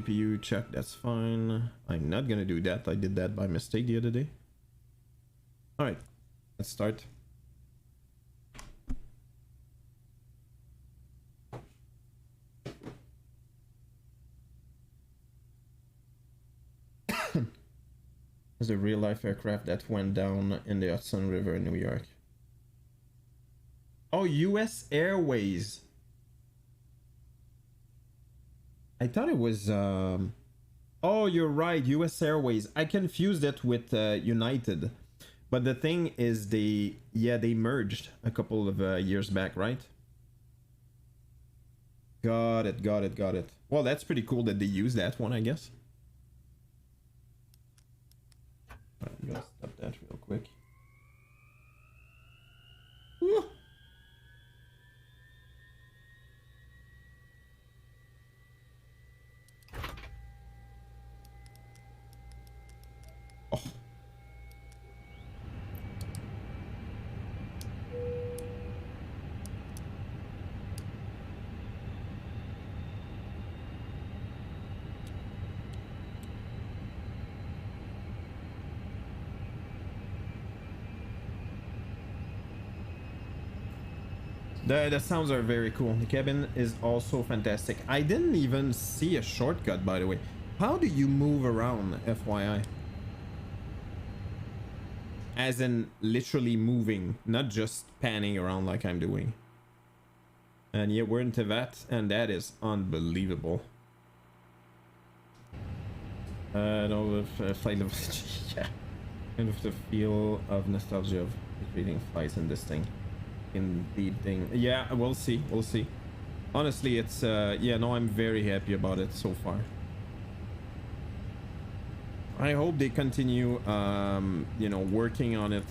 GPU check, that's fine. I'm not gonna do that. I did that by mistake the other day. All right, let's start. There's a real life aircraft that went down in the Hudson River in New York. Oh, US Airways. I thought it was oh, you're right, US Airways. I confused it with United. But the thing is they merged a couple of years back, right? Got it. Well, that's pretty cool that they use that one, I guess. Alright, I'm gonna stop that real quick. Woo! Oh. The sounds are very cool. The cabin is also fantastic. I didn't even see a shortcut, by the way. How do you move around, FYI? As in literally moving, not just panning around like I'm doing. And yeah, we're in Tivat, and that is unbelievable. No, flight of yeah, kind of the feel of nostalgia of reading flights in this thing. Indeed thing. Yeah, we'll see. Honestly, it's yeah, no, I'm very happy about it so far. I hope they continue you know, working on it.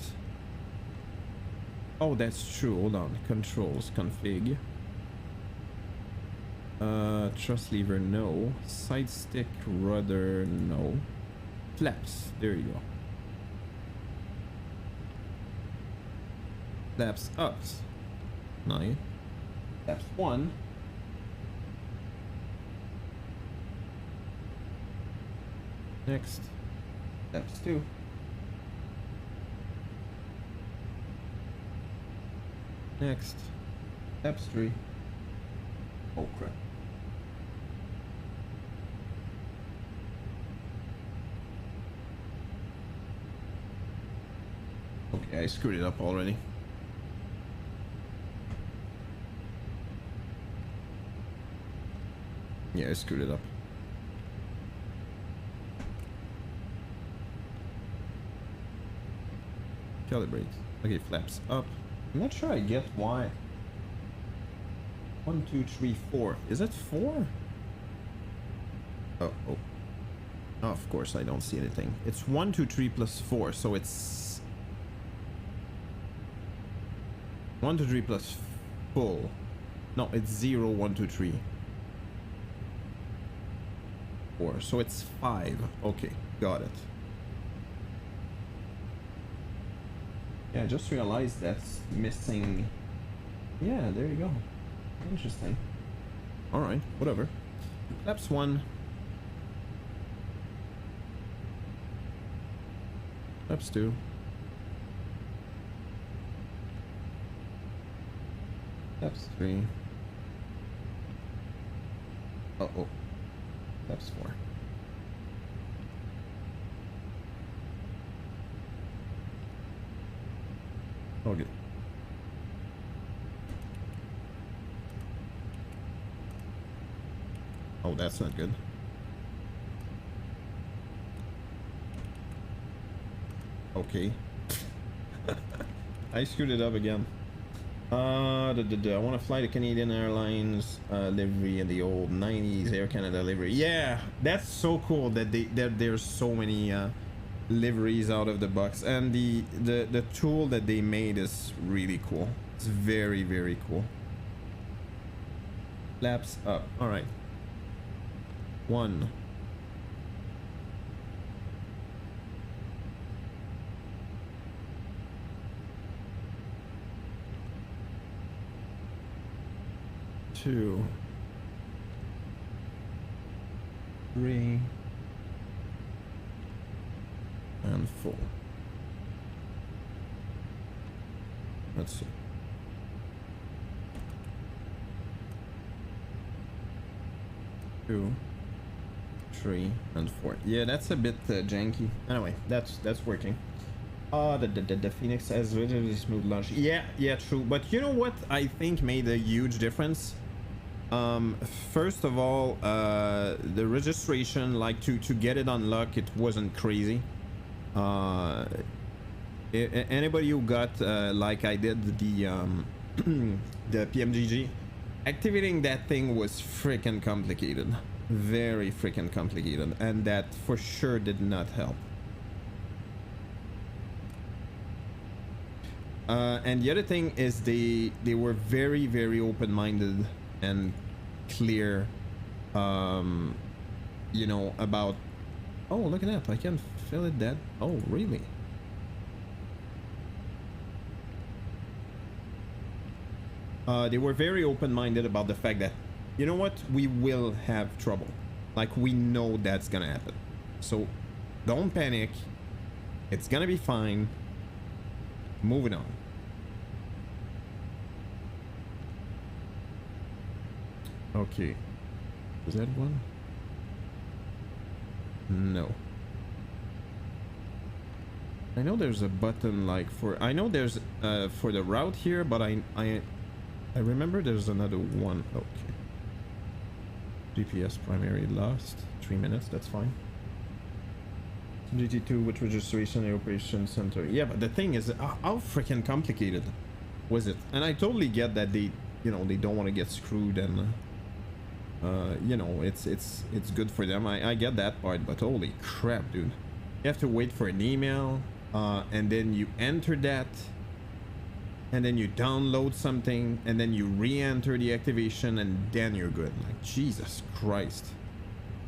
Oh, that's true. Hold on. Controls, config. Thrust lever, no. Side stick, rudder, no. Flaps, there you go. Flaps up. 9. Flaps 1. Next. Flaps 2. Next. Flaps 3. Oh crap. Okay, I screwed it up already. Yeah, I screwed it up. Calibrate. Okay, flaps up. I'm not sure I get why. 1, 2, 3, 4. Is it 4? Oh. Oh, of course I don't see anything. It's 1, 2, 3 plus 4, so it's 1, 2, 3 plus full. No, it's 0, 1, 2, 3. 4, so it's 5. Okay, got it. Yeah, I just realized that's missing. Yeah, there you go. Interesting. All right, whatever. Flaps 1. Flaps 2. Flaps 3. Uh-oh. Flaps 4. Okay. Oh, that's not good. Okay. I screwed it up again. I want to fly the Canadian Airlines livery and the old 90s Air Canada livery. Yeah, that's so cool that there's so many liveries out of the box, and the tool that they made is really cool. It's very, very cool. Flaps up. All right. 1. Two. 3 and 4. Let's see. 2, 3 and 4. Yeah, that's a bit janky. Anyway, that's working. The Fenix has relatively smooth launch. Yeah, true. But you know what I think made a huge difference? First of all, the registration, like to get it unlocked, it wasn't crazy. Anybody who got like I did the the PMGG, activating that thing was freaking complicated, very freaking complicated, and that for sure did not help. And the other thing is they were very open-minded and clear, you know, about, oh, look at that, I can feel it dead. Oh, really? They were very open-minded about the fact that, you know what, we will have trouble, like we know that's gonna happen, so don't panic, it's gonna be fine, moving on. Okay, is that one? No. I know there's a button like for, I know there's for the route here, but I remember there's another one. Okay. GPS primary lost. 3 minutes, that's fine. GT2 with registration and operation center. Yeah, but the thing is, how freaking complicated was it? And I totally get that they, you know, they don't want to get screwed, and you know, it's good for them. I get that part, but holy crap, dude. You have to wait for an email, and then you enter that, and then you download something, and then you re-enter the activation, and then you're good. Like, Jesus Christ.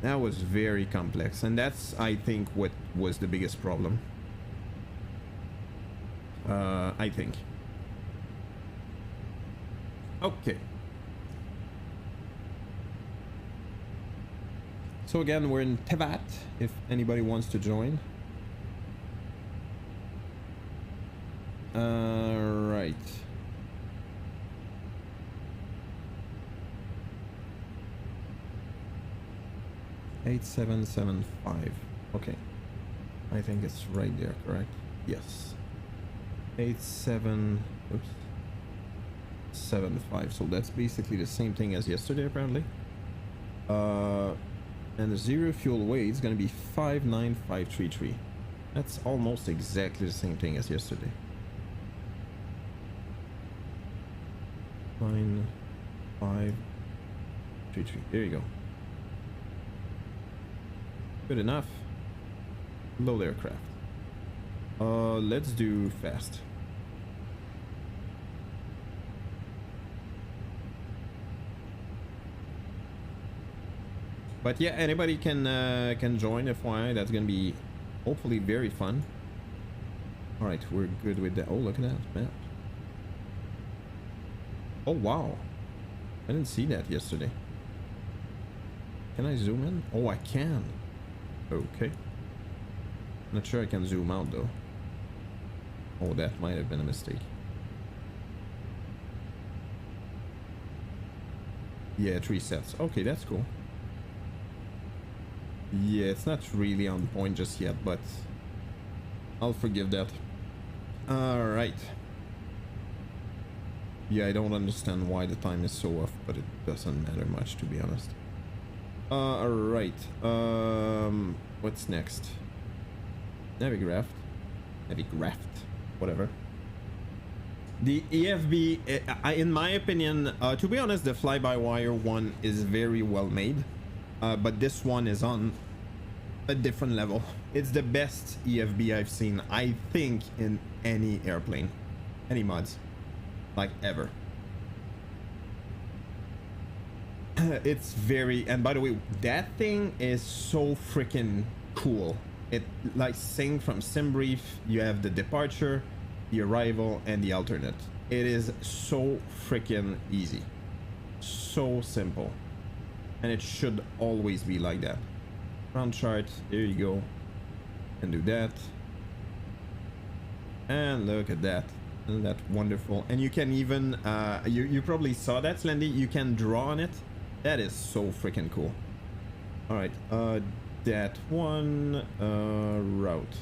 That was very complex, and that's, I think, what was the biggest problem. I think. Okay. So again, we're in Tivat, if anybody wants to join. Right. $8775. Okay. I think it's right there, correct? Yes. 8775. So that's basically the same thing as yesterday, apparently. And the zero fuel weight is going to be 59533. That's almost exactly the same thing as yesterday. 9533. There you go. Good enough. Load aircraft. Let's do fast. But yeah, anybody can join, FYI. That's gonna be hopefully very fun. All right, we're good with that. Oh, look at that map. Oh wow, I didn't see that yesterday. Can I zoom in? Oh, I can. Okay. Not sure I can zoom out though. Oh, that might have been a mistake. Yeah, 3 sets. Okay, that's cool. Yeah, it's not really on point just yet, but I'll forgive that. All right. Yeah, I don't understand why the time is so off, but it doesn't matter much, to be honest. All right. What's next? Navigraph, whatever. The EFB, in my opinion, to be honest, the fly-by-wire one is very well made, but this one is on a different level. It's the best EFB I've seen, I think, in any airplane, any mods, like ever. It's very, and by the way, that thing is so freaking cool. It like saying from SimBrief, you have the departure, the arrival, and the alternate. It is so freaking easy, so simple, and it should always be like that. Ground chart, there you go. And do that. And look at that. Isn't that wonderful? And you can even, you probably saw that, Slendy. You can draw on it. That is so freaking cool. All right, that one, route.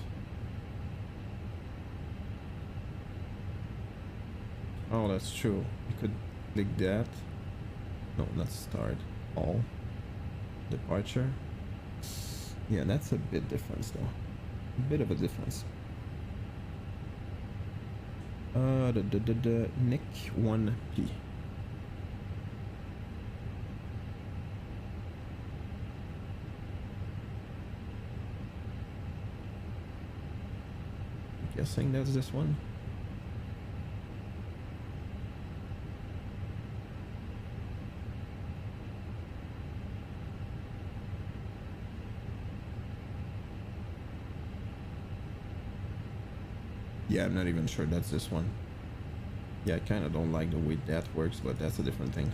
Oh, that's true. You could click that. No, let's start. All. Departure. Yeah, that's a bit difference though. A bit of a difference. Nick 1P. Guessing that's this one. Yeah, I'm not even sure that's this one. Yeah, I kind of don't like the way that works, but that's a different thing.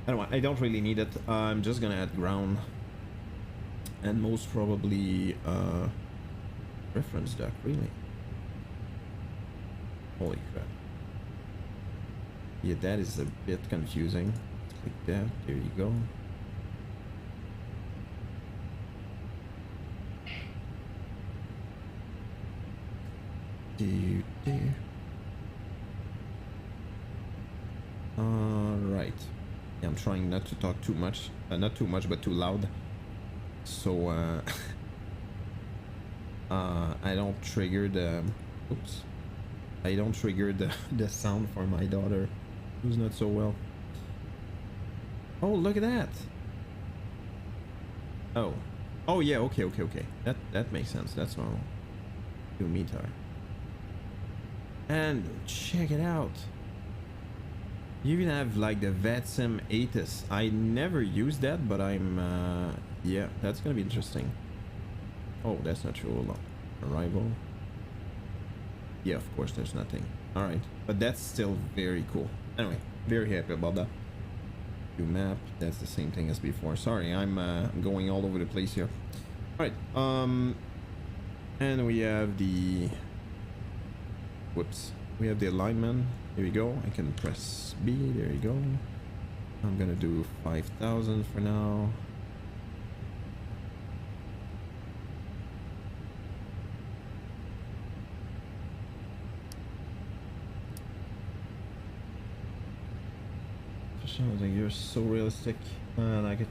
Anyway, I don't really need it. I'm just gonna add ground. And most probably, reference duck, really. Holy crap. Yeah, that is a bit confusing. Click that, there you go. Right. Yeah, I'm trying not to talk too much. Not too much, but too loud. So, I don't trigger the... Oops. I don't trigger the sound for my daughter, who's not so well. Oh, look at that. Oh. Oh, yeah, okay. That makes sense. That's normal. 2 meter. And check it out. You even have like the VATSIM ATIS. I never used that, but I'm yeah, that's gonna be interesting. Oh, that's not true. Arrival. Yeah, of course there's nothing. All right, but that's still very cool. Anyway, very happy about that. View map, that's the same thing as before. Sorry, I'm going all over the place here. All right, and we have the... Whoops. We have the alignment. Here we go. I can press B. There you go. I'm gonna do 5,000 for now. Like you're so realistic. Like it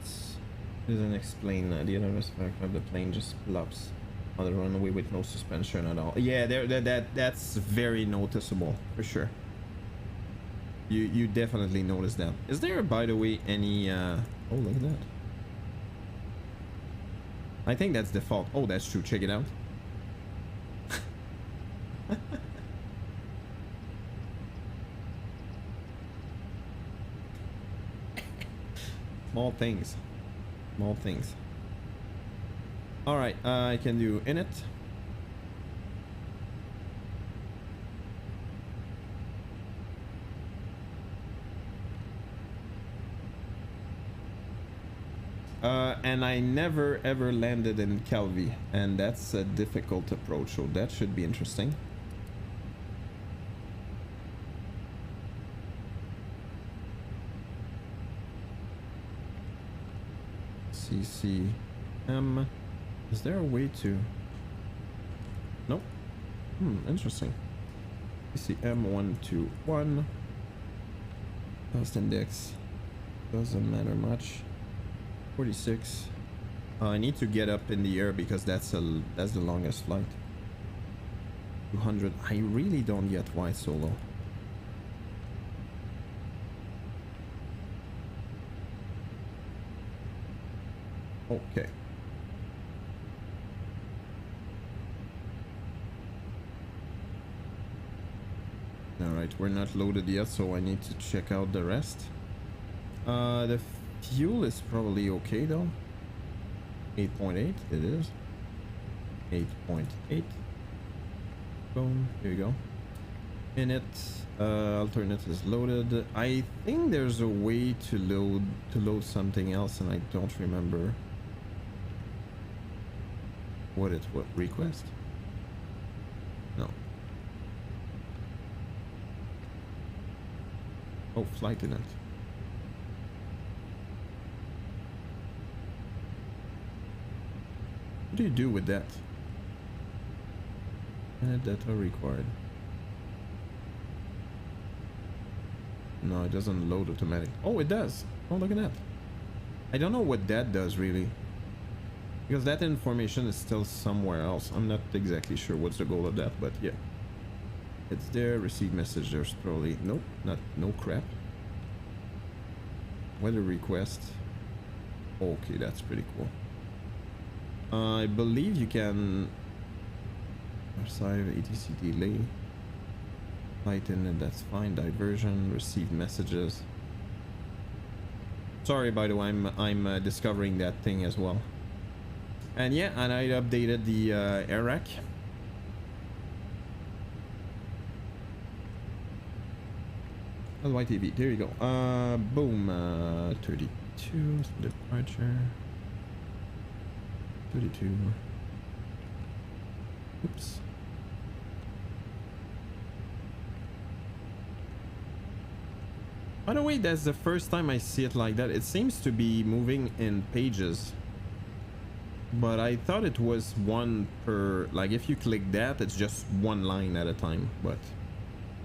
doesn't explain the other aspect of the plane just flops on the runway with no suspension at all. Yeah, that's very noticeable for sure. You definitely notice that. Is there, by the way, any oh, look at that. I think that's default. Oh, that's true. Check it out. Small things. Small things. All right, I can do init. And I never ever landed in Calvi, and that's a difficult approach, so that should be interesting. CCM. Is there a way to... Nope. Interesting. CCM121. Cost index. Doesn't matter much. 46. I need to get up in the air because that's the longest flight. 200. I really don't get why it's so low. Okay. Alright, we're not loaded yet, so I need to check out the rest. The fuel is probably okay though. 8.8, it is. 8.8. Boom, here you go. Init, alternate is loaded. I think there's a way to load something else, and I don't remember. What request? No. Oh, flight event. What do you do with that? Data required. No, it doesn't load automatic. Oh, it does. Oh, look at that. I don't know what that does really, because that information is still somewhere else. I'm not exactly sure what's the goal of that, but yeah, it's there. Receive message. There's probably no crap. Weather request. Okay, that's pretty cool. I believe you can archive ATC delay. Flight in it, that's fine. Diversion, receive messages. Sorry, by the way, I'm discovering that thing as well. And yeah, and I updated the air rack. LYTV, there you go. Boom. 32 departure. 32. Oops. By the way, that's the first time I see it like that. It seems to be moving in pages, but I thought it was one per, like if you click that, it's just one line at a time, but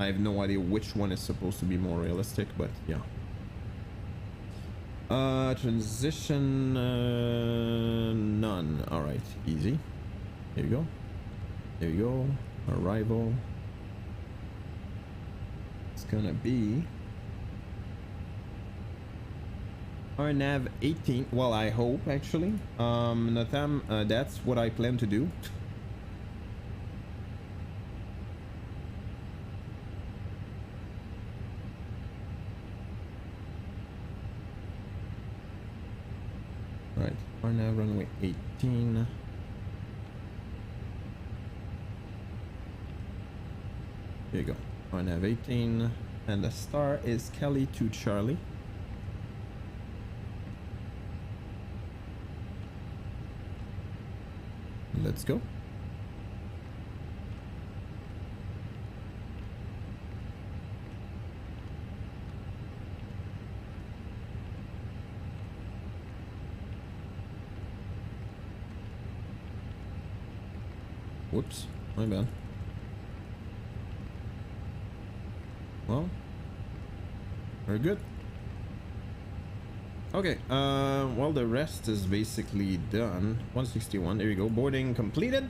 I have no idea which one is supposed to be more realistic, but yeah. Transition, none. All right, easy. There you go. There you go. Arrival. It's gonna be our nav 18. Well, I hope actually. Natham, that's what I plan to do. Right, our nav runway 18. There you go. Our nav 18, and the star is Kelly to Charlie. Let's go. Whoops, my bad. Well, very good. Okay, well, the rest is basically done. 161, there you go. Boarding completed.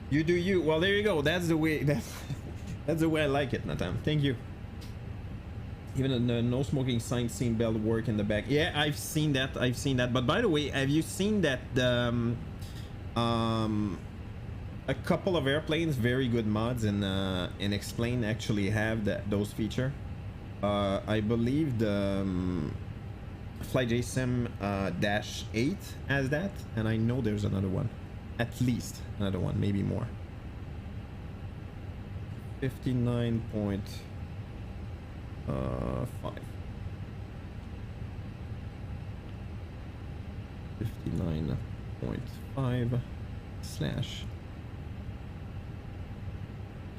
You do you. Well, there you go. That's the way. That's the way I like it, Nathan. Thank you. Even the no smoking sign, seam belt work in the back. Yeah, I've seen that. I've seen that. But by the way, have you seen that a couple of airplanes, very good mods in Explain, actually have those feature. I believe the FlyJSim -8 has that, and I know there's another one, at least another one, maybe more. 59.5 59.5 slash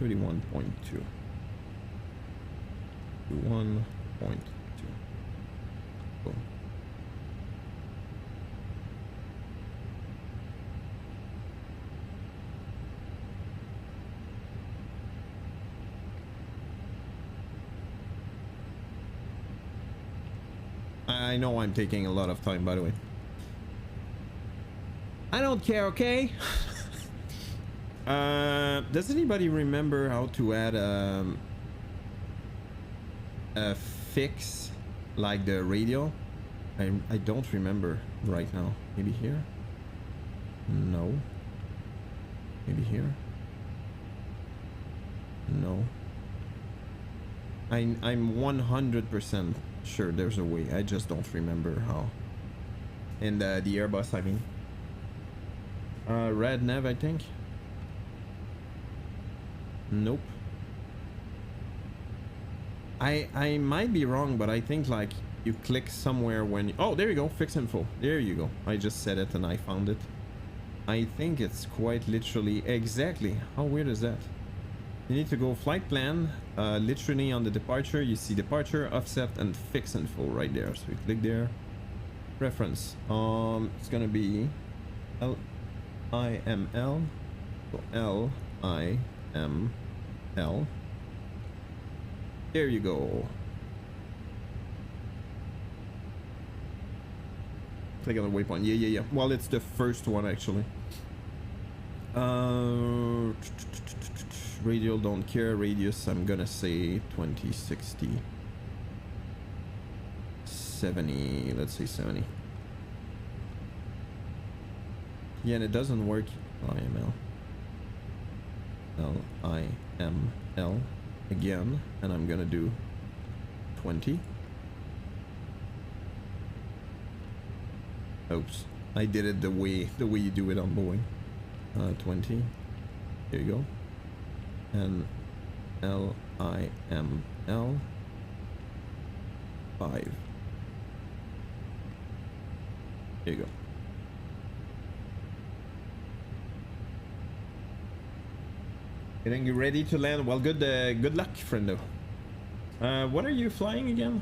31.2 1.2. Boom. I know I'm taking a lot of time, by the way. I don't care, okay? Does anybody remember how to add a fix like the radio? I don't remember right now. Maybe here? No. Maybe here? No. I'm 100% sure there's a way. I just don't remember how. And the Airbus, I mean. Red nav, I think. Nope. I might be wrong, but I think like you click somewhere when you, oh, there you go, fix info. There you go. I just said it and I found it. I think it's quite literally exactly. How weird is that? You need to go flight plan. Literally on the departure, you see departure, offset, and fix info right there. So you click there. Reference. It's gonna be LIML. So LIML. There you go. Click on the waypoint. Yeah. Well, it's the first one actually. Radial don't care. Radius, I'm gonna say 20, 60, 70. Let's say 70. Yeah, and it doesn't work. LIML. LIML again, and I'm gonna do 20. Oops, I did it the way you do it on Boeing. 20. There you go. And LIML 5. There you go. Getting you ready to land. Well, good luck, friendo. What are you flying again?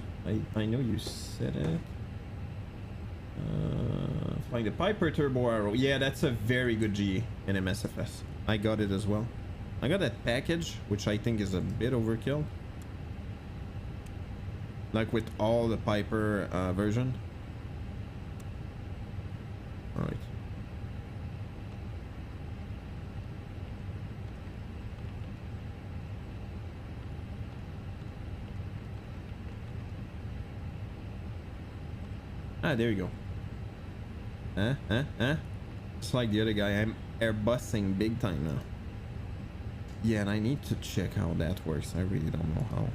I know you said it. Flying the Piper Turbo Arrow. Yeah, that's a very good G in MSFS. I got it as well. I got that package, which I think is a bit overkill. Like with all the Piper version. Alright. Ah, there you go. It's like the other guy. I'm airbussing big time now. Yeah, and I need to check how that works. I really don't know how.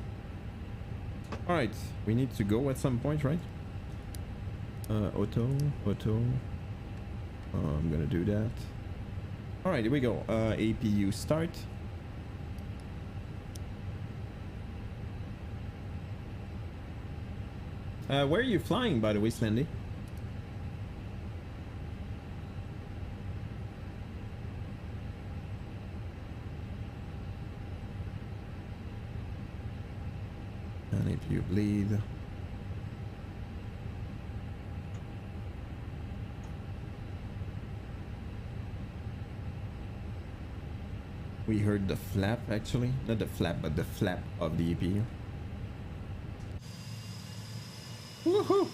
Alright, we need to go at some point, right? Auto. I'm gonna do that. Alright, here we go. APU start. Where are you flying, by the way, Slendy? And if you bleed. We heard the flap, actually. Not the flap, but the flap of the EPU. Woohoo!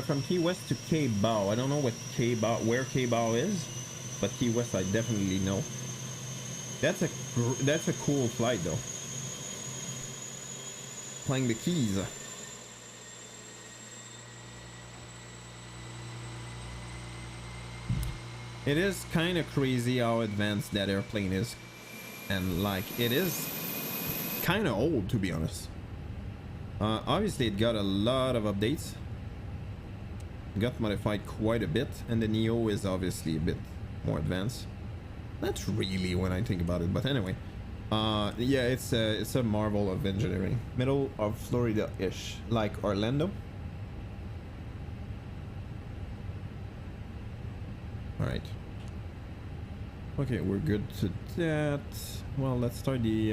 From Key West to Key Bow. I don't know what where Key Bow is, but Key West I definitely know. That's a cool flight though. Flying the Keys. It is kind of crazy how advanced that airplane is, and like it is kind of old, to be honest. Obviously it got a lot of updates, got modified quite a bit, and the Neo is obviously a bit more advanced. Not really when I think about it, but anyway, yeah, it's a marvel of engineering. Middle of Florida-ish, like Orlando. All right. Okay, we're good to that. Well, let's start the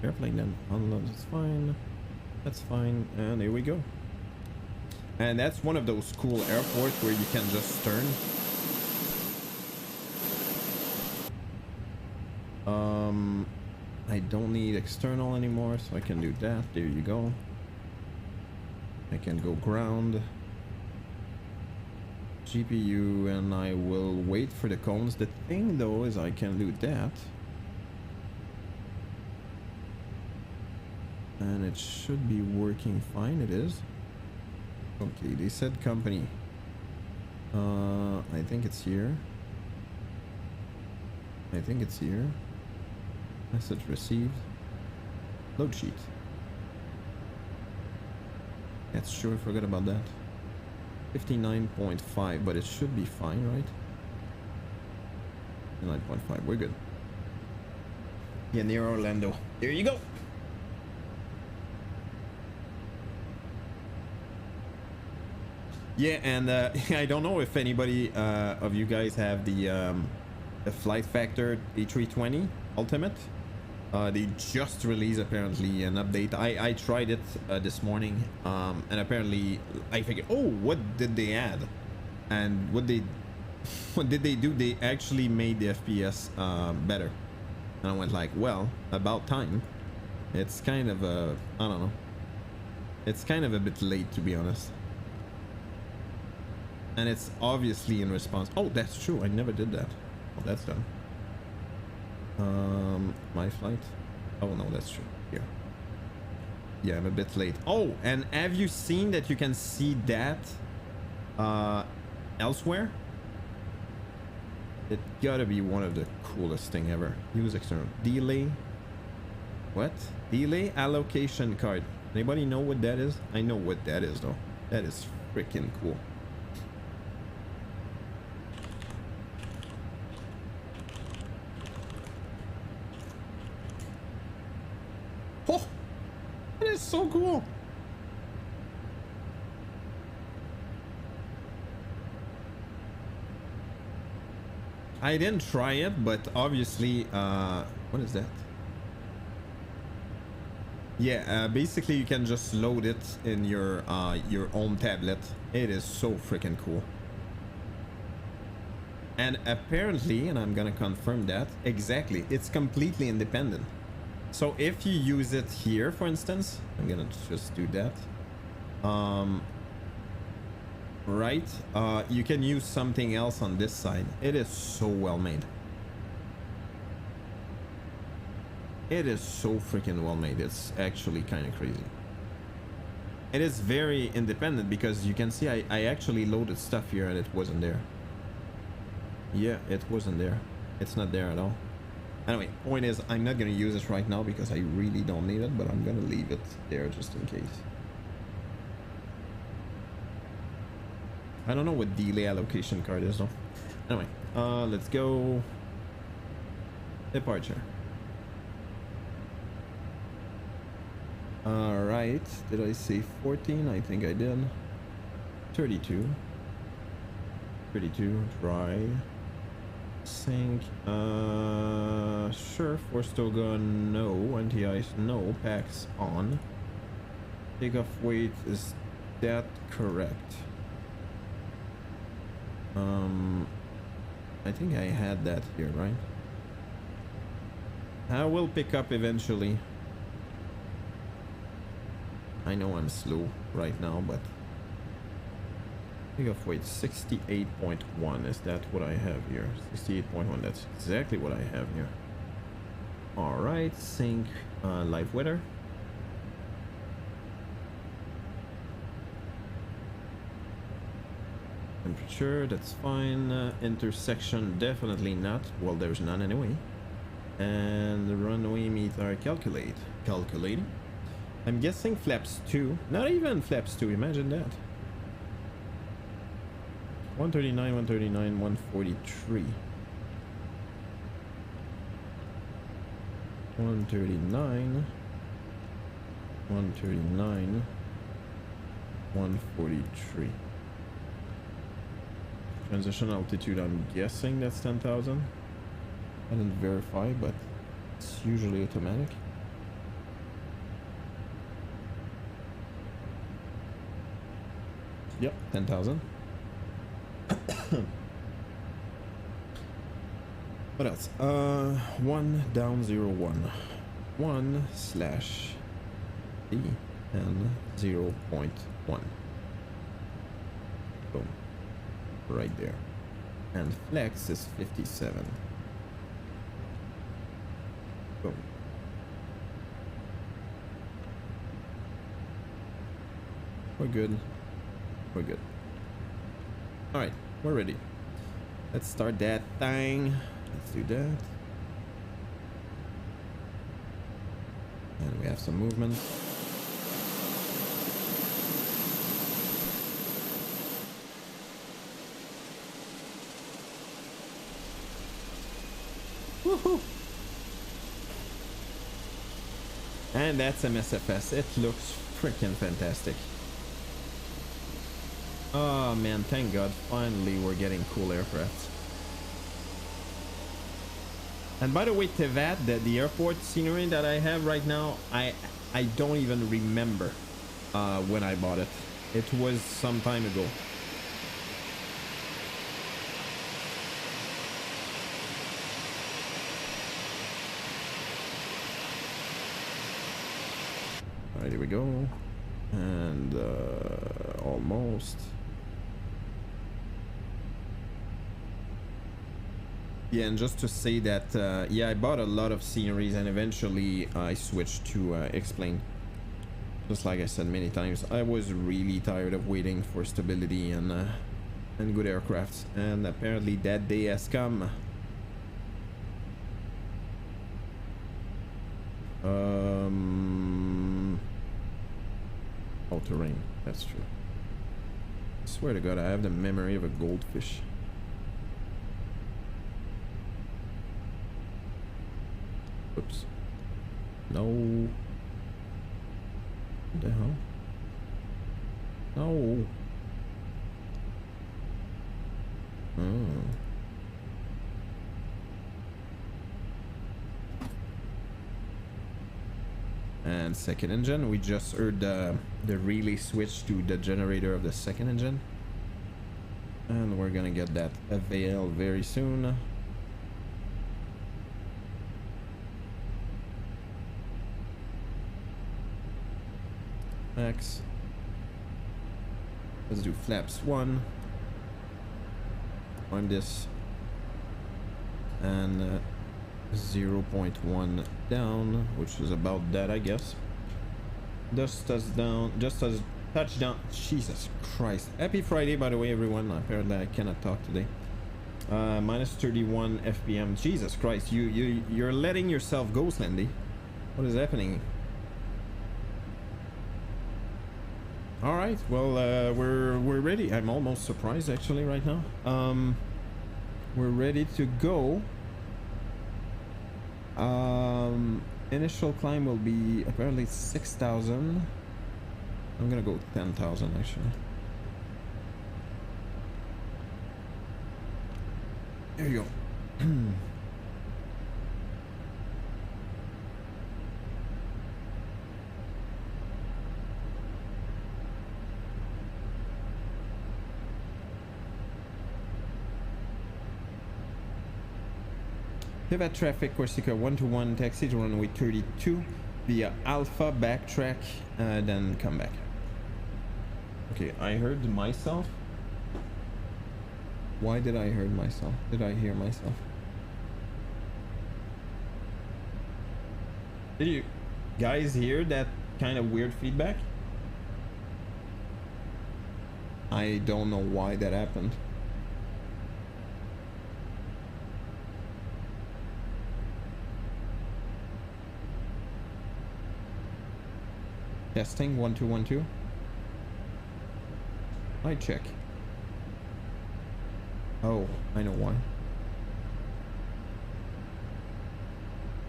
airplane then. Unload, that's fine. That's fine. And here we go. And that's one of those cool airports where you can just turn. I don't need external anymore, so I can do that. There you go. I can go ground. GPU, and I will wait for the cones. The thing though is I can do that, and it should be working fine. It is. Okay, they said company. I think it's here. I think it's here. Message received. Load sheet. That's true, I forgot about that. 59.5, but it should be fine, right? 9.5, we're good. Yeah, near Orlando. There you go. Yeah, and I don't know if anybody of you guys have the Flight Factor A320 Ultimate. They just released apparently an update. I tried it this morning, and apparently I figured, oh, what did they add? And what did they do? They actually made the FPS better. And I went like, well, about time. It's kind of a, I don't know. It's kind of a bit late, to be honest. And it's obviously in response. Oh, that's true. I never did that. Oh, that's done. My flight. Oh no, that's true. Here. Yeah, I'm a bit late. Oh, and have you seen that you can see that elsewhere? It gotta be one of the coolest thing ever. Use external delay. What? Delay allocation card. Anybody know what that is? I know what that is though. That is freaking cool. Oh, that is so cool. I didn't try it, but obviously, what is that? Yeah, basically you can just load it in your own tablet. It is so freaking cool. And apparently, and I'm gonna confirm that, exactly, it's completely independent. So if you use it here, for instance, I'm gonna just do that. Right, you can use something else on this side. It is so well made. It is so freaking well made. It's actually kind of crazy. It is very independent because you can see I actually loaded stuff here and it wasn't there. Yeah, it wasn't there. It's not there at all. Anyway, point is, I'm not gonna use it right now because I really don't need it, but I'm gonna leave it there just in case. I don't know what delay allocation card is though. Anyway, let's go. Departure. All right, did I say 14? I think I did. 32. 32, dry. Sync, sure, force toga, no. Anti-ice, no. Packs on. Takeoff weight, is that correct? I think I had that here, right? I will pick up eventually. I know I'm slow right now, but takeoff weight 68.1. Is that what I have here? 68.1. That's exactly what I have here. All right, sync live weather. Temperature, that's fine. Intersection, definitely not. Well, there's none anyway. And the runway meter calculate. Calculating. I'm guessing flaps 2. Not even flaps 2, imagine that. 139, 139, 143. 139. 139. 143. Transition altitude, I'm guessing that's 10,000. I didn't verify, but it's usually automatic. Yep, 10,000. What else? 1 down 0 1. 1 slash D and 0.1. Boom. Right there. And flex is 57. Boom. We're good. We're good. All right, we're ready. Let's start that thing. Let's do that. And we have some movement. Woohoo! And that's MSFS. It looks freaking fantastic. Oh man, thank God, finally we're getting cool aircraft. And by the way, Tivat, the airport scenery that I have right now, I don't even remember when I bought it. It was some time ago. Alright, here we go. And almost. Yeah, and just to say that, yeah, I bought a lot of sceneries and eventually I switched to explain. Just like I said many times, I was really tired of waiting for stability and good aircrafts, and apparently that day has come. All terrain, that's true. I swear to God, I have the memory of a goldfish. Oops. No. What the hell? No. Oh. And second engine, we just heard the relay switch to the generator of the second engine. And we're gonna get that avail very soon. Max. Let's do flaps 1. On this. And 0.1 down, which is about that, I guess. Just as touchdown. Jesus Christ. Happy Friday, by the way, everyone. Apparently I cannot talk today. Minus 31 FPM. Jesus Christ, you're letting yourself go, Slendy. What is happening? All right, well, we're ready. I'm almost surprised actually right now. We're ready to go. Initial climb will be apparently 6,000. I'm gonna go 10,000 actually. There you go. Tivat traffic, Corsica 121, taxi to runway 32 via Alpha, backtrack, then come back. Okay, I heard myself. Why did I hear myself? Did I hear myself? Did you guys hear that kind of weird feedback? I don't know why that happened. Testing 1212. I check. Oh, I know why.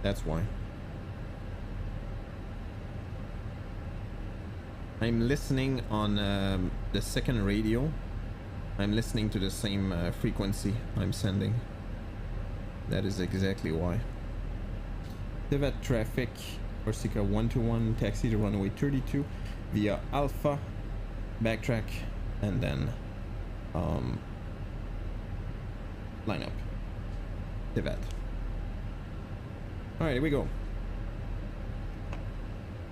That's why. I'm listening on the second radio. I'm listening to the same frequency I'm sending. That is exactly why. Tivat traffic. Corsica 121, taxi to runway 32 via Alpha, backtrack, and then line up. Tivat. Alright, here we go.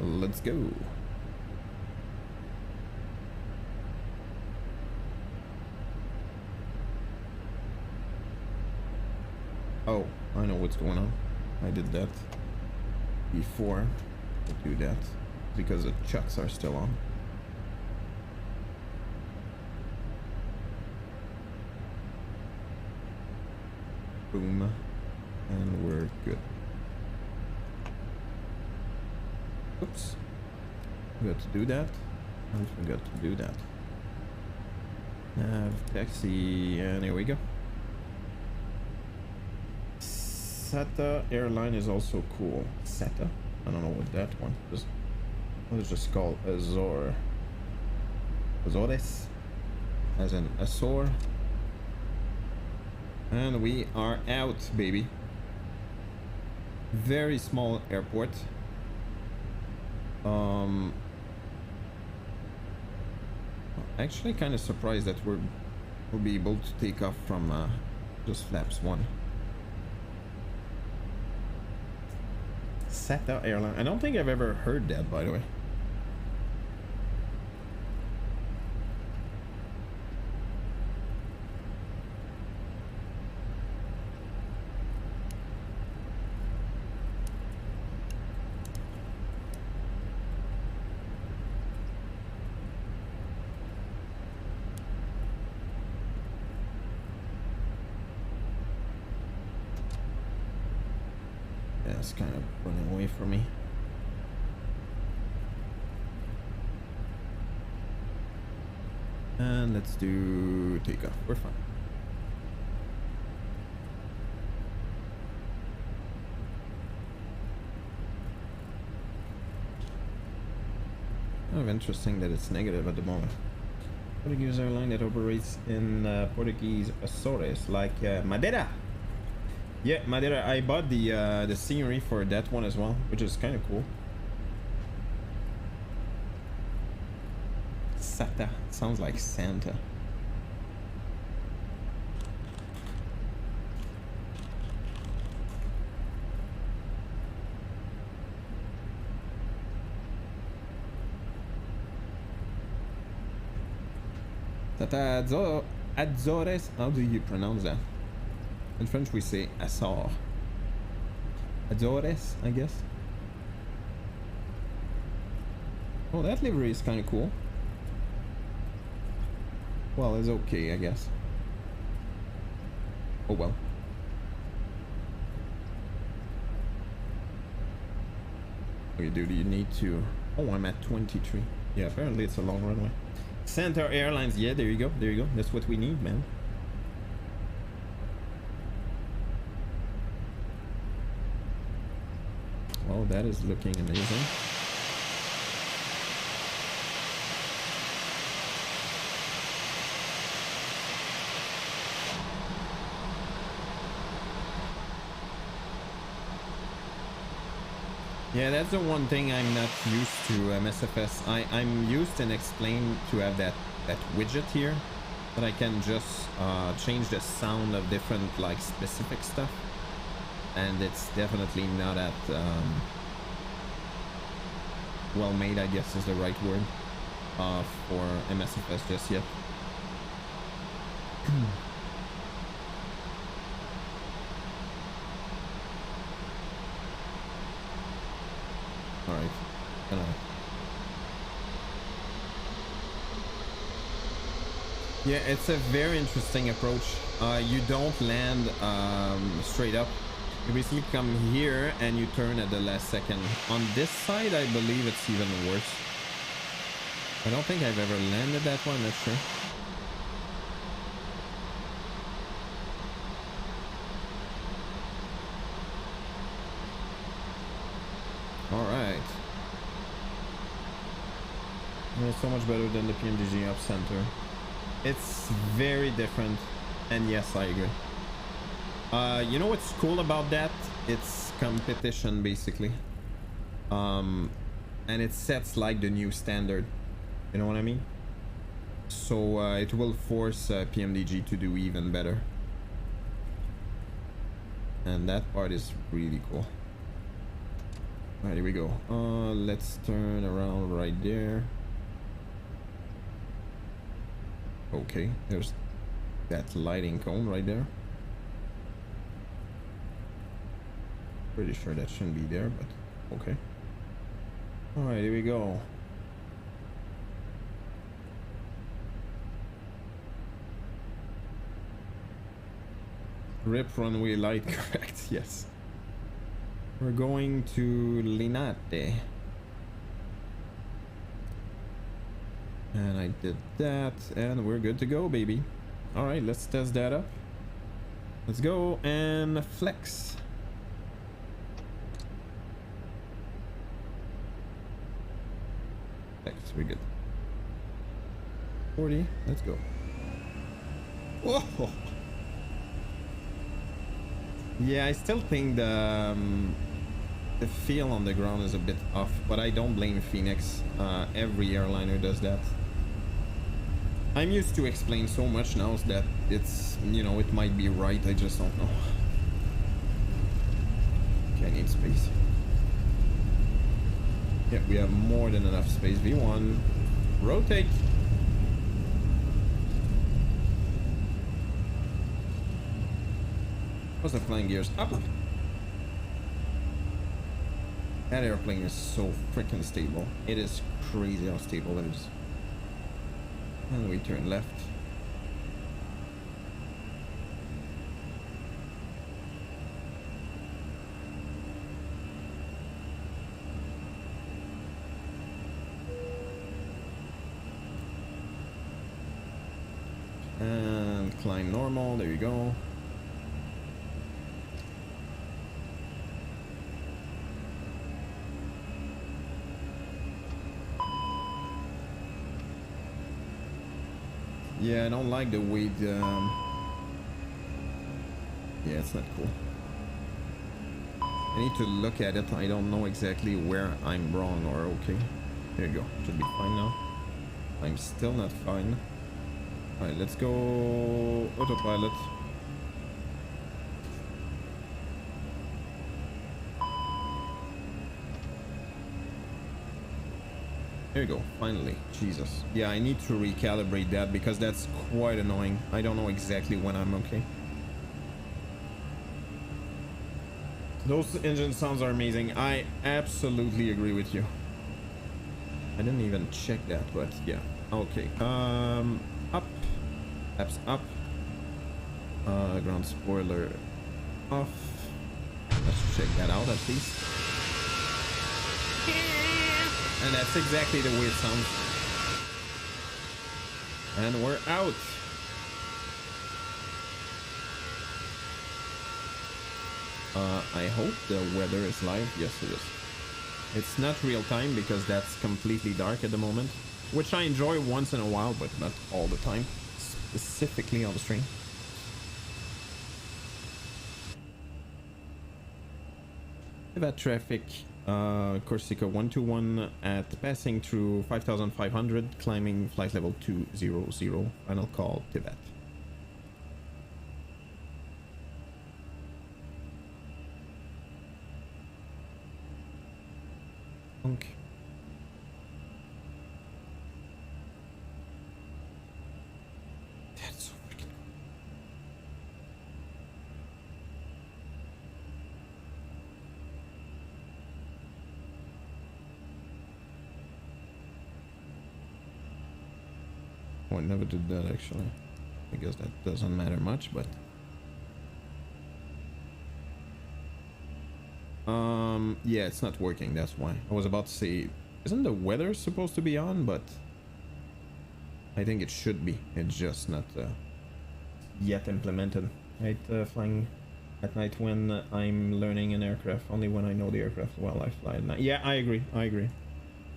Let's go. Oh, I know what's going on. I did that before I do that because the chucks are still on. Boom, and we're good. Oops, forgot to do that. I forgot to do that. Nav taxi, and here we go. SATA airline is also cool. SATA? I don't know what that one is. What is just called Azor? Azores? as an Azor. And we are out, baby. Very small airport. Actually kind of surprised that we'll be able to take off from just flaps 1. SATA airline. I don't think I've ever heard that, by the way. It's kind of running away from me. And let's do takeoff. We're fine. Kind of interesting that it's negative at the moment. Portuguese airline that operates in Portuguese Azores, like Madeira. Yeah, Madeira. I bought the scenery for that one as well, which is kind of cool. Sata sounds like Santa. Sata Azores. How do you pronounce that? In French we say Azor. Azores, I guess. Oh, that livery is kind of cool. Well, it's okay, I guess. Oh well. Okay, dude, you need to... Oh, I'm at 23. Yeah, apparently it's a long runway. Centaur Airlines. Yeah, there you go. There you go. That's what we need, man. Oh, that is looking amazing. Yeah, that's the one thing I'm not used to MSFS. I'm used and explained to have that widget here that I can just change the sound of different like specific stuff. And it's definitely not at well made, I guess is the right word for MSFS just yet. All right, yeah, it's a very interesting approach. You don't land straight up. You basically come here and you turn at the last second. On this side, I believe it's even worse. I don't think I've ever landed that one, that's sure. Alright. It's so much better than the PMDG Up Center. It's very different. And yes, I agree. You know what's cool about that? It's competition, basically. And it sets like the new standard. You know what I mean? So it will force PMDG to do even better. And that part is really cool. Alright, here we go. Let's turn around right there. Okay, there's that lighting cone right there. Pretty sure that shouldn't be there, but okay. Alright, here we go. Rip runway light, correct, yes. We're going to Linate. And I did that, and we're good to go, baby. Alright, let's test that up. Let's go and flex. Flex, we're good. 40, let's go. Whoa. Yeah, I still think the feel on the ground is a bit off, but I don't blame Fenix. Every airliner does that. I'm used to explain so much now that it's, you know, it might be right, I just don't know. Okay, I need space. Yeah, we have more than enough space. V1, rotate. What's the flying gears? Up. That airplane is so freaking stable. It is crazy how stable it is. And we turn left. And climb normal. There you go. Yeah, I don't like the way the... Yeah, it's not cool. I need to look at it. I don't know exactly where I'm wrong or okay. There you go. Should be fine now. I'm still not fine. Alright, let's go autopilot. There you go, finally. Jesus. Yeah, I need to recalibrate that because that's quite annoying. I don't know exactly when I'm okay. Those engine sounds are amazing. I absolutely agree with you. I didn't even check that, but yeah. Okay. Up. Flaps up. Ground spoiler off. Let's check that out at least. And that's exactly the way it sounds. And we're out. I hope the weather is live. Yes, it is. It's not real time because that's completely dark at the moment, which I enjoy once in a while, but not all the time, specifically on the stream. Tivat traffic, Corsica 121 at passing through 5,500, climbing flight level 200, final call Tivat. Okay. That's so freaking cool. Oh, I never did that actually. I guess that doesn't matter much, but yeah, it's not working. That's why I was about to say, isn't the weather supposed to be on? But I think it should be. It's just not yet implemented. Right, flying at night when I'm learning an aircraft. Only when I know the aircraft while I fly at night. Yeah, I agree. I agree.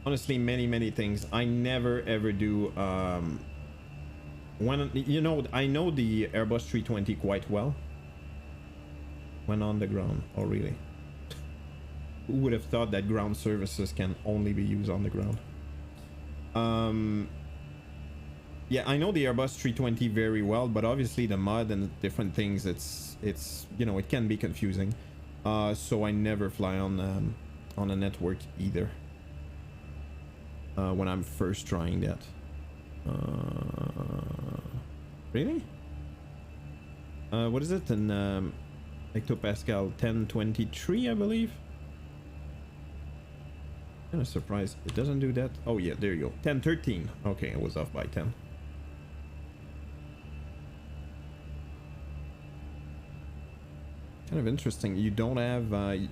Honestly, many things I never ever do. When you know, I know the Airbus 320 quite well. When on the ground. Oh, really? Who would have thought that ground services can only be used on the ground? Yeah, I know the Airbus 320 very well, but obviously the mod and the different things, it's you know, it can be confusing. So I never fly on a network either. When I'm first trying that. Really? What is it in hectopascal? 1023, I believe. Kind of surprised it doesn't do that. Oh yeah, there you go. 1013. Okay, I was off by 10. Kind of interesting. You don't have I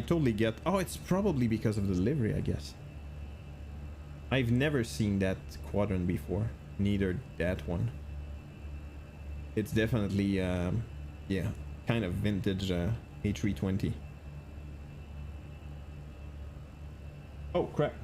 totally get. Oh, it's probably because of the livery, I guess. I've never seen that quadrant before, neither that one. It's definitely yeah, kind of vintage A320. Oh crap.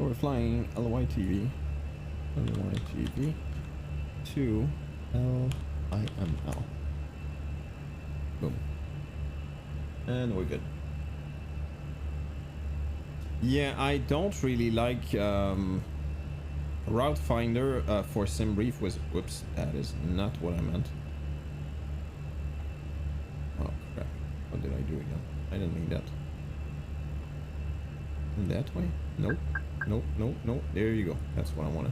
So we're flying LYTV to LIML. Boom. And we're good. Yeah, I don't really like route finder for SimBrief was, whoops, that is not what I meant. Oh crap, what did I do again? I didn't mean that. In that way? Nope. Nope, nope, nope. There you go. That's what I wanted.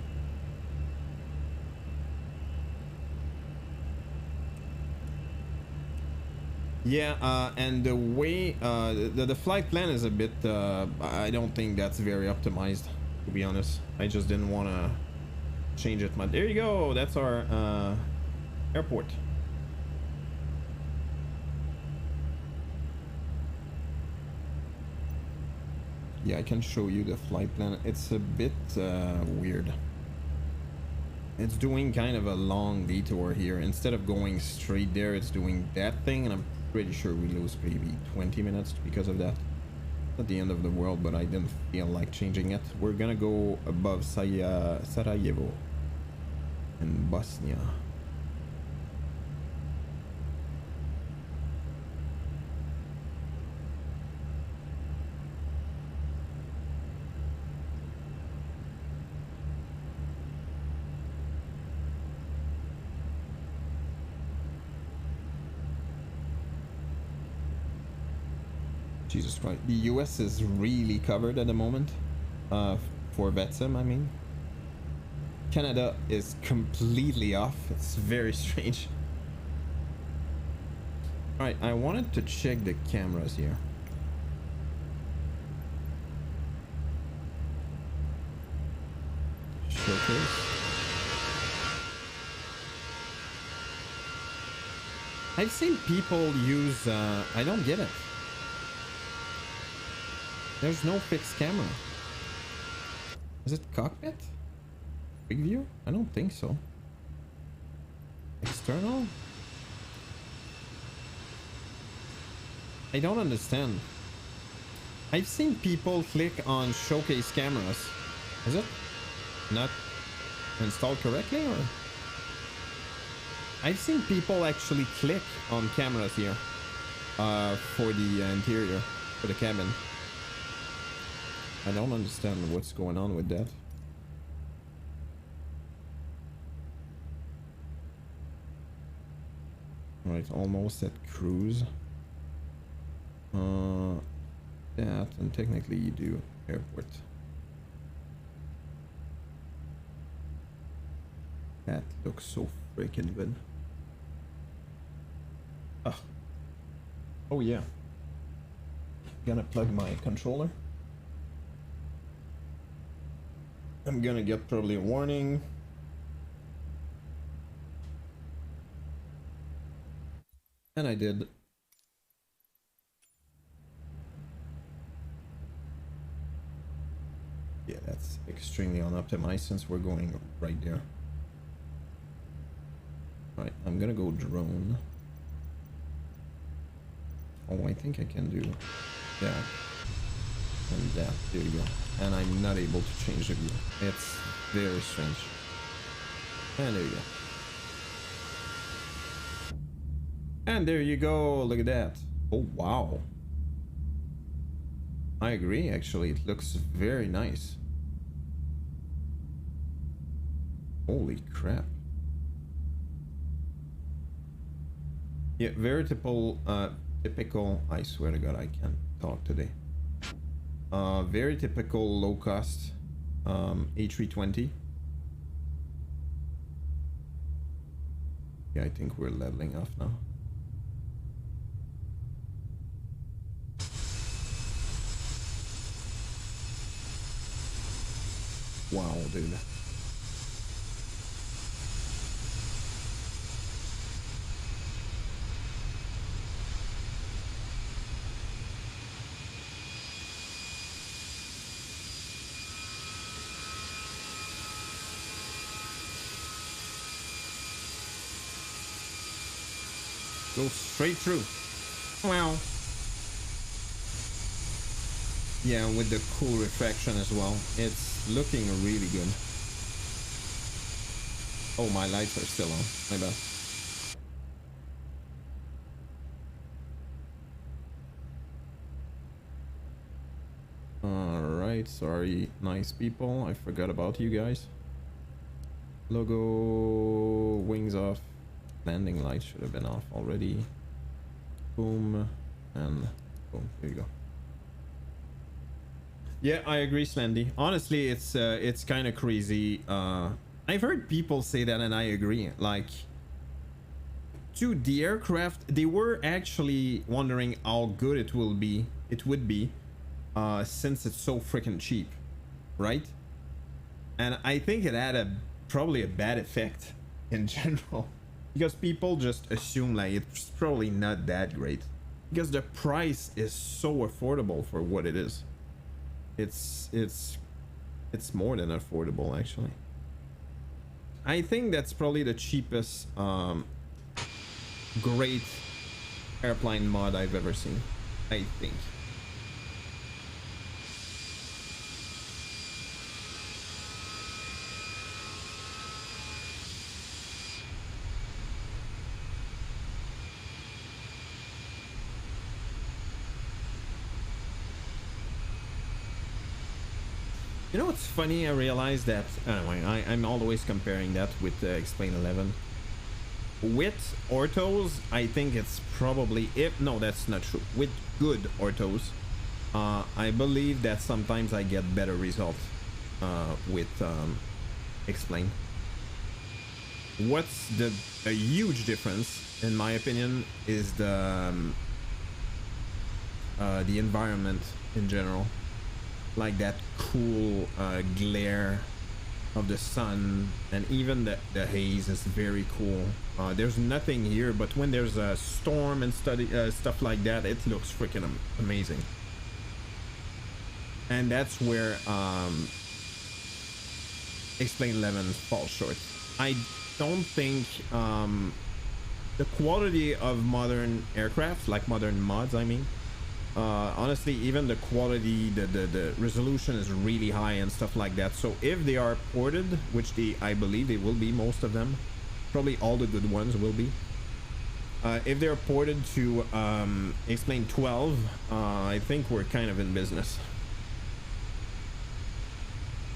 Yeah, and the way the flight plan is a bit I don't think that's very optimized, to be honest. I just didn't want to change it much. There you go. That's our airport. Yeah, I can show you the flight plan. It's a bit weird. It's doing kind of a long detour here. Instead of going straight there, it's doing that thing, and I'm pretty sure we lose maybe 20 minutes because of that. Not the end of the world, but I didn't feel like changing it. We're gonna go above Sarajevo in Bosnia. Jesus Christ. The US is really covered at the moment. For VETSIM, I mean. Canada is completely off. It's very strange. Alright, I wanted to check the cameras here. Showcase. I've seen people use, I don't get it. There's no fixed camera. Is it cockpit? Big view? I don't think so. External? I don't understand. I've seen people click on showcase cameras. Is it not installed correctly, or? I've seen people actually click on cameras here for the interior, for the cabin. I don't understand what's going on with that. Right, almost at cruise. That, and technically you do airport. That looks so freaking good. Oh yeah. Gonna plug my controller. I'm gonna get probably a warning. And I did. Yeah, that's extremely unoptimized since we're going right there. Alright, I'm gonna go drone. Oh, I think I can do that. And that. There you go. And I'm not able to change the view. It's very strange. And there you go. And there you go. Look at that. Oh, wow. I agree, actually. It looks very nice. Holy crap. Yeah, very typical, I swear to God, I can't talk today. Very typical low cost A320. Yeah, I think we're leveling off now. Wow, dude. Go straight through. Wow. Yeah, with the cool refraction as well. It's looking really good. Oh, my lights are still on. My bad. Alright, sorry, nice people. I forgot about you guys. Logo, wings off. Landing light should have been off already. Boom, and boom. There you go. Yeah, I agree, Slendy. Honestly, it's kind of crazy. I've heard people say that, and I agree. Like, to the aircraft, they were actually wondering how good it would be, since it's so freaking cheap, right? And I think it had probably a bad effect in general, because people just assume like it's probably not that great, because the price is so affordable for what it is. It's more than affordable, actually. I think that's probably the cheapest great airplane mod I've ever seen, I think. You know what's funny? I realized that anyway. I'm always comparing that with Explain 11. With orthos, I think it's probably, if no, that's not true. With good orthos, I believe that sometimes I get better results with Explain. What's a huge difference, in my opinion, is the environment in general. Like that cool glare of the sun, and even the haze is very cool. There's nothing here, but when there's a storm and stuff like that, it looks freaking amazing. And that's where Explain 11 falls short. I don't think the quality of modern aircraft, like modern mods, I mean, honestly, even the quality, the resolution is really high and stuff like that. So if they are ported, which I believe they will be, most of them, probably all the good ones will be, if they're ported to Explain 12, I think we're kind of in business.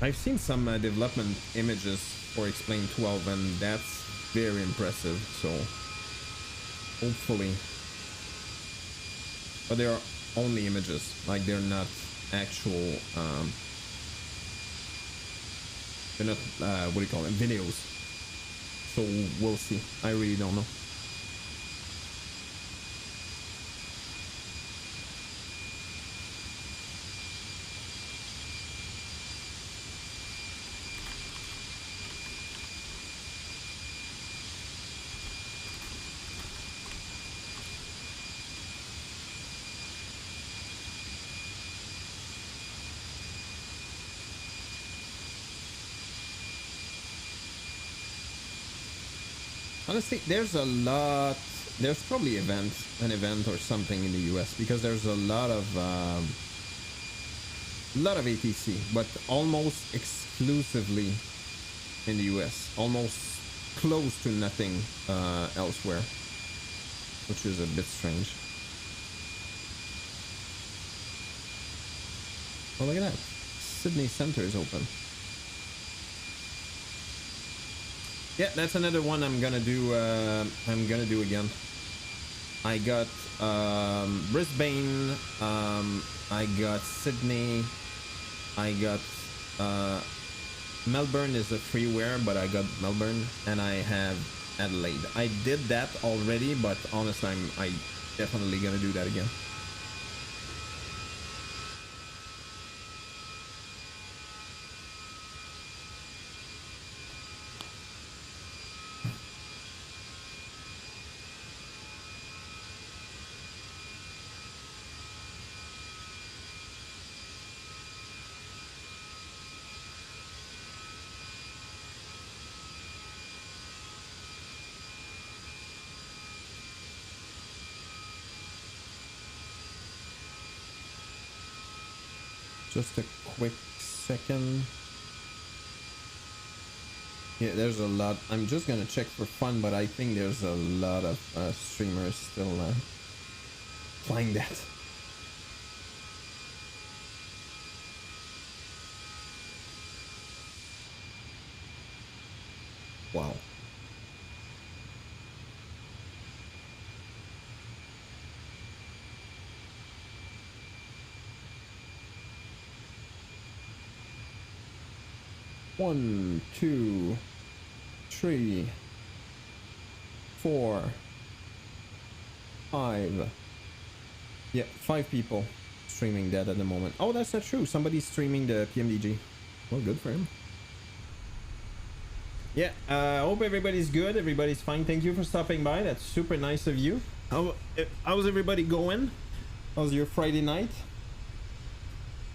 I've seen some development images for Explain 12, and that's very impressive, so hopefully, but there are only images, like they're not actual they're not what do you call it, videos, so we'll see. I really don't know. Honestly, there's probably an event or something in the US, because there's a lot of ATC, but almost exclusively in the US, almost close to nothing elsewhere, which is a bit strange. Oh, look at that. Sydney Center is open. Yeah, that's another one I'm gonna do again. I got Brisbane, I got Sydney, I got Melbourne is a freeware, but I got Melbourne, and I have Adelaide. I did that already, but honestly, I definitely gonna do that again. Just a quick second. Yeah, there's a lot. I'm just gonna check for fun, but I think there's a lot of streamers still playing that. Wow. One, two, three, four, five. Yeah, 5 people streaming that at the moment. Oh, that's not true. Somebody's streaming the PMDG. Well, good for him. Yeah, hope everybody's good. Everybody's fine. Thank you for stopping by. That's super nice of you. How's everybody going? How's your Friday night?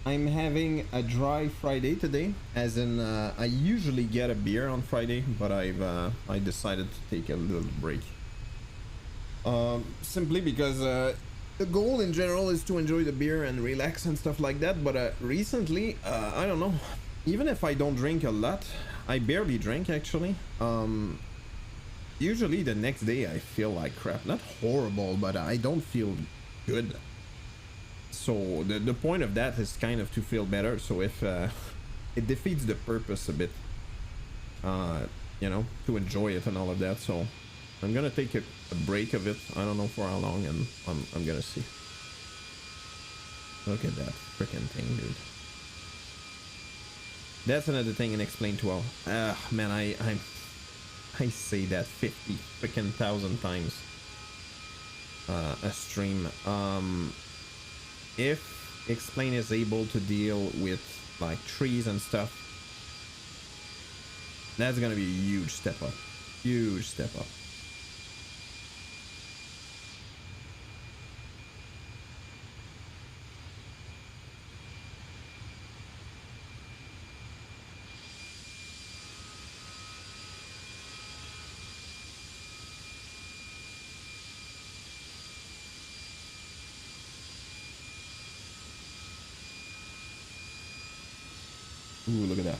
I'm having a dry Friday today, as in I usually get a beer on Friday, but I decided to take a little break. Simply because the goal in general is to enjoy the beer and relax and stuff like that. But recently, I don't know. Even if I don't drink a lot, I barely drink actually. Usually the next day I feel like crap. Not horrible, but I don't feel good. So the point of that is kind of to feel better. So if it defeats the purpose a bit, you know, to enjoy it and all of that. So I'm gonna take a break of it. I don't know for how long, and I'm gonna see. Look at that freaking thing, dude. That's another thing in Explain 12. Man, I say that 50 freaking thousand times a stream. If Explain is able to deal with like trees and stuff, that's gonna be a huge step up. Huge step up. Ooh, look at that.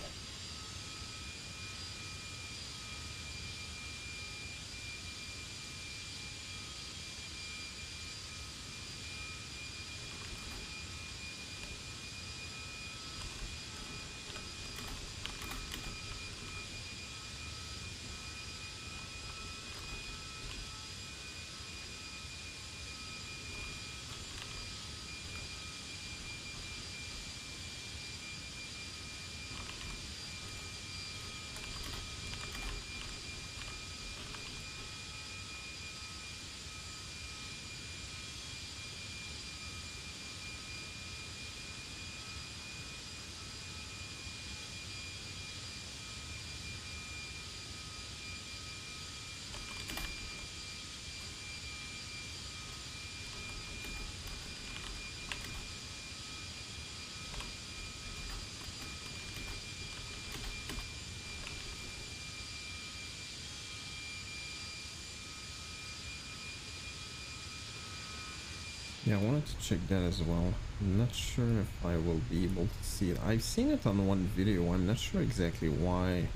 Yeah, I wanted to check that as well. I'm not sure if I will be able to see it. I've seen it on one video. I'm not sure exactly why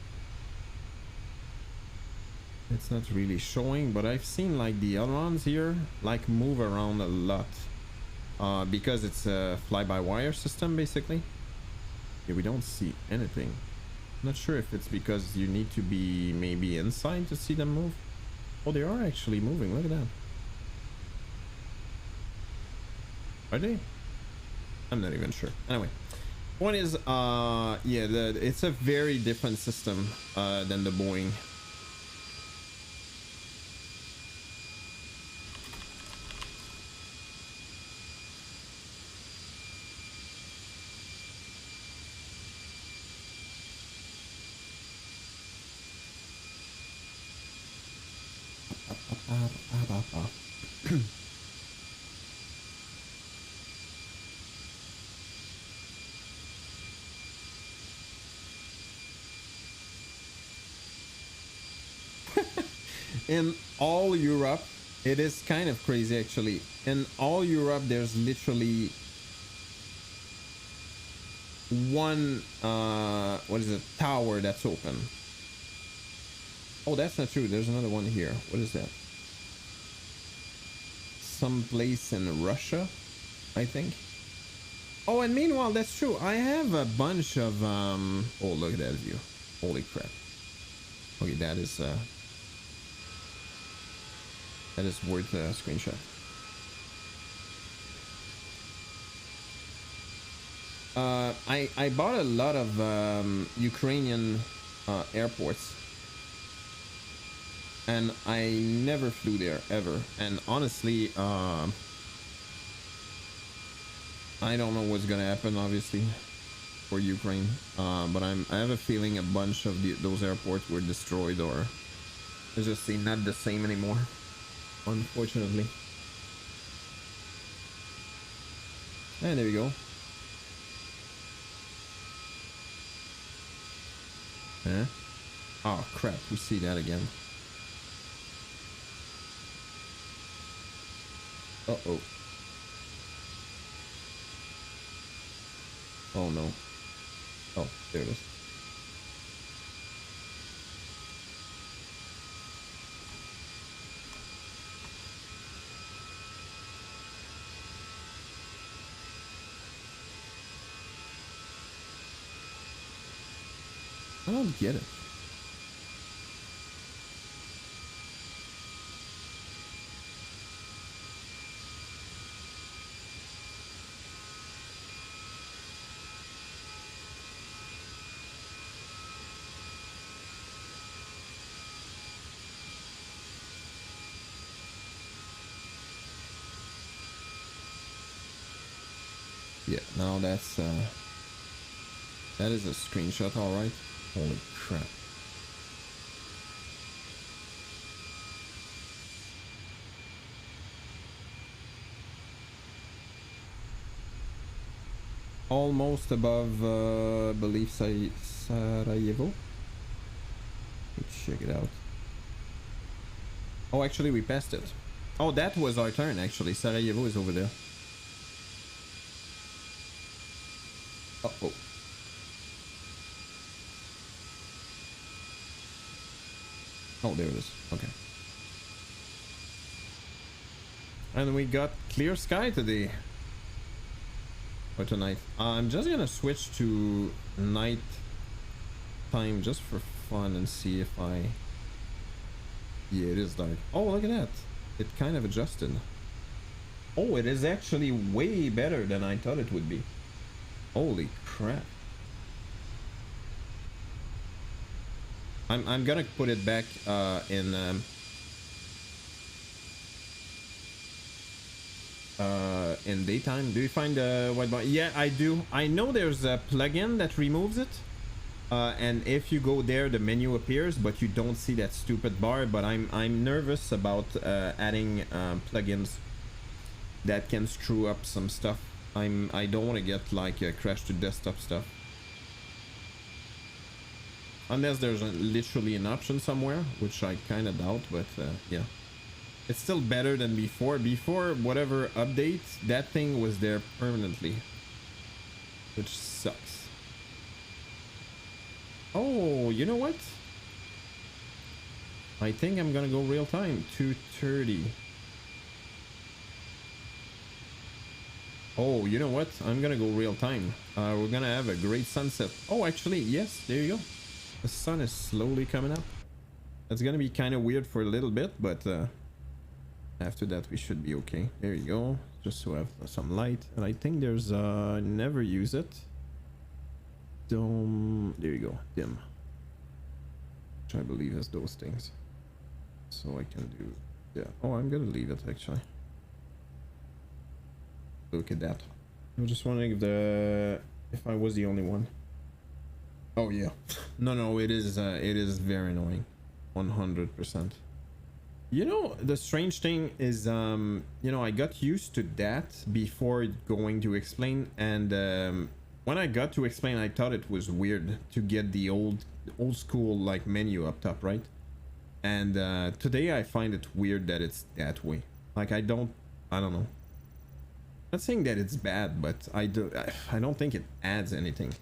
it's not really showing, but I've seen like the ailerons here like move around a lot because it's a fly-by-wire system basically. Yeah, we don't see anything. Not sure if it's because you need to be maybe inside to see them move. Oh, they are actually moving. Look at that. Are they? I'm not even sure. Anyway, one is yeah, it's a very different system than the Boeing. In all Europe, it is kind of crazy actually. In all Europe, there's literally one what is it, tower that's open. Oh, that's not true. There's another one here. What is that? Some place in Russia, I think. Oh, and meanwhile, that's true. I have a bunch of oh, look at that view. Holy crap. Okay, that is worth a screenshot. I bought a lot of Ukrainian airports, and I never flew there ever. And honestly, I don't know what's gonna happen, obviously, for Ukraine. But I have a feeling a bunch of those airports were destroyed, or it's just not the same anymore, unfortunately. And there we go. Huh? Oh crap, we see that again. Uh-oh. Oh no. Oh, there it is. I don't get it. Yeah, now that's that is a screenshot, all right. Holy crap. Almost above believe Sarajevo. Let's check it out. Oh, actually we passed it. Oh, that was our turn actually. Sarajevo is over there. Uh-oh. Oh, there it is. Okay. And we got clear sky today. Or tonight. I'm just gonna switch to night time just for fun and see if I... Yeah, it is dark. Oh, look at that. It kind of adjusted. Oh, it is actually way better than I thought it would be. Holy crap. I'm gonna put it back in daytime. Do you find the white bar? Yeah, I do. I know there's a plugin that removes it, and if you go there the menu appears, but you don't see that stupid bar. But I'm nervous about adding plugins that can screw up some stuff. I don't want to get like a crash to desktop stuff. Unless there's literally an option somewhere, which I kind of doubt, but yeah. It's still better than before. Before, whatever update, that thing was there permanently. Which sucks. Oh, you know what? I think I'm gonna go real time. 2:30. Oh, you know what? I'm gonna go real time. We're gonna have a great sunset. Oh, actually, yes, there you go. The sun is slowly coming up. It's gonna be kind of weird for a little bit, but after that we should be okay. There you go. Just to have some light. And I think there's never use it. Dome. There you go. Dim. Which I believe is those things. So I can do. Yeah. Oh, I'm gonna leave it actually. Look at that. I'm just wondering if I was the only one. Oh yeah. No, it is very annoying. 100%. You know, the strange thing is, you know, I got used to that before going to explain, and when I got to explain, I thought it was weird to get the old school like menu up top, right? And today I find it weird that it's that way. Like I don't know. Not saying that it's bad, but I don't think it adds anything.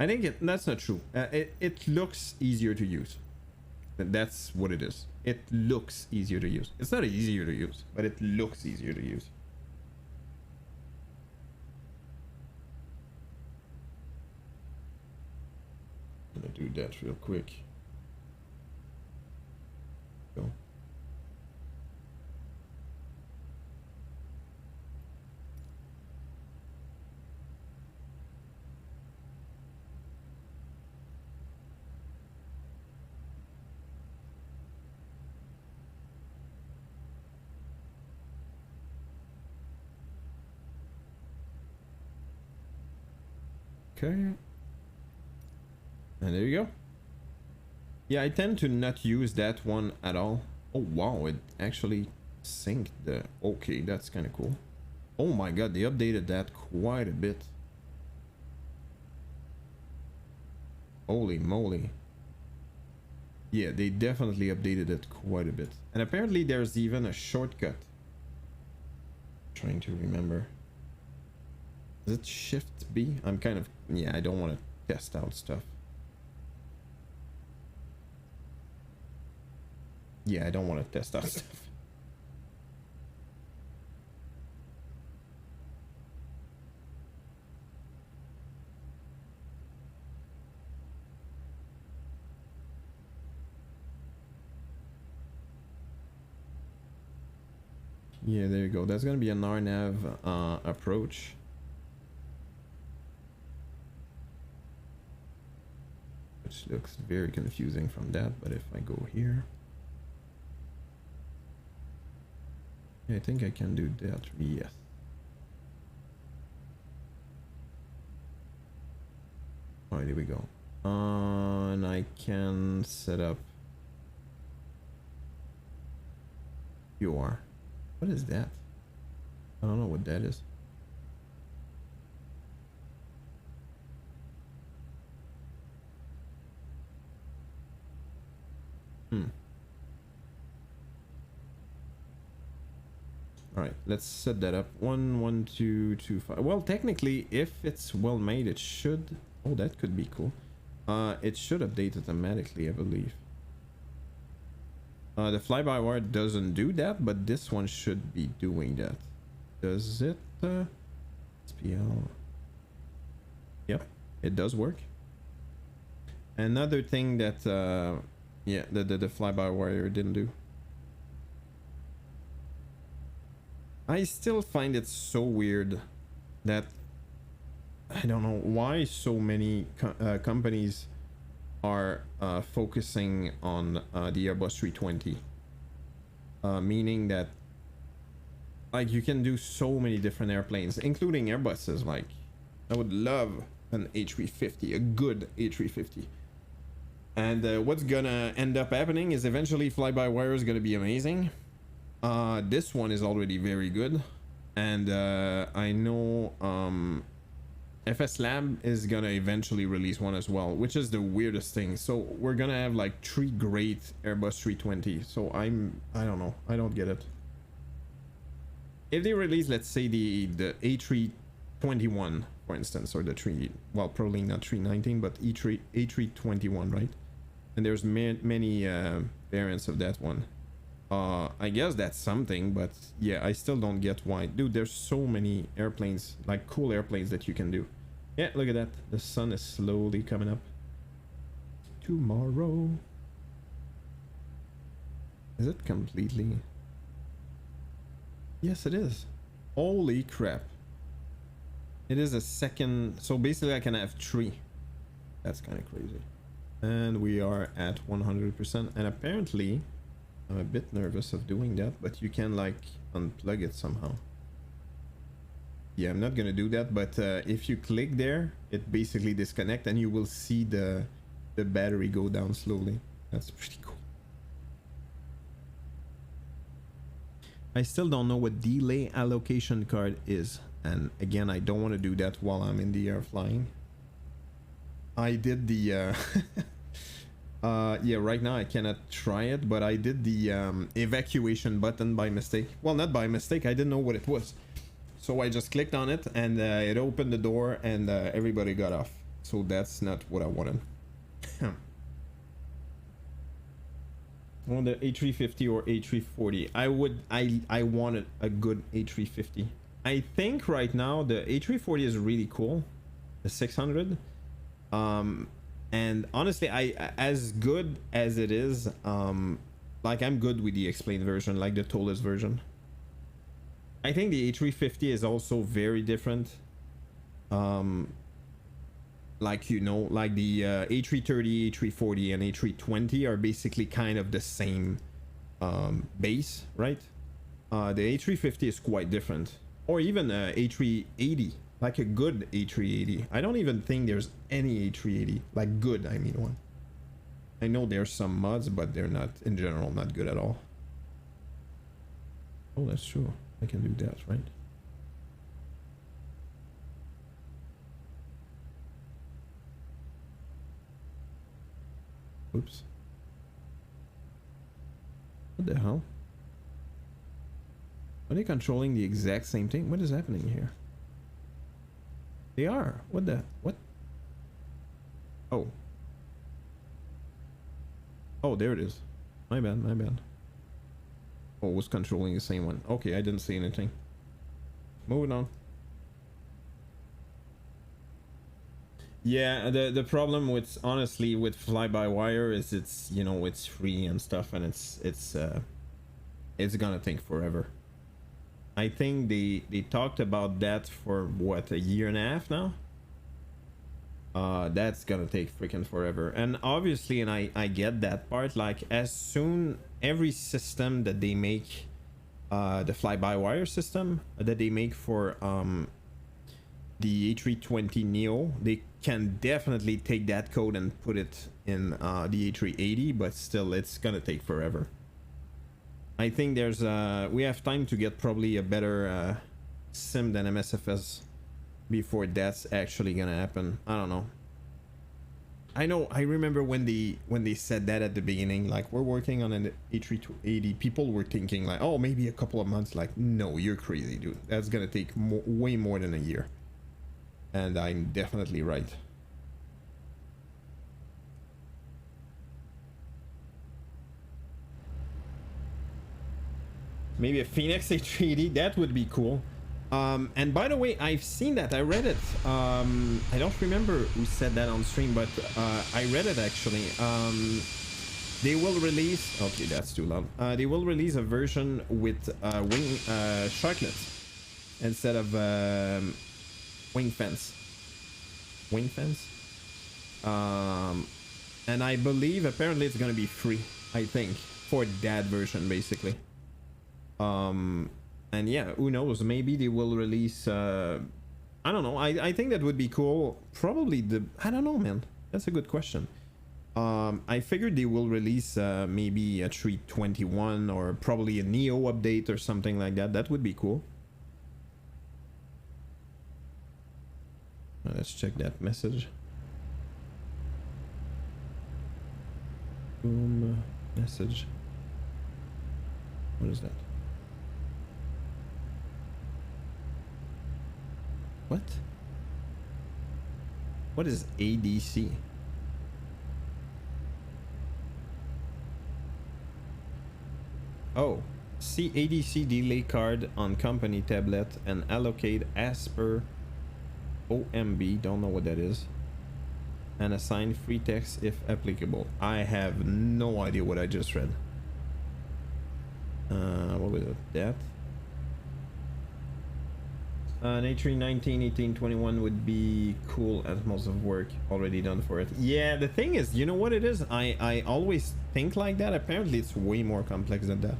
I think that's not true. It looks easier to use. That's what it is. It looks easier to use. It's not easier to use, but it looks easier to use. I'm gonna do that real quick. Go. Okay. And there you go. Yeah, I tend to not use that one at all. Oh wow, it actually synced the... Okay, that's kind of cool. Oh my god, they updated that quite a bit. Holy moly. Yeah, they definitely updated it quite a bit. And apparently there's even a shortcut. Trying to remember. Is it Shift B? I'm kind of... Yeah, I don't want to test out stuff. Yeah, I don't want to test out stuff. Yeah, there you go. That's gonna be an RNAV approach. Which looks very confusing from that, but if I go here... Yeah, I think I can do that. Yes. Alright, here we go. And I can set up... What is that? I don't know what that is. All right, let's set that up. 1 1 2 2 5. Well, technically, if it's well made, it should... Oh, that could be cool. It should update automatically, I believe. The fly-by-wire doesn't do that, but this one should be doing that. Does it? SPL. Yep, it does work. Another thing that, yeah, the fly-by-wire didn't do. I still find it so weird that I don't know why so many companies are focusing on the Airbus 320, meaning that like you can do so many different airplanes, including Airbuses. Like I would love an A350, a good A350. And what's gonna end up happening is eventually fly-by-wire is gonna be amazing. This one is already very good, and I know FS Lab is gonna eventually release one as well, which is the weirdest thing. So we're gonna have like 3 great Airbus 320. So I don't know, I don't get it. If they release, let's say the A321 for instance, or the well, probably not 319 but A321, right? And there's many variants of that one. I guess that's something, but yeah, I still don't get why. Dude, there's so many airplanes, like cool airplanes that you can do. Yeah, look at that. The sun is slowly coming up. Tomorrow. Is it completely? Yes, it is. Holy crap. It is a second. So basically I can have 3. That's kind of crazy. And we are at 100%. And apparently I'm a bit nervous of doing that, but you can like unplug it somehow. Yeah, I'm not gonna do that, but if you click there, it basically disconnects and you will see the battery go down slowly. That's pretty cool. I still don't know what delay allocation card is, and again, I don't want to do that while I'm in the air flying. I did the yeah, right now I cannot try it, but I did the evacuation button by mistake. Well, not by mistake, I didn't know what it was. So I just clicked on it and it opened the door and everybody got off. So that's not what I wanted. On the A350 or A340, I wanted a good A350. I think right now the A340 is really cool, the 600. And honestly, as good as it is, like I'm good with the explained version, like the towless version. I think the A350 is also very different. Like, you know, like the A330, A340 and A320 are basically kind of the same base, right? The A350 is quite different. Or even A380, like a good A380. I don't even think there's any A380, like good, I mean one. I know there's some mods, but they're not, in general, not good at all. Oh, that's true. I can do that, right? Oops. What the hell? Are they controlling the exact same thing? What is happening here? They are. What the? What? Oh. Oh, there it is. My bad, my bad. Oh, was controlling the same one. Okay, I didn't see anything. Moving on. Yeah, the problem with, honestly, with fly-by-wire is it's, you know, it's free and stuff, and it's gonna take forever. I think they talked about that for what, a year and a half now. That's gonna take freaking forever, and obviously, and I get that part. Like, as soon every system that they make, the fly-by-wire system that they make for the A320 Neo, they can definitely take that code and put it in the A380, but still, it's gonna take forever. I think there's we have time to get probably a better sim than MSFS before that's actually gonna happen. I don't know. I remember when they said that at the beginning, like, we're working on an A380, people were thinking like, oh, maybe a couple of months. Like, no, you're crazy, dude. That's gonna take way more than a year. And I'm definitely right. Maybe a Fenix A380, that would be cool. And by the way, I've seen that, I read it. I don't remember who said that on stream, but I read it actually. They will release, okay, that's too loud. They will release a version with wing sharklets instead of wing fence. Wing fence. And I believe apparently it's gonna be free, I think, for that version basically. And yeah, who knows, maybe they will release I don't know, I think that would be cool. Probably I don't know, man, that's a good question. I figured they will release maybe a 321 or probably a Neo update or something like that. That would be cool. Let's check that message. Boom, message. What is that? What? What is ADC? Oh, see ADC delay card on company tablet and allocate as per OMB, don't know what that is, and assign free text if applicable. I have no idea what I just read. What was it? That? An A319 1821 would be cool as most of work already done for it. Yeah, the thing is, you know what it is? I always think like that. Apparently it's way more complex than that.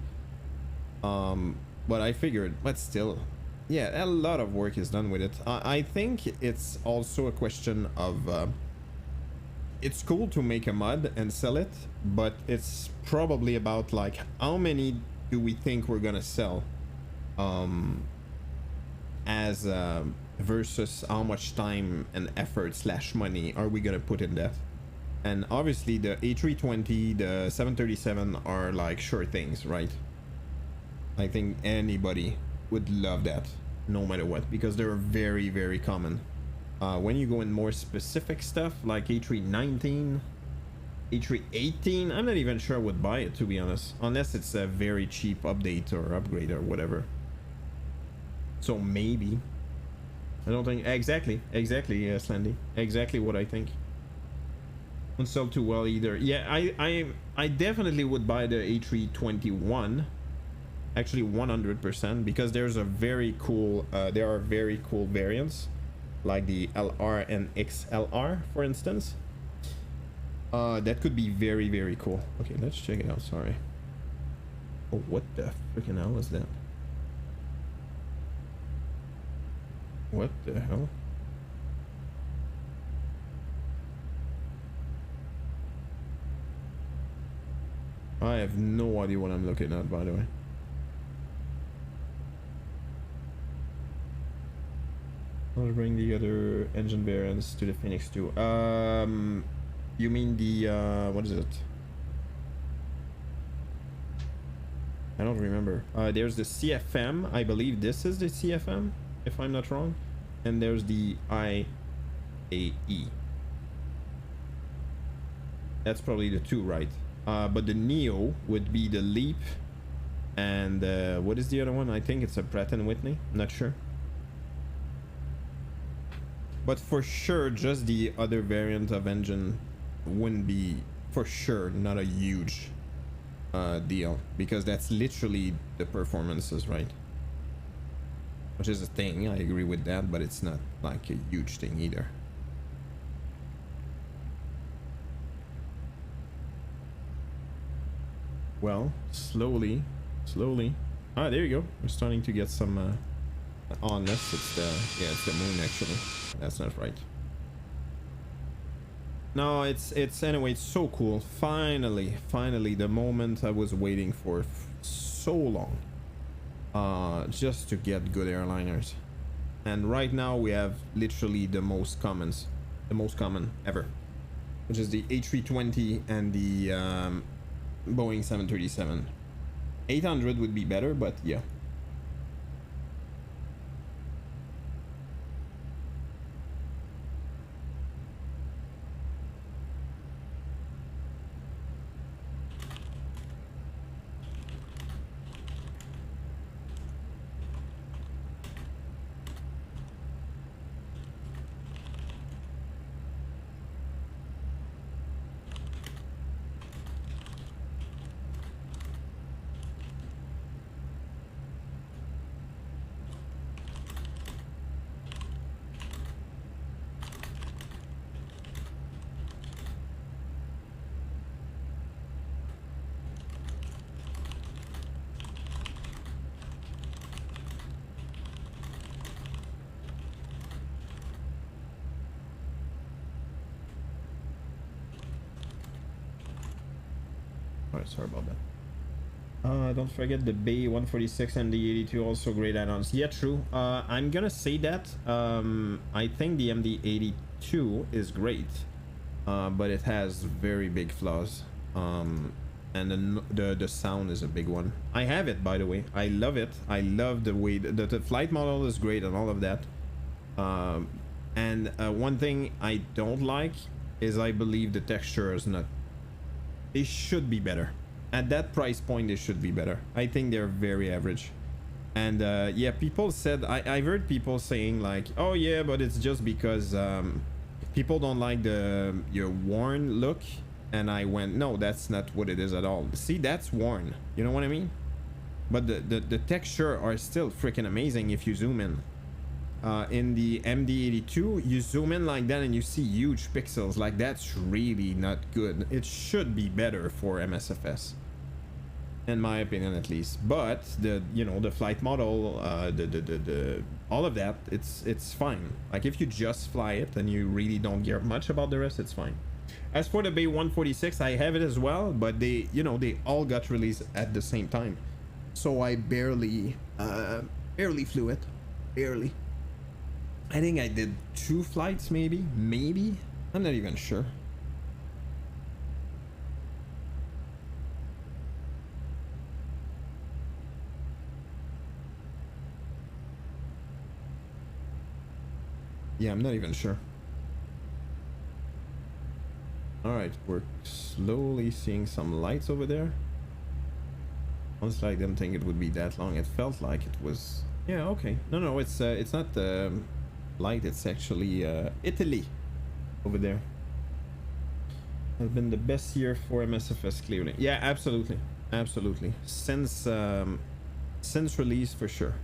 But I figured, but still, yeah, a lot of work is done with it. I think it's also a question of it's cool to make a mod and sell it, but it's probably about like how many do we think we're gonna sell as versus how much time and effort slash money are we gonna put in that. And obviously the A320, the 737 are like sure things, right? I think anybody would love that. no matter what, because they're very, very common. When you go in more specific stuff like A319, A318, I'm not even sure I would buy it, to be honest, unless it's a very cheap update or upgrade or whatever. So maybe. I don't think exactly Slendy, exactly what I think. Won't sell too well either. Yeah, I definitely would buy the A321, actually 100%, because there's a very cool there are very cool variants like the LR and XLR, for instance. That could be very, very cool. Okay, let's check it out. Sorry. Oh, what the freaking hell was that? What the hell? I have no idea what I'm looking at, by the way. I'll bring the other engine variants to the Fenix too. You mean the what is it? I don't remember. There's the CFM. I believe this is the CFM, if I'm not wrong. And there's the IAE. That's probably the two, right? But the Neo would be the Leap. And what is the other one? I think it's a Pratt & Whitney. Not sure. But for sure, just the other variant of engine wouldn't be, for sure, not a huge deal, because that's literally the performances, right? Which is a thing, I agree with that, but it's not like a huge thing either. Well, slowly. Ah, there you go. We're starting to get some unless it's the, yeah, it's the moon actually. That's not right. No, it's anyway, it's so cool. Finally the moment I was waiting for so long, just to get good airliners. And right now we have literally the most common ever, which is the A320 and the Boeing 737. 800 would be better, but yeah. Alright, sorry about that. Don't forget the Bay 146 and the 82, also great add-ons. Yeah, true. I'm gonna say that. I think the MD82 is great, but it has very big flaws. And the sound is a big one. I have it, by the way. I love it. I love the way the flight model is great and all of that. And one thing I don't like is I believe the texture is not. They should be better. At that price point, they should be better. I think they're very average. And yeah, people said, I've heard people saying like, oh yeah, but it's just because people don't like your worn look. And I went, no, that's not what it is at all. See, that's worn. You know what I mean? But the texture are still freaking amazing if you zoom in. In the MD82, you zoom in like that and you see huge pixels. Like, that's really not good. It should be better for MSFS, in my opinion, at least. But the flight model, all of that, it's fine. Like, if you just fly it and you really don't care much about the rest, it's fine. As for the Bay 146, I have it as well, but they all got released at the same time, so I barely flew it. Barely. I think I did 2 flights, maybe. I'm not even sure. Yeah, I'm not even sure. All right, we're slowly seeing some lights over there. Honestly, I didn't think it would be that long. It felt like it was. Yeah, okay. No, it's not light. It's actually Italy over there. Has been the best year for MSFS clearly. Yeah, absolutely, absolutely. Since release for sure.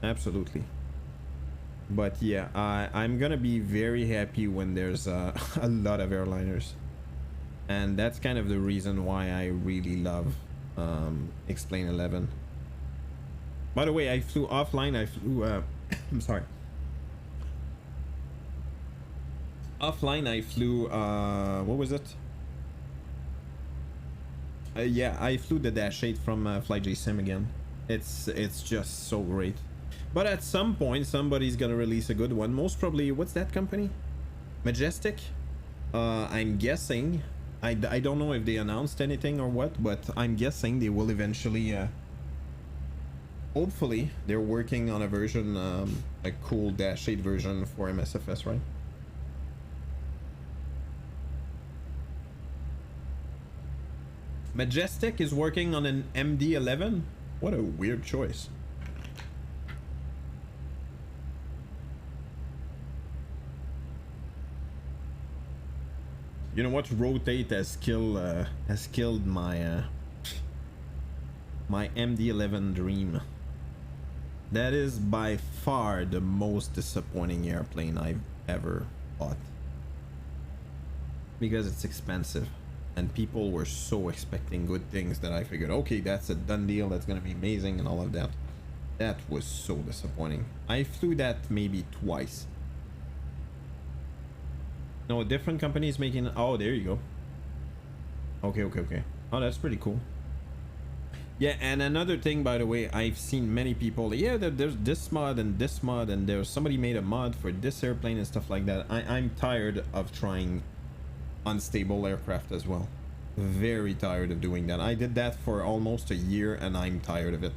Absolutely. But yeah, I'm gonna be very happy when there's a lot of airliners, and that's kind of the reason why I really love Explain 11. By the way, I flew offline. I flew I'm sorry, offline. I flew what was it? Yeah, I flew the Dash 8 from FlyJ Sim again. It's just so great. But at some point, somebody's gonna release a good one. Most probably, what's that company? Majestic? I'm guessing. I don't know if they announced anything or what, but I'm guessing they will eventually. Hopefully, they're working on a version, a cool Dash 8 version for MSFS, right? Majestic is working on an MD-11? What a weird choice. You know what? Rotate has killed my my MD-11 dream. That is by far the most disappointing airplane I've ever bought, because it's expensive and people were so expecting good things that I figured, okay, that's a done deal, that's gonna be amazing and all of that. That was so disappointing. I flew that maybe twice. No, different companies making. Oh, there you go. Okay. Oh, that's pretty cool. Yeah, and another thing, by the way, I've seen many people, yeah, there's this mod and this mod, and there's somebody made a mod for this airplane and stuff like that. I'm tired of trying unstable aircraft as well. Very tired of doing that. I did that for almost a year and I'm tired of it.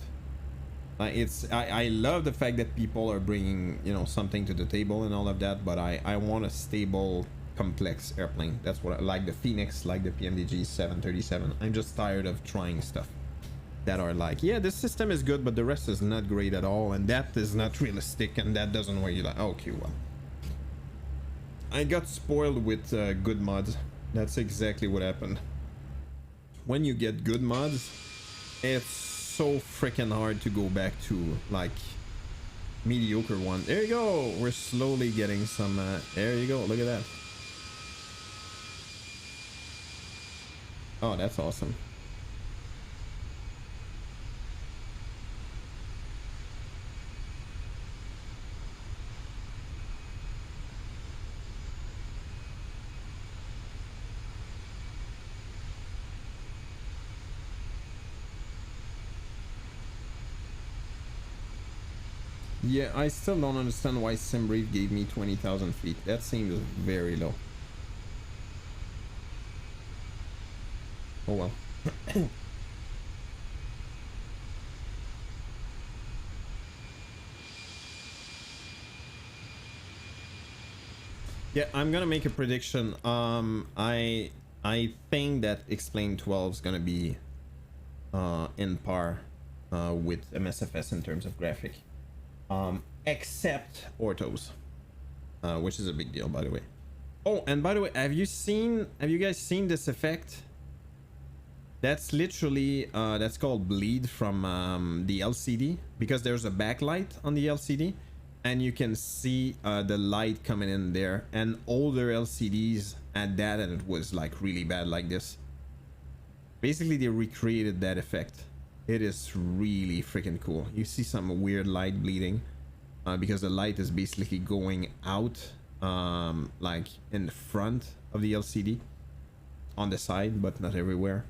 I love the fact that people are bringing, you know, something to the table and all of that, but I want a stable, complex airplane. That's what I like. The Fenix, like the PMDG 737. I'm just tired of trying stuff that are like, yeah, this system is good, but the rest is not great at all, and that is not realistic, and that doesn't work. You're like, okay, well, I got spoiled with good mods. That's exactly what happened. When you get good mods, it's so freaking hard to go back to like mediocre one. There you go. We're slowly getting some there you go, look at that. Oh, that's awesome. Yeah, I still don't understand why SimBrief gave me 20,000 feet. That seems very low. Oh well. Yeah, I'm gonna make a prediction. I think that Explain 12 is gonna be in par with MSFS in terms of graphic. Except orthos, which is a big deal, by the way. Oh, and by the way, have you guys seen this effect? That's literally that's called bleed from the LCD, because there's a backlight on the LCD and you can see the light coming in there, and older LCDs had that and it was like really bad like this. Basically they recreated that effect. It is really freaking cool. You see some weird light bleeding because the light is basically going out like in the front of the LCD, on the side, but not everywhere.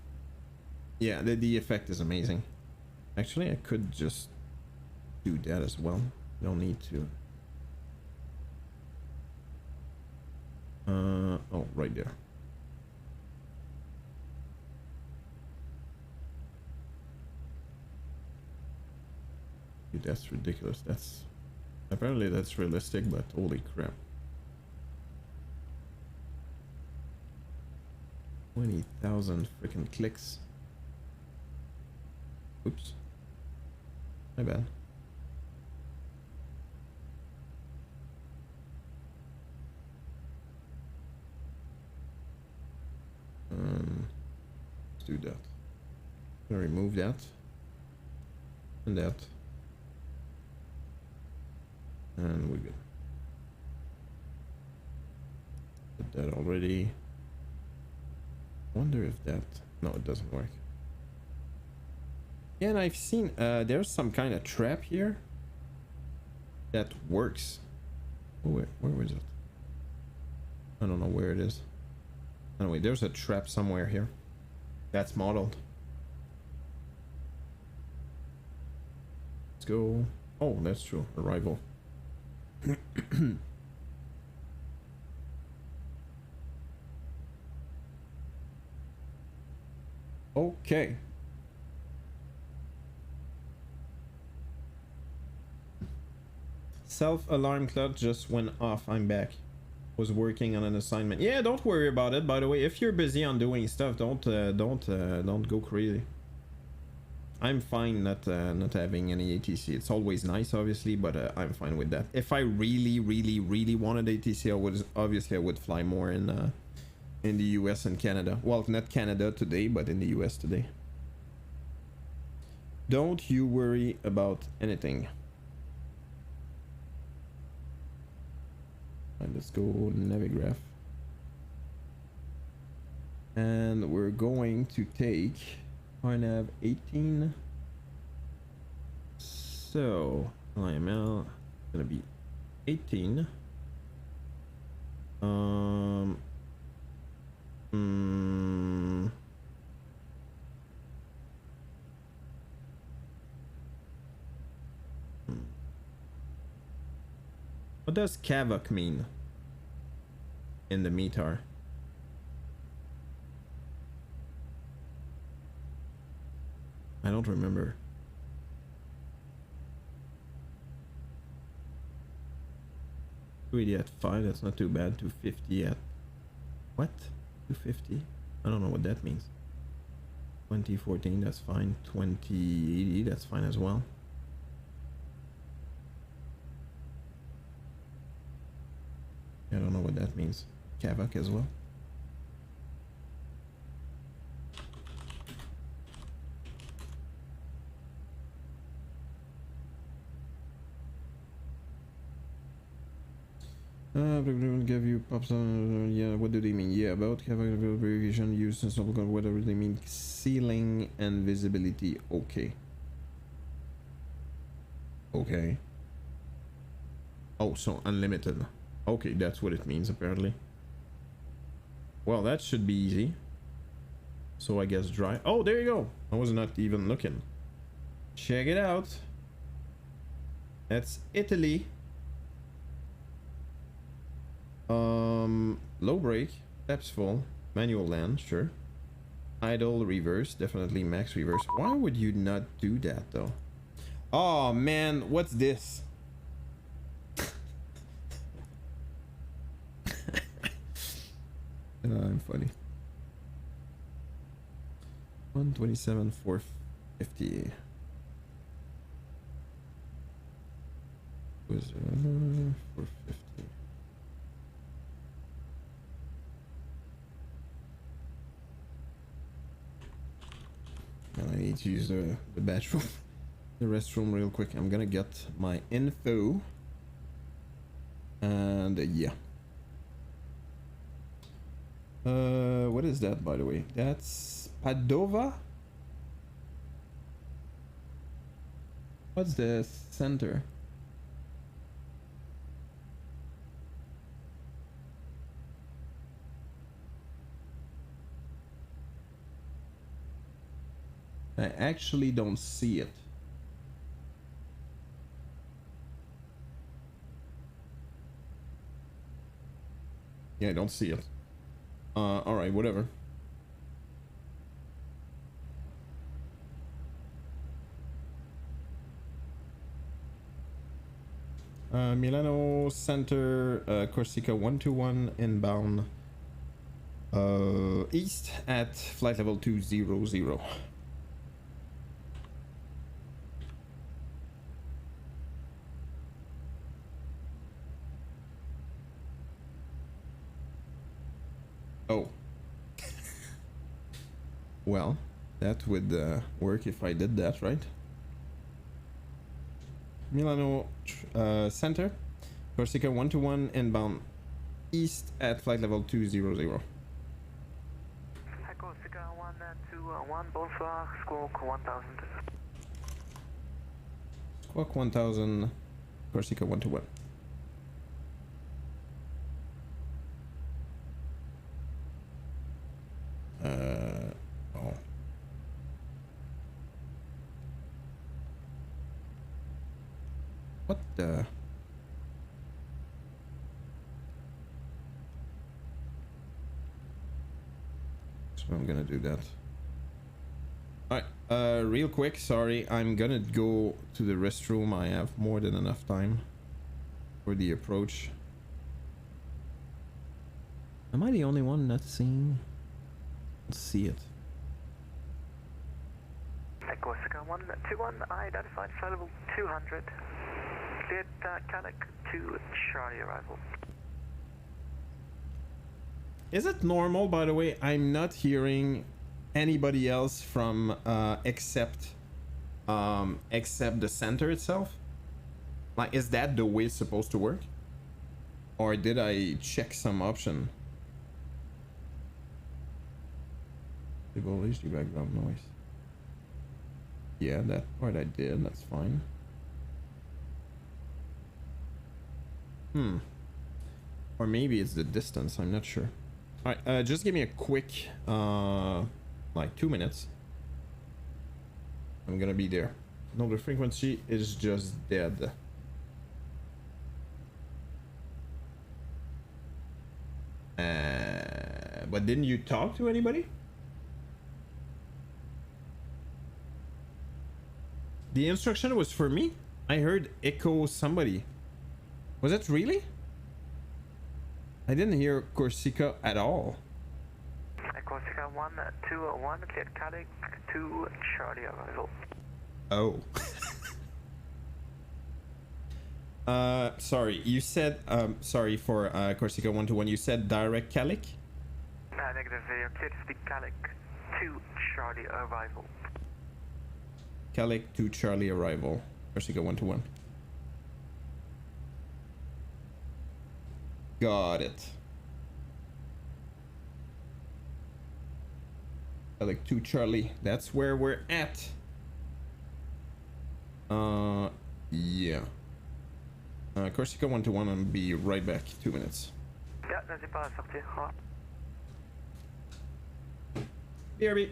Yeah, the effect is amazing. Actually, I could just do that as well. Don't need to. Oh, right there. Dude, that's ridiculous. Apparently that's realistic, but holy crap. 20,000 freaking clicks. Oops. My bad. Let's do that. I'm gonna remove that. And that. And we're good. Did that already. Wonder if that... No, it doesn't work. Yeah, and I've seen there's some kind of trap here that works. Oh, where was it? I don't know where it is. Anyway, there's a trap somewhere here that's modeled. Let's go. Oh, that's true. Arrival. Okay. Self-alarm clock just went off. I'm back. Was working on an assignment. Yeah, don't worry about it. By the way, if you're busy on doing stuff, don't go crazy. I'm fine not having any ATC. It's always nice, obviously, but I'm fine with that. If I really wanted ATC, I would fly more in the US and Canada. Well, not Canada today, but in the US today. Don't you worry about anything. And let's go Navigraph. And we're going to take RNAV 18. So IML gonna be 18. What does Kavak mean in the METAR? I don't remember. At 5, that's not too bad. 250 at what? 250? I don't know what that means. 2014, that's fine. 2080, that's fine as well. I don't know what that means. Kavak as well. Give you pops on. Yeah, what do they mean? Yeah, about Kavak abbreviation use and stuff, whatever they mean. Ceiling and visibility. Okay. Okay. Oh, so unlimited. Okay, that's what it means apparently. Well, that should be easy. So I guess dry. Oh, there you go. I was not even looking. Check it out. That's Italy. Low brake, steps full, manual land, sure. Idle, reverse, definitely max reverse. Why would you not do that though? Oh man, what's this? I'm funny. 127 450 was 450. I need to use the bathroom, the restroom real quick. I'm gonna get my info, and yeah. What is that, by the way? That's Padova. What's the center? I actually don't see it. Yeah, I don't see it. Alright, whatever. Milano Center, Corsica 121 inbound east at flight level 200. Oh. Well, that would work if I did that, right? Milano Center, Corsica 121 inbound east at flight level 200. Hi Corsica 121, bonsoir, squawk 1000. Squawk 1000, Corsica 121. Oh. What the? So I'm gonna do that. Alright, real quick, sorry, I'm gonna go to the restroom. I have more than enough time for the approach. Am I the only one not seeing? Let's see it. Hi Corsica 121, identified flight level 200. Cleared Calvic to Charlie arrival. Is it normal, by the way? I'm not hearing anybody else from except the center itself. Like, is that the way it's supposed to work? Or did I check some option? Release the background noise. Yeah, that part I did. That's fine. Or maybe it's the distance. I'm not sure. All right, just give me a quick, like 2 minutes. I'm gonna be there. No, the frequency is just dead. But didn't you talk to anybody? The instruction was for me. I heard echo somebody. Was it really? I didn't hear Corsica at all. Corsica 121, cleared Calvic to Charlie arrival. Oh. Sorry, you said, sorry for Corsica 121, you said direct Calvic? Negative, cleared to speak Calvic to Charlie arrival. Calvic to Charlie arrival. Corsica 121. Got it. Calvic to Charlie. That's where we're at. Yeah. Corsica 121, I'll be right back. 2 minutes. Yeah, n'hésitez pas à sortir. BRB.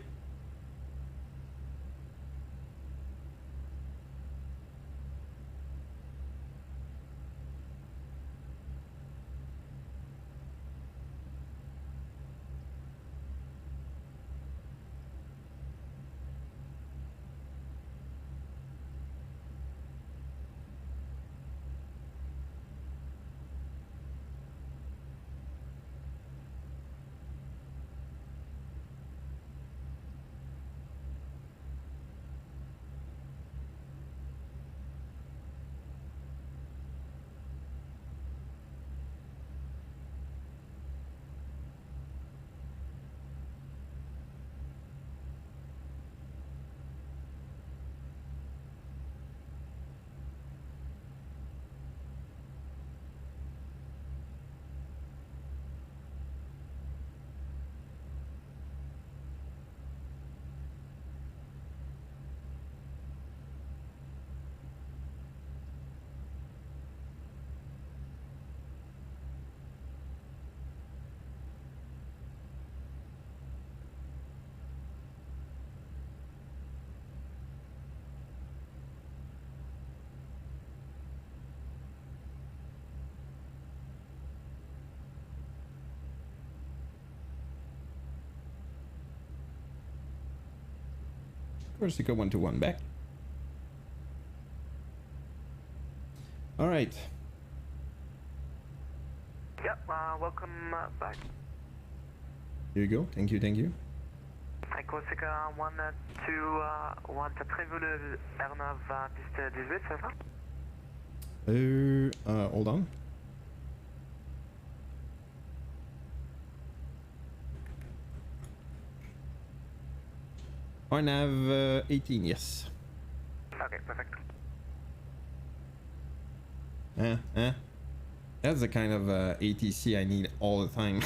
Corsica 121 back. All right. Yep, welcome back. Here you go. Thank you, thank you. Corsica 121, t'as prévu le R9 piste 18, c'est ça? Hold on. I have 18, yes. Okay, perfect. That's the kind of ATC I need all the time.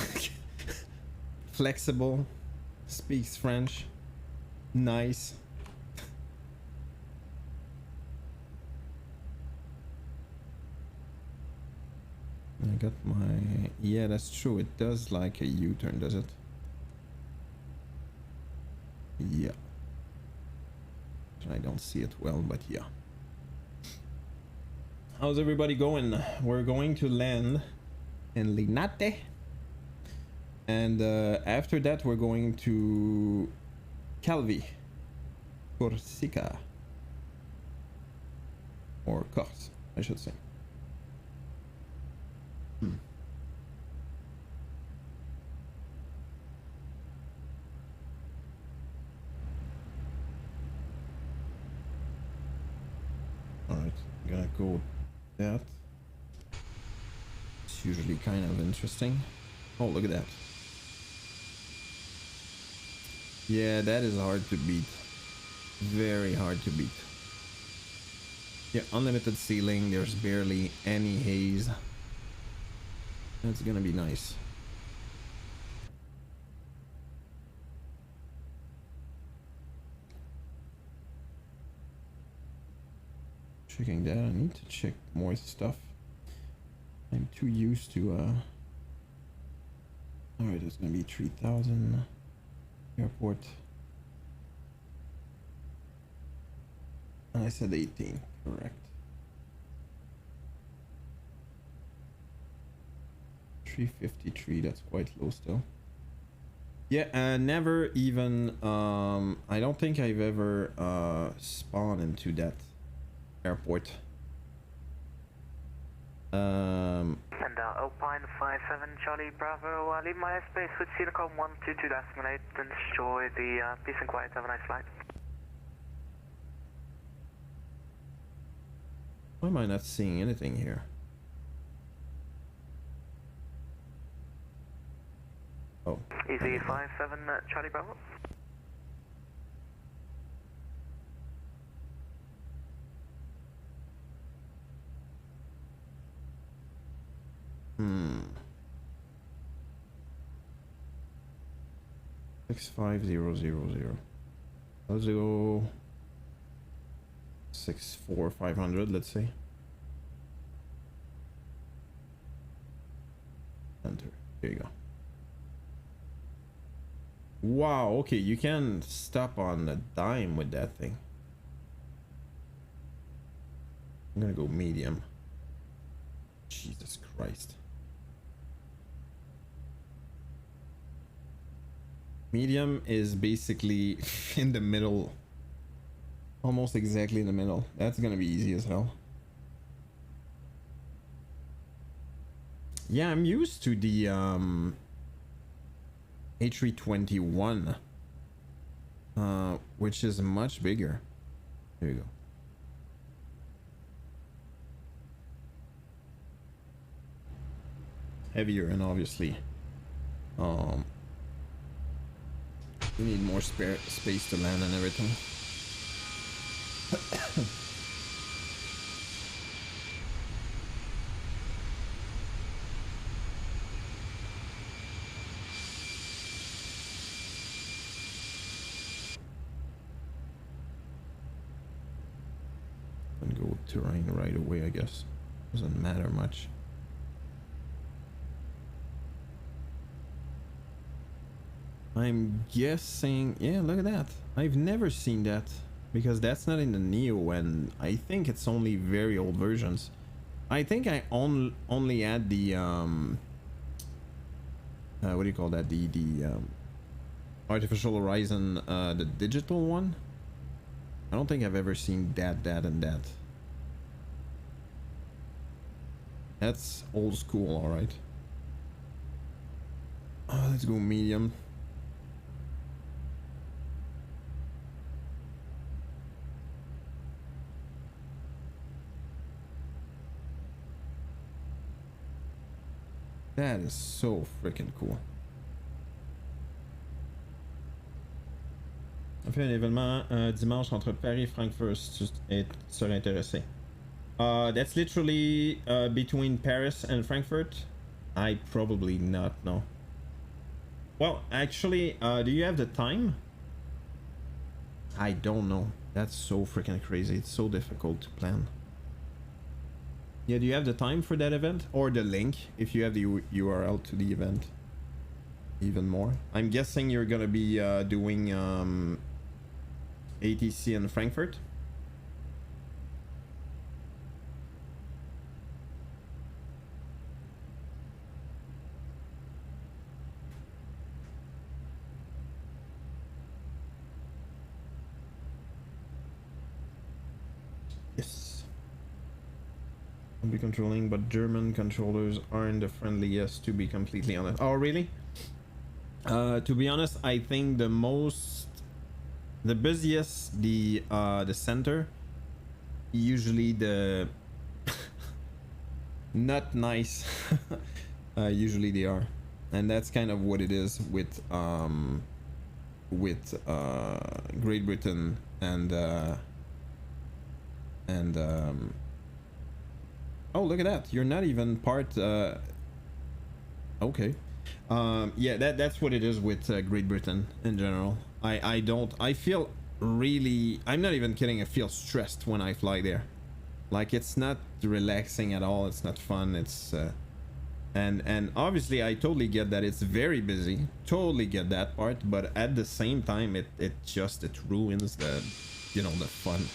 Flexible, speaks French, nice. I got my... Yeah, that's true. It does like a U-turn, does it? Yeah. I don't see it well, but yeah. How's everybody going? We're going to land in Linate. And after that, we're going to Calvi, Corsica. Or Corse, I should say. Alright, gonna go that. It's usually kind of interesting. Oh, look at that. Yeah, that is hard to beat. Very hard to beat. Yeah, unlimited ceiling, there's barely any haze. That's gonna be nice. Checking that, I need to check more stuff. I'm too used to alright, it's gonna be 3000 airport. I said 18, correct. 353, that's quite low still. Yeah, never even I don't think I've ever spawned into that airport. And Alpine 57 Charlie Bravo, leave my airspace with Cedarcom 122.8 and enjoy the peace and quiet. Have a nice flight. Why am I not seeing anything here? Oh. Easy 57 Charlie Bravo. Hmm. 65000. Let's go 64500, let's say. Enter. There you go. Wow, okay, you can stop on a dime with that thing. I'm gonna go medium. Jesus Christ. Medium is basically in the middle. Almost exactly in the middle. That's gonna be easy as hell. Yeah, I'm used to the A321, which is much bigger. There you go. Heavier, and obviously you need more spare space to land and everything. And go terrain right away, I guess. Doesn't matter much. I'm guessing, yeah, look at that. I've never seen that because that's not in the Neo, and I think it's only very old versions. I think I only had the what do you call that? The Artificial Horizon, the digital one. I don't think I've ever seen that and that. That's old school, all right. Let's go medium. That is so freaking cool. On fait un événement dimanche entre Paris et Francfort si tu serais intéressé. That's literally between Paris and Frankfurt. I probably not know. Well, actually, do you have the time? I don't know. That's so freaking crazy. It's so difficult to plan. Yeah, do you have the time for that event? Or the link, if you have the URL to the event? Even more. I'm guessing you're gonna be doing ATC in Frankfurt? Yes. I'll be controlling, but German controllers aren't the friendliest, to be completely honest. Oh, really? To be honest, I think the busiest, the center, usually the not nice. Usually they are, and that's kind of what it is with Great Britain and oh, look at that, you're not even part. Okay. Yeah, that's what it is with Great Britain in general. I feel really, I'm not even kidding, I feel stressed when I fly there. Like, it's not relaxing at all, it's not fun, it's and obviously I totally get that it's very busy, totally get that part, but at the same time it ruins the, you know, the fun.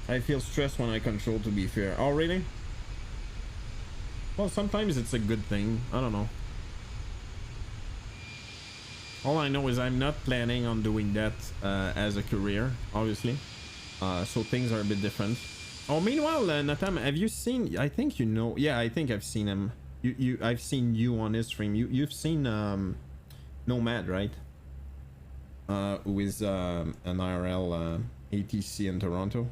I feel stressed when I control, to be fair. Oh, really? Well, sometimes it's a good thing. I don't know. All I know is I'm not planning on doing that as a career, obviously. So things are a bit different. Oh, meanwhile, Natam, have you seen? I think you know. Yeah, I think I've seen him. I've seen you on his stream. You've seen Nomad, right? Who is an IRL ATC in Toronto.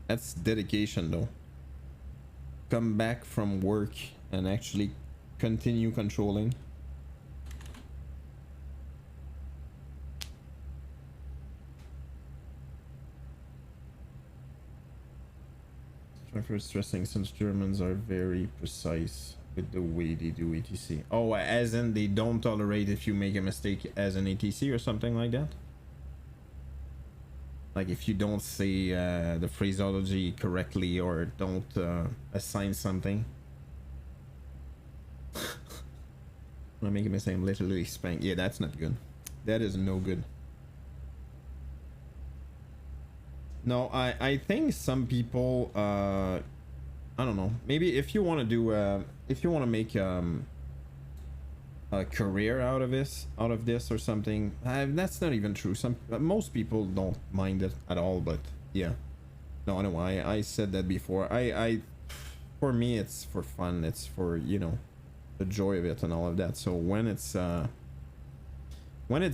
That's dedication, though. Come back from work and actually continue controlling. For stressing, since Germans are very precise with the way they do ATC. Oh, as in they don't tolerate if you make a mistake as an ATC or something like that? Like if you don't say the phraseology correctly or don't assign something. I'm making a mistake, I'm literally spank. Yeah, that's not good. That is no good. No, I think some people I don't know, maybe if you want to do if you want to make a career out of this or something, that's not even true. Most people don't mind it at all, but yeah, no, I know. I said that before. I for me it's for fun, it's for, you know, the joy of it and all of that. So when it's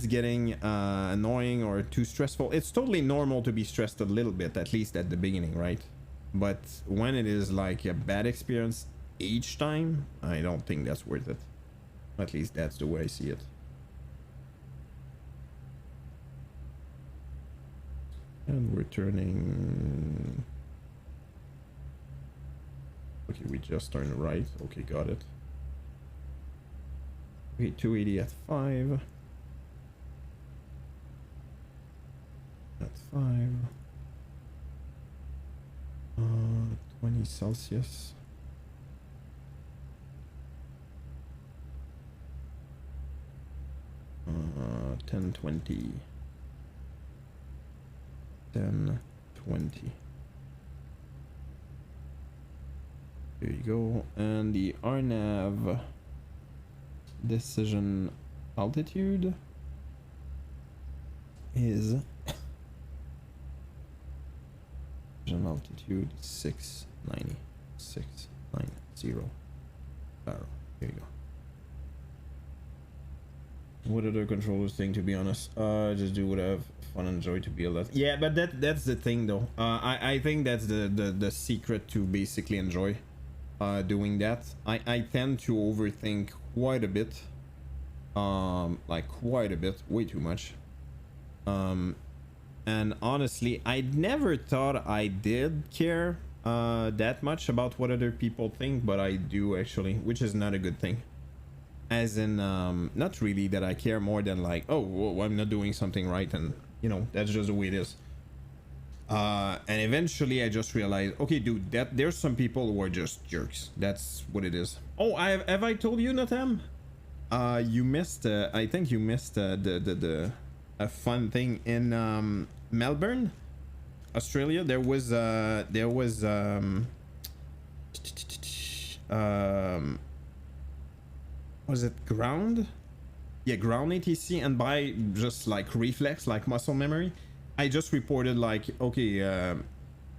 getting annoying or too stressful, it's totally normal to be stressed a little bit, at least at the beginning, right? But when it is like a bad experience each time, I don't think that's worth it. At least that's the way I see it. And we're turning. Okay, we just turned right. Okay, got it. Okay, 280 at 5. At 5. 20 Celsius. Uh, 1020. 1020. There you go. And the RNAV decision altitude is altitude 690. 690. Barrel. Here you go. What other controllers think, to be honest? Just do what I have fun and enjoy to be a lot. Yeah, but that's the thing though. I think that's the secret to basically enjoy doing that. I tend to overthink quite a bit. Like quite a bit, way too much. And honestly, I never thought I did care that much about what other people think, but I do actually, which is not a good thing. As in, not really that I care more than like, oh, well, I'm not doing something right, and you know, that's just the way it is. And eventually I just realized, okay, dude, that there's some people who are just jerks. That's what it is. Oh, have I told you, Natam? You missed, I think you missed a fun thing in Melbourne, Australia. There was was it ground? Yeah, ground ATC, and by just like reflex, like muscle memory, I just reported like, okay,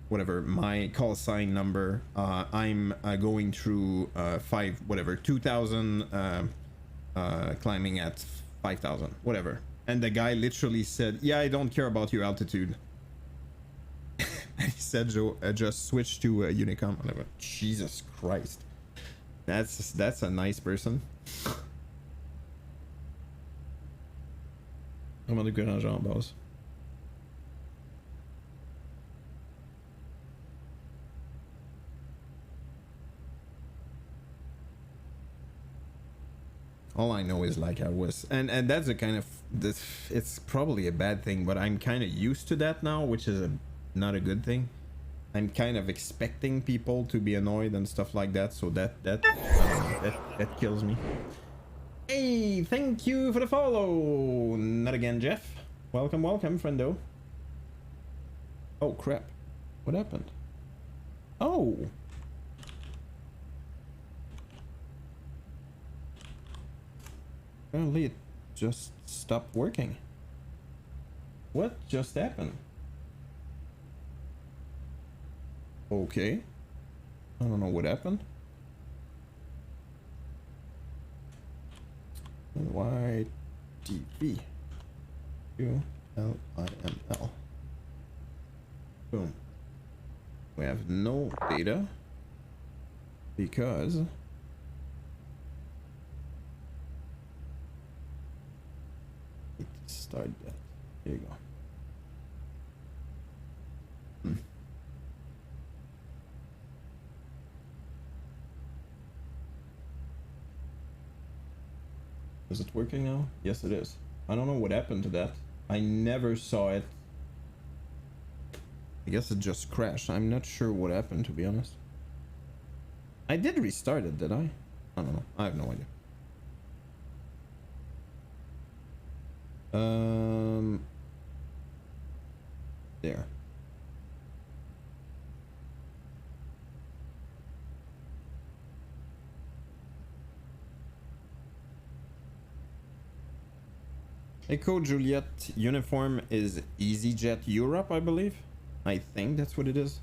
whatever, my call sign number, I'm going through 2,000 climbing at 5,000, whatever. And the guy literally said, yeah, I don't care about your altitude. And he said, Joe, just switch to Unicom. And I went, Jesus Christ. That's a nice person. Comment de courage en base. All I know is like I was, and that's a kind of this. It's probably a bad thing, but I'm kind of used to that now, which is not a good thing. I'm kind of expecting people to be annoyed and stuff like that, so that kills me. Hey, thank you for the follow. Not again, Jeff. Welcome, friendo. Oh crap! What happened? Oh. Apparently it just stopped working. What just happened? Okay. I don't know what happened. YTV ULIML. Boom. We have no data because start that. Here you go. Is it working now? Yes, it is. I don't know what happened to that. I never saw it. I guess it just crashed. I'm not sure what happened, to be honest. I did restart it, did I? I don't know. I have no idea. There. Echo Juliet uniform is EasyJet Europe, I believe. I think that's what it is.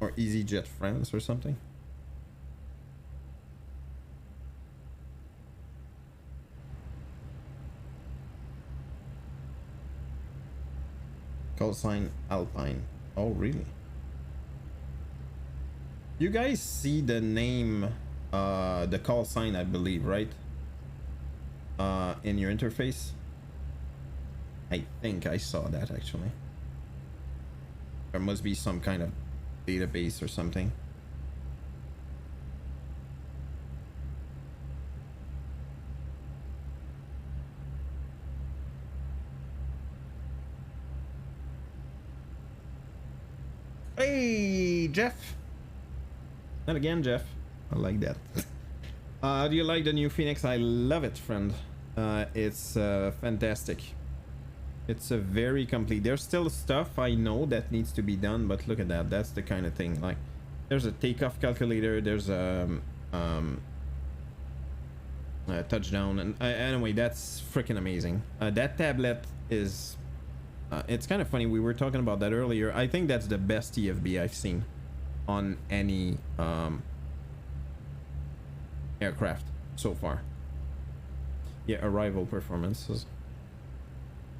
Or EasyJet France or something. Call sign Alpine. Oh, really? You guys see the name, the call sign, I believe, right? In your interface? I think I saw that actually. There must be some kind of database or something. Hey, Jeff. Not again, Jeff. I like that. Do you like the new Fenix? I love it, friend. It's fantastic. It's a very complete. There's still stuff I know that needs to be done, but look at that. That's the kind of thing. Like, there's a takeoff calculator. There's a touchdown, and anyway, that's freaking amazing. That tablet is It's kind of funny, we were talking about that earlier. I think that's the best TFB I've seen on any aircraft so far. Yeah, arrival performances.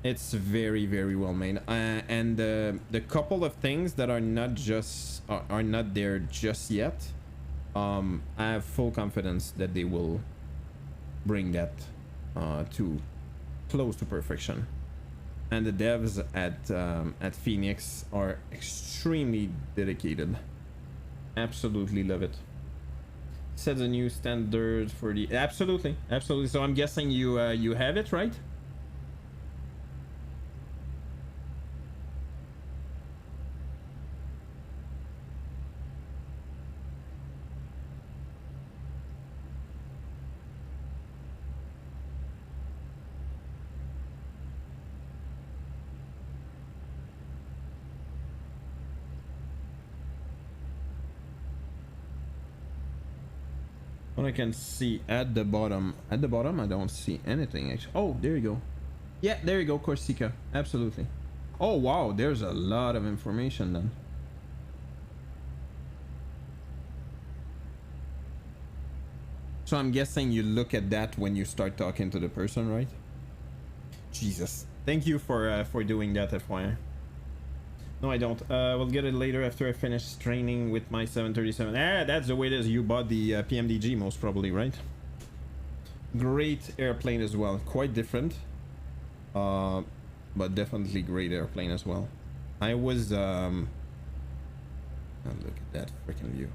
It's very, very well made. And the couple of things that are not just are not there just yet, I have full confidence that they will bring that to close to perfection. And the devs at Fenix are extremely dedicated. Absolutely love it. Sets a new standard for the absolutely. So I'm guessing you you have it, right? What I can see at the bottom, I don't see anything actually. Oh, there you go. Yeah, there you go, Corsica. Absolutely. Oh wow, there's a lot of information then. So I'm guessing you look at that when you start talking to the person, right? Jesus, thank you for doing that, FYI. No, I don't. We'll get it later after I finish training with my 737. Ah, that's the way it is. You bought the PMDG most probably, right? Great airplane as well. Quite different. But definitely great airplane as well. I was... oh, look at that freaking view.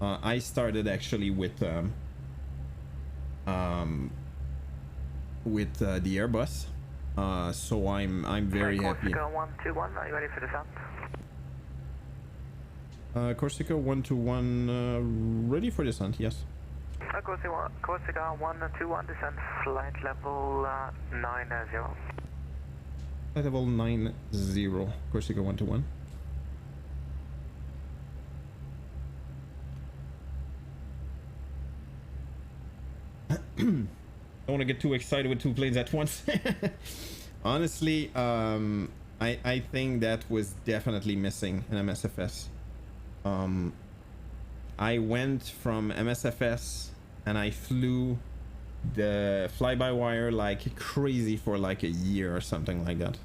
I started actually with the Airbus. So I'm very happy. Corsica 121, are you ready for descent? Corsica 121, ready for descent, yes. Corsica 121, descent, flight level 90. Flight level 90, Corsica 121. Don't want to get too excited with two planes at once. Honestly, I think that was definitely missing in MSFS. I went from MSFS and I flew the fly-by-wire like crazy for like a year or something like that.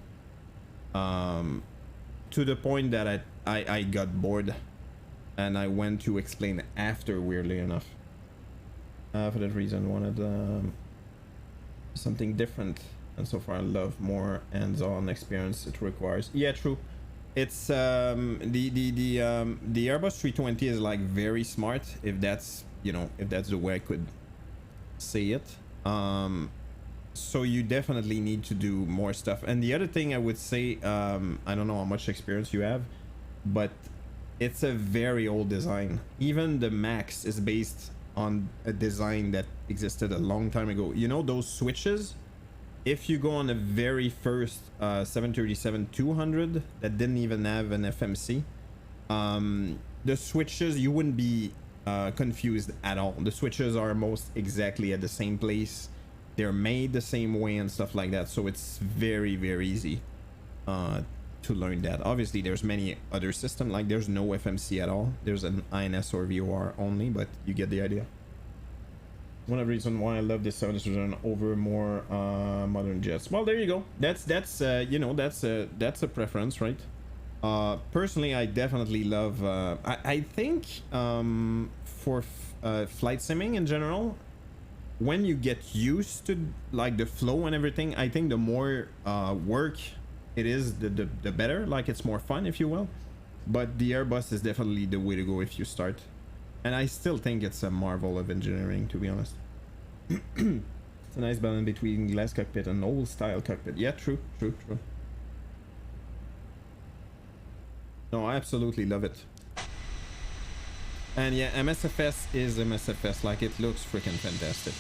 To the point that I got bored and I went to explain after, weirdly enough. For that reason, wanted something different, and so far I love more hands-on experience it requires. Yeah, true. It's the Airbus 320 is like very smart, if that's, you know, if that's the way I could say it. So you definitely need to do more stuff. And the other thing I would say, I don't know how much experience you have, but it's a very old design. Even the Max is based on a design that existed a long time ago. You know those switches? If you go on the very first 737-200 that didn't even have an FMC, the switches, you wouldn't be confused at all. The switches are most exactly at the same place. They're made the same way and stuff like that. So it's very, very easy to learn that. Obviously, there's many other systems. Like there's no FMC at all. There's an INS or VOR only, but you get the idea. One of the reasons why I love this 737 over more modern jets. Well, there you go. That's you know, that's a preference, right? Personally, I definitely love. I think for flight simming in general, when you get used to like the flow and everything, I think the more work it is, the better. Like it's more fun, if you will. But the Airbus is definitely the way to go if you start. And I still think it's a marvel of engineering, to be honest. It's a nice balance between glass cockpit and old style cockpit. Yeah, true. No, I absolutely love it. And yeah, MSFS is MSFS. Like, it looks freaking fantastic.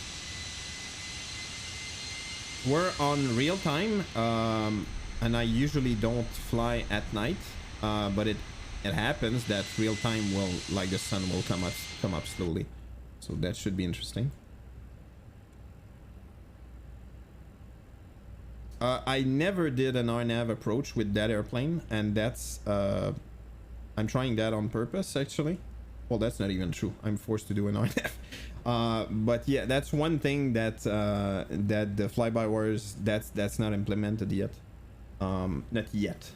We're on real time, and I usually don't fly at night, but it happens that real time will, like, the sun will come up slowly, so that should be interesting. I never did an RNAV approach with that airplane, and that's I'm trying that on purpose actually. Well, that's not even true. I'm forced to do an RNAV. But yeah, that's one thing that that the fly-by-wires that's not implemented yet. Not yet.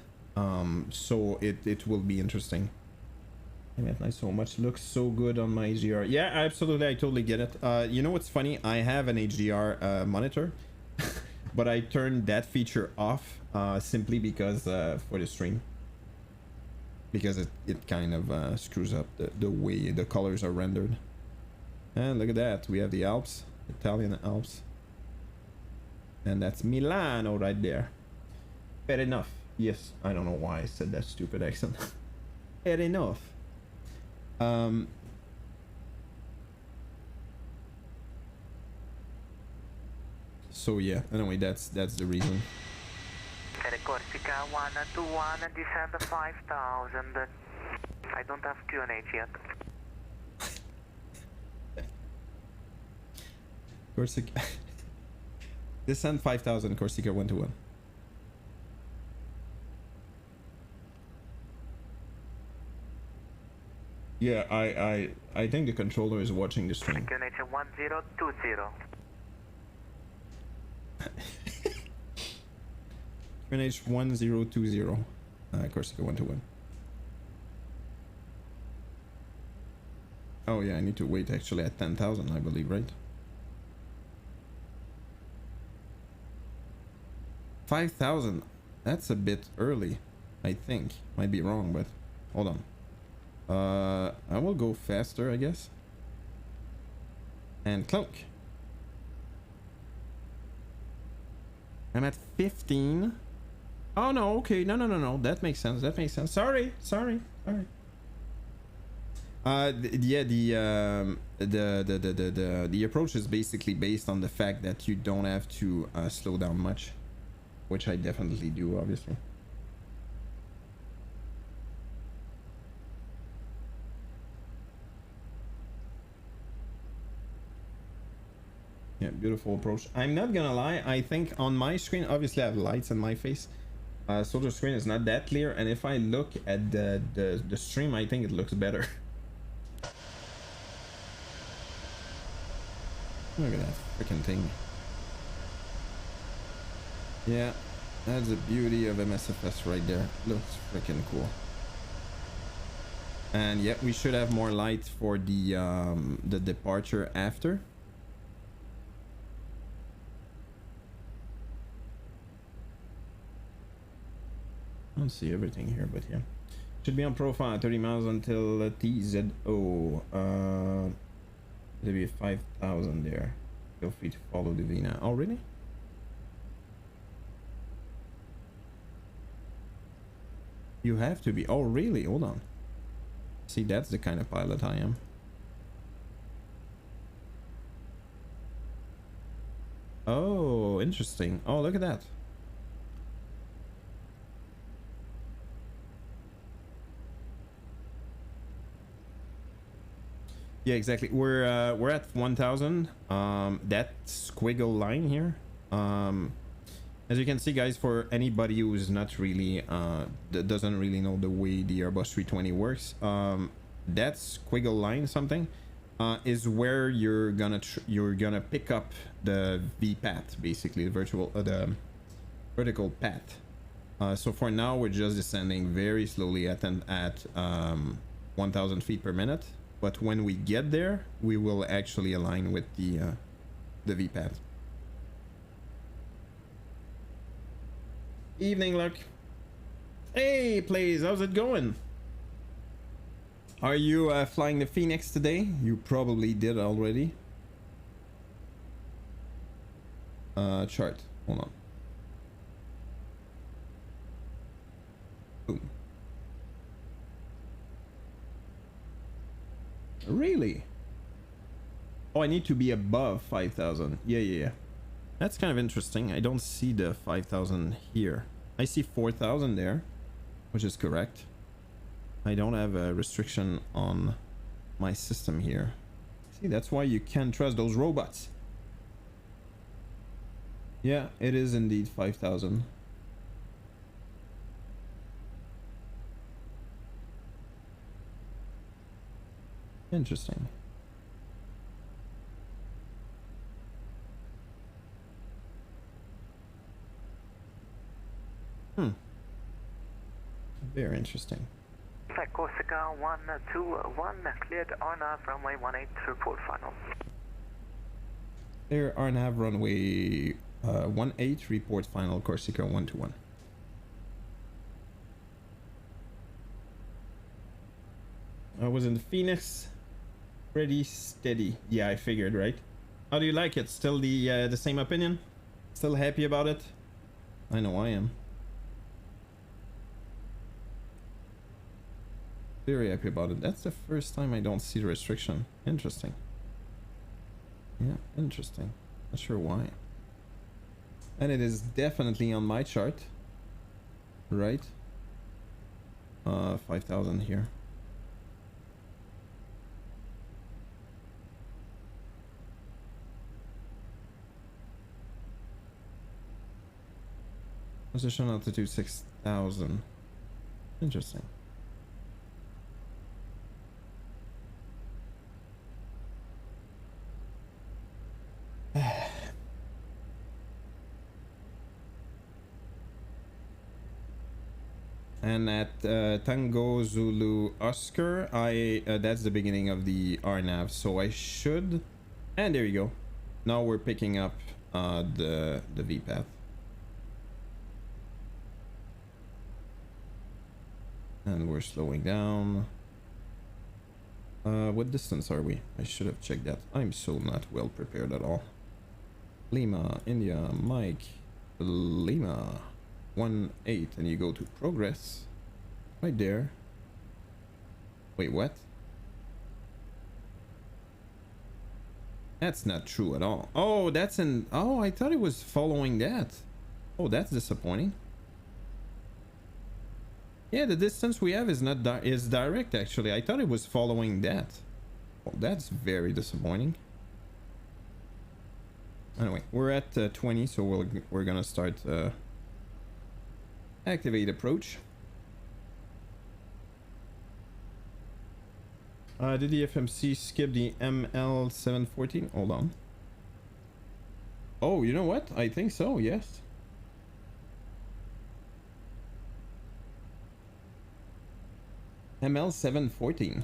So it will be interesting. I mean, I so much looks so good on my HDR. Yeah, absolutely, I totally get it. You know what's funny? I have an HDR monitor, but I turned that feature off simply because for the stream, because it kind of screws up the way the colors are rendered. And look at that, we have the Alps, Italian Alps, and that's Milano right there. Fair enough. Yes, I don't know why I said that stupid accent. Fair enough. So yeah, anyway, that's the reason. Corsica 121 and descend 5000. I don't have QNH yet. Corsica descend 5000, Corsica 121. Yeah, I think the controller is watching the stream. QNH 1020. QNH 1020, Corsica 121. Oh yeah, I need to wait actually at 10,000, I believe, right? 5,000. That's a bit early, I think. Might be wrong, but hold on. I will go faster, I guess. And cloak. I'm at 15. Oh no, okay, no. That makes sense. That makes sense. Sorry. Yeah, the approach is basically based on the fact that you don't have to slow down much, which I definitely do, obviously. Yeah, beautiful approach. I'm not gonna lie, I think on my screen, obviously I have lights on my face, so the screen is not that clear, and if I look at the stream, I think it looks better. Look at that freaking thing. Yeah, that's the beauty of MSFS right there. Looks freaking cool. And yeah, we should have more light for the departure after. I don't see everything here, but yeah, should be on profile 30 miles until TZO. There'll be 5,000 there. Feel free to follow the Vina. Oh really? You have to be. Oh really? Hold on. See, that's the kind of pilot I am. Oh, interesting. Oh, look at that. Yeah, exactly. We're at 1,000. That squiggle line here. As you can see, guys, for anybody who's not really that doesn't really know the way the Airbus 320 works, that squiggle line something is where you're gonna pick up the V path, basically the vertical path. So for now, we're just descending very slowly at 1,000 feet per minute. But when we get there, we will actually align with the V path. Evening, Luck. Hey, Plays, how's it going? Are you flying the Fenix today? You probably did already. Chart. Hold on. Boom. Really? Oh, I need to be above 5,000. Yeah. That's kind of interesting. I don't see the 5,000 here. I see 4,000 there, which is correct. I don't have a restriction on my system here. See, that's why you can't trust those robots. Yeah, it is indeed 5,000. Interesting. Very interesting. Flight Corsica 121, cleared RNAV runway 18 to report final. There RNAV runway 18, report final Corsica 121. I was in the Phoenix, pretty steady. Yeah, I figured, right? How do you like it? Still the same opinion? Still happy about it? I know I am. Very happy about it. That's the first time I don't see the restriction. Interesting. Yeah, interesting. Not sure why. And it is definitely on my chart. Right? 5,000 here. Position altitude 6,000. Interesting. And at Tango Zulu Oscar, that's the beginning of the RNAV, so I should, and there you go. Now we're picking up the VPath. And we're slowing down. What distance are we? I should have checked that. I'm so not well prepared at all. Lima, India, Mike, Lima, 18, and you go to progress. Right there. Wait, what? That's not true at all. Oh, that's in... Oh, I thought it was following that. Oh, that's disappointing. Yeah, the distance we have is not is direct, actually. I thought it was following that. Oh, that's very disappointing. Anyway, we're at 20, so we're gonna start activate approach. Did the FMC skip the ML714? Hold on. Oh, you know what? I think so, yes. ML714.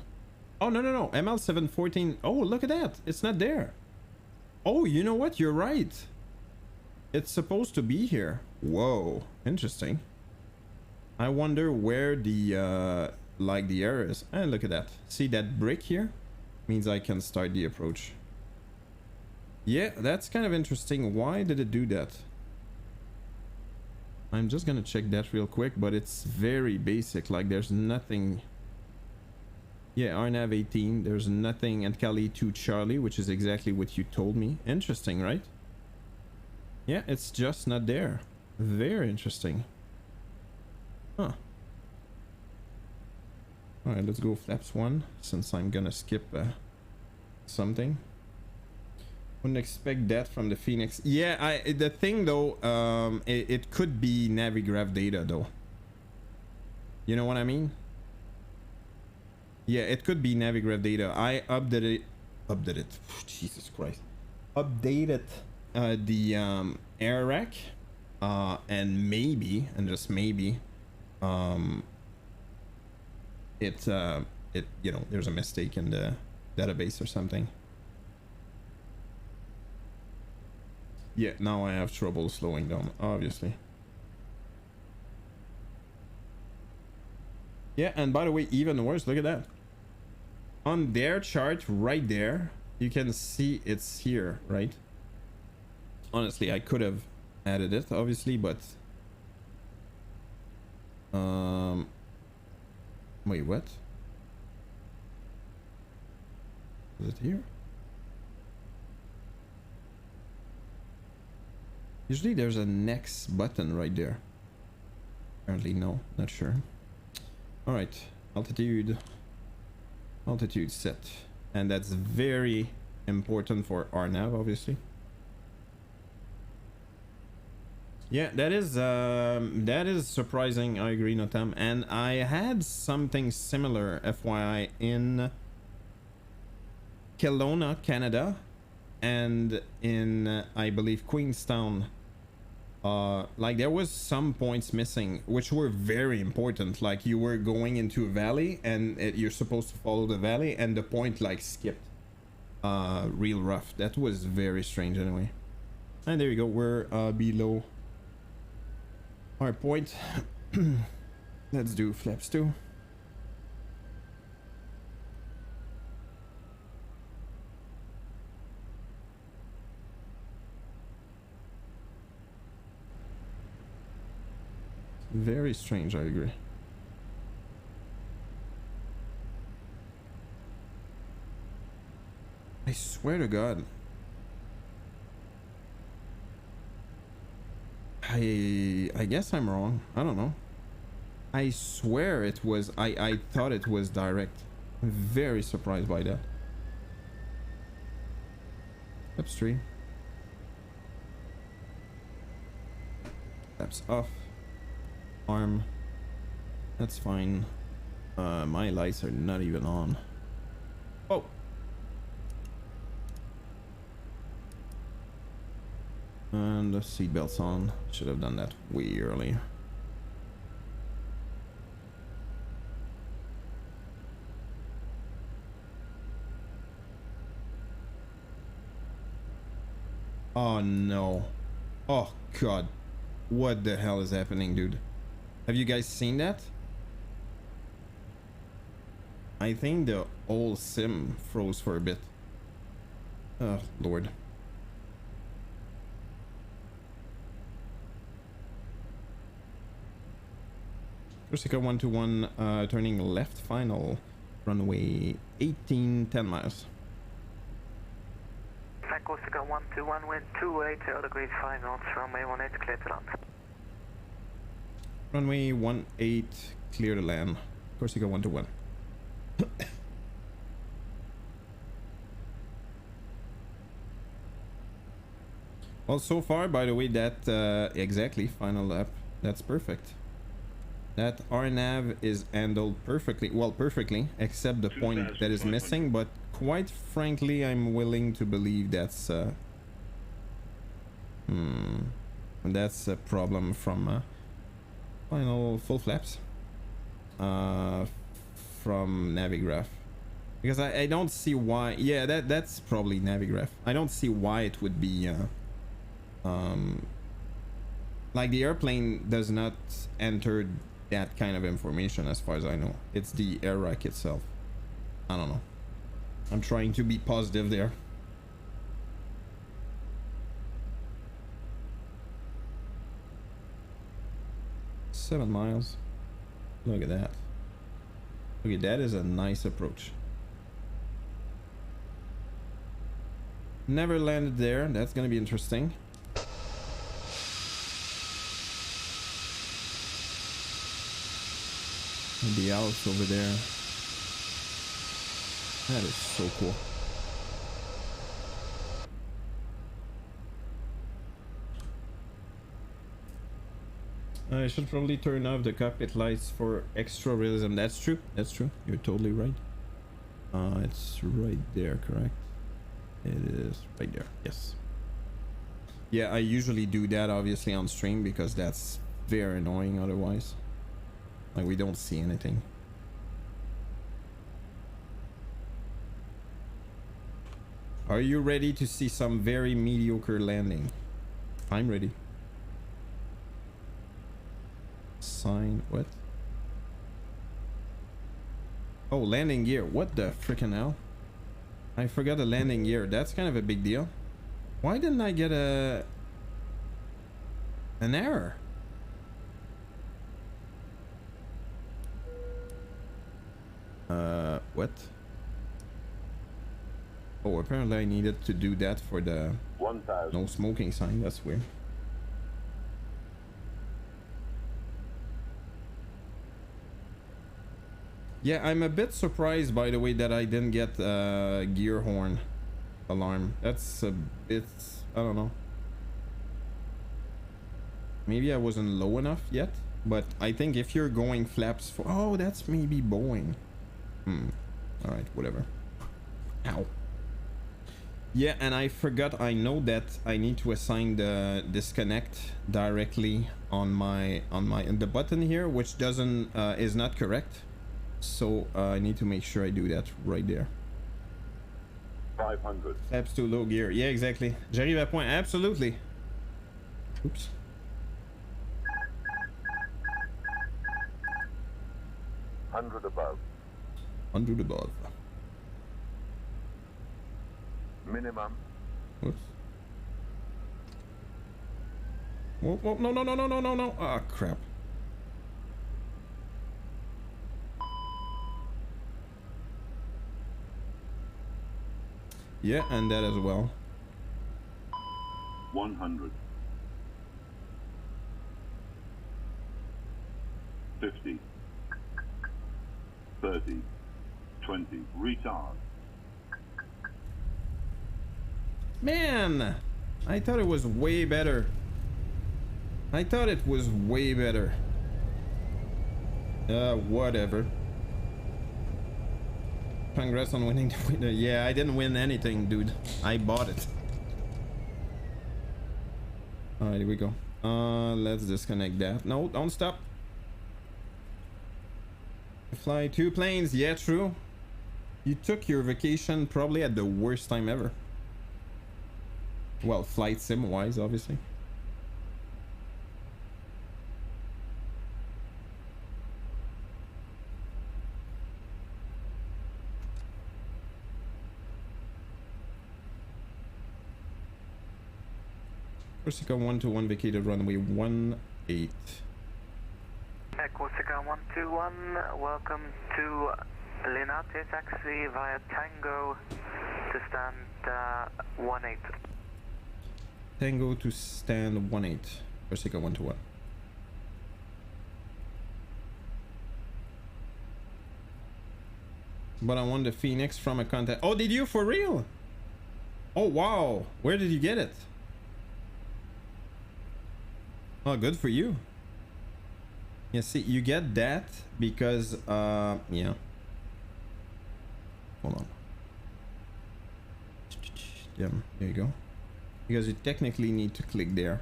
Oh, no. ML714. Oh, look at that. It's not there. Oh, you know what? You're right. It's supposed to be here. Whoa. Interesting. I wonder where the, like the error is. And look at that. See that brick here? Means I can start the approach. Yeah, that's kind of interesting. Why did it do that? I'm just gonna check that real quick, but it's very basic. Like there's nothing... Yeah, RNAV 18, there's nothing, and Calvi to Charlie, which is exactly what you told me. Interesting, right? Yeah, it's just not there. Very interesting. Huh. Alright, let's go flaps 1, since I'm gonna skip something. Wouldn't expect that from the Phoenix. Yeah, the thing though, it could be Navigraph data though. You know what I mean? Yeah, it could be Navigraph data. I updated Jesus Christ. Updated the air rack, and maybe, and just maybe, it you know, there's a mistake in the database or something. Yeah, now I have trouble slowing down, obviously. Yeah, and by the way, even worse, look at that. On their chart right there, you can see it's here, right? Honestly, I could have added it, obviously, but... Wait, what? Is it here? Usually there's a next button right there. Apparently no, not sure. Alright, altitude set, and that's very important for RNAV, obviously. Yeah, that is surprising. I agree, Notam. And I had something similar, FYI, in Kelowna, Canada, and in I believe Queenstown. Like there was some points missing, which were very important. Like you were going into a valley, and you're supposed to follow the valley, and the point like skipped. Real rough. That was very strange, anyway. And there you go. We're below our point. Let's do flaps too. Very strange, I agree. I swear to God. I guess I'm wrong. I don't know. I swear it was, I thought it was direct. I'm very surprised by that. Flaps 3. Flaps off. Arm. That's fine. My lights are not even on. Oh. And the seatbelt's on. Should have done that way earlier. Oh no. Oh God. What the hell is happening, dude? Have you guys seen that? I think the whole sim froze for a bit. Oh Lord. Corsica 121, turning left final, runway 18, 10 miles. Corsica 121, wind 280 degrees 5 knots, runway 18 clear to land. Runway 18, clear to land. Corsica 121. Well, so far, by the way, that exactly final lap. That's perfect. That RNAV is handled perfectly, well, perfectly, except the point that is missing, but quite frankly, I'm willing to believe that's that's a problem from final full flaps from Navigraph, because I don't see why. Yeah, that's probably Navigraph. I don't see why it would be like the airplane does not enter that kind of information as far as I know. It's the air rack itself. I don't know. I'm trying to be positive there. Seven miles. Look at that. Okay, that is a nice approach. Never landed there. That's gonna be interesting. The house over there. That is so cool. I should probably turn off the cockpit lights for extra realism. That's true. That's true. You're totally right. It's right there, correct? It is right there. Yes. Yeah, I usually do that obviously on stream because that's very annoying otherwise. Like we don't see anything. Are you ready to see some very mediocre landing? I'm ready. Sign what? Oh, landing gear. What the freaking hell? I forgot the landing gear. That's kind of a big deal. Why didn't I get an error? What? Oh, apparently I needed to do that for the 1000. no smoking sign. That's weird. Yeah, I'm a bit surprised by the way that I didn't get gear horn alarm. That's a bit, I don't know. Maybe I wasn't low enough yet, but I think if you're going flaps for... Oh, that's maybe Boeing. All right, whatever. Ow. Yeah, and I forgot, I know that I need to assign the disconnect directly on the button here, which doesn't is not correct. So I need to make sure I do that right there. 500. Flaps to low gear. Yeah, exactly. J'arrive à point. Absolutely. Oops. Hundred above. 100 above. Minimum. Whoops. Whoa, whoa, no, no, no, no, no, no, no. Ah, crap. Yeah, and that as well. 100. 50. 30. 20. Retard. Man, I thought it was way better. I thought it was way better. Whatever. Congrats on winning the winner. Yeah, I didn't win anything, dude. I bought it. Alright, here we go. Let's disconnect that. No, don't stop. Fly 2 planes. Yeah, true. You took your vacation probably at the worst time ever. Well, flight sim wise, obviously. Corsica 121 vacated runway 18. Corsica 121, welcome to Linate taxi via Tango to stand 18. Tango to stand 18. Corsica 121. But I won the Fenix from a contest. Oh, did you for real? Oh wow, where did you get it? Oh, good for you. Yeah, see, you get that because yeah, hold on. Yeah, there you go. Because you technically need to click there,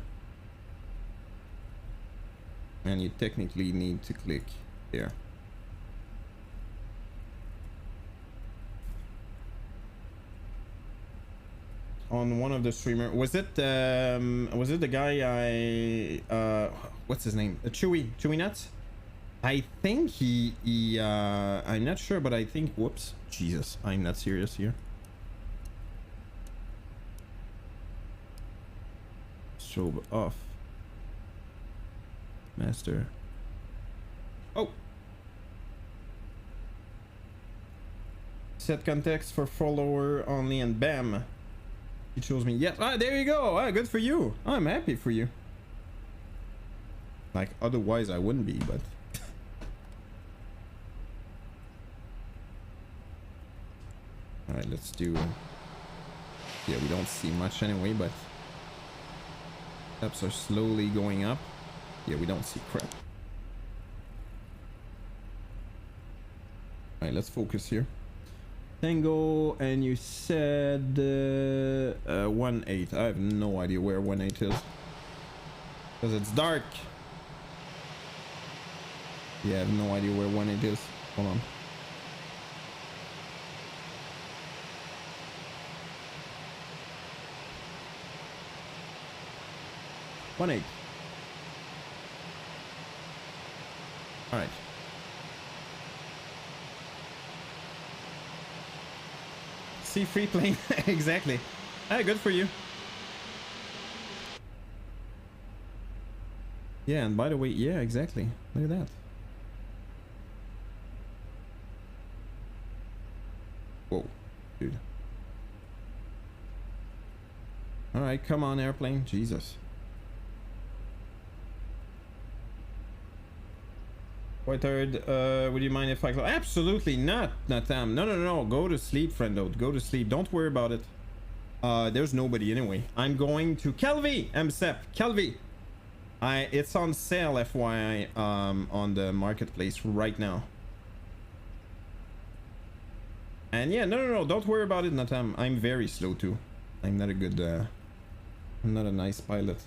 and you technically need to click there. On one of the streamer, was it the guy I what's his name, Chewy Nuts? I think he I'm not sure, but I think, whoops, Jesus, I'm not serious here. Strobe off, master. Oh, set context for follower only, and bam, he chose me. Yes, ah, there you go. Ah, good for you. I'm happy for you. Like, otherwise I wouldn't be, but all right, let's do. Yeah, we don't see much anyway, but steps are slowly going up. Yeah, we don't see crap. All right, let's focus here. Tango, and you said 18. I have no idea where 18 is because it's dark. Yeah, I have no idea where 18 is. Hold on. All right. See, free plane. Exactly. Ah, good for you. Yeah, and by the way, yeah, exactly. Look at that. Whoa, dude. All right, come on, airplane. Jesus. Third, would you mind if I close? Absolutely not, Natam. No. Go to sleep, friendo. Go to sleep. Don't worry about it. There's nobody anyway. I'm going to Calvi, MSF. Calvi. It's on sale, FYI, on the marketplace right now. And yeah, no, don't worry about it, Natam. I'm very slow too. I'm not a good, I'm not a nice pilot.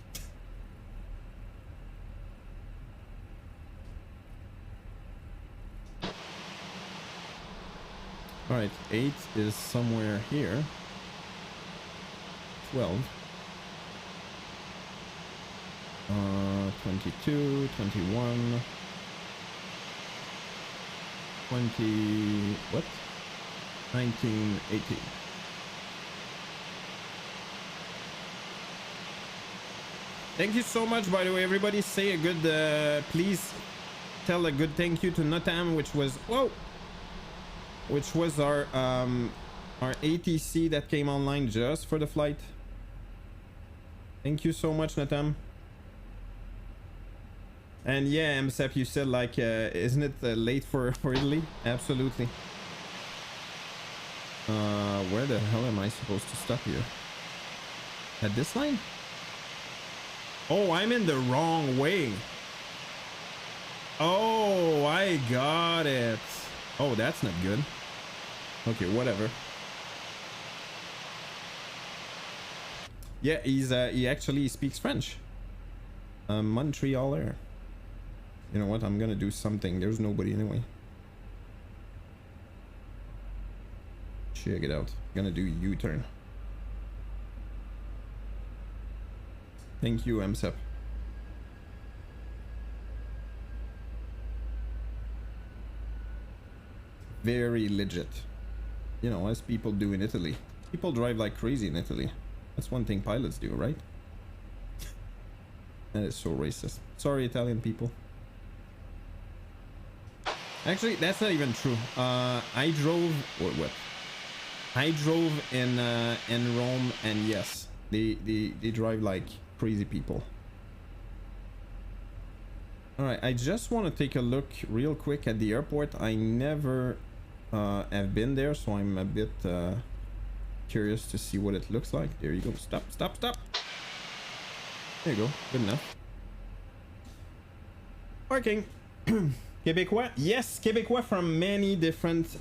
Alright, 8 is somewhere here. 12. 22, 21. 20... what? 19, 18. Thank you so much, by the way. Everybody say a good, please tell a good thank you to Notam, which was, whoa! Which was our ATC that came online just for the flight. Thank you so much, Notam. And yeah, MSEP, you said like, isn't it late for Italy? Absolutely. Where the hell am I supposed to stop here? At this line? Oh, I'm in the wrong way. Oh, I got it. Oh, that's not good. Okay, whatever. Yeah, he actually speaks French. Montrealer. You know what? I'm gonna do something. There's nobody anyway. Check it out. I'm gonna do U-turn. Thank you, MSEP. Very legit. You know, as people do in Italy. People drive like crazy in Italy. That's one thing pilots do, right? That is so racist. Sorry, Italian people. Actually, that's not even true. I drove... what? I drove in Rome, and yes, they drive like crazy people. All right, I just want to take a look real quick at the airport. I never have been there, so I'm a bit curious to see what it looks like. There you go. Stop. There you go. Good enough. Parking. Québécois, yes, Québécois from many different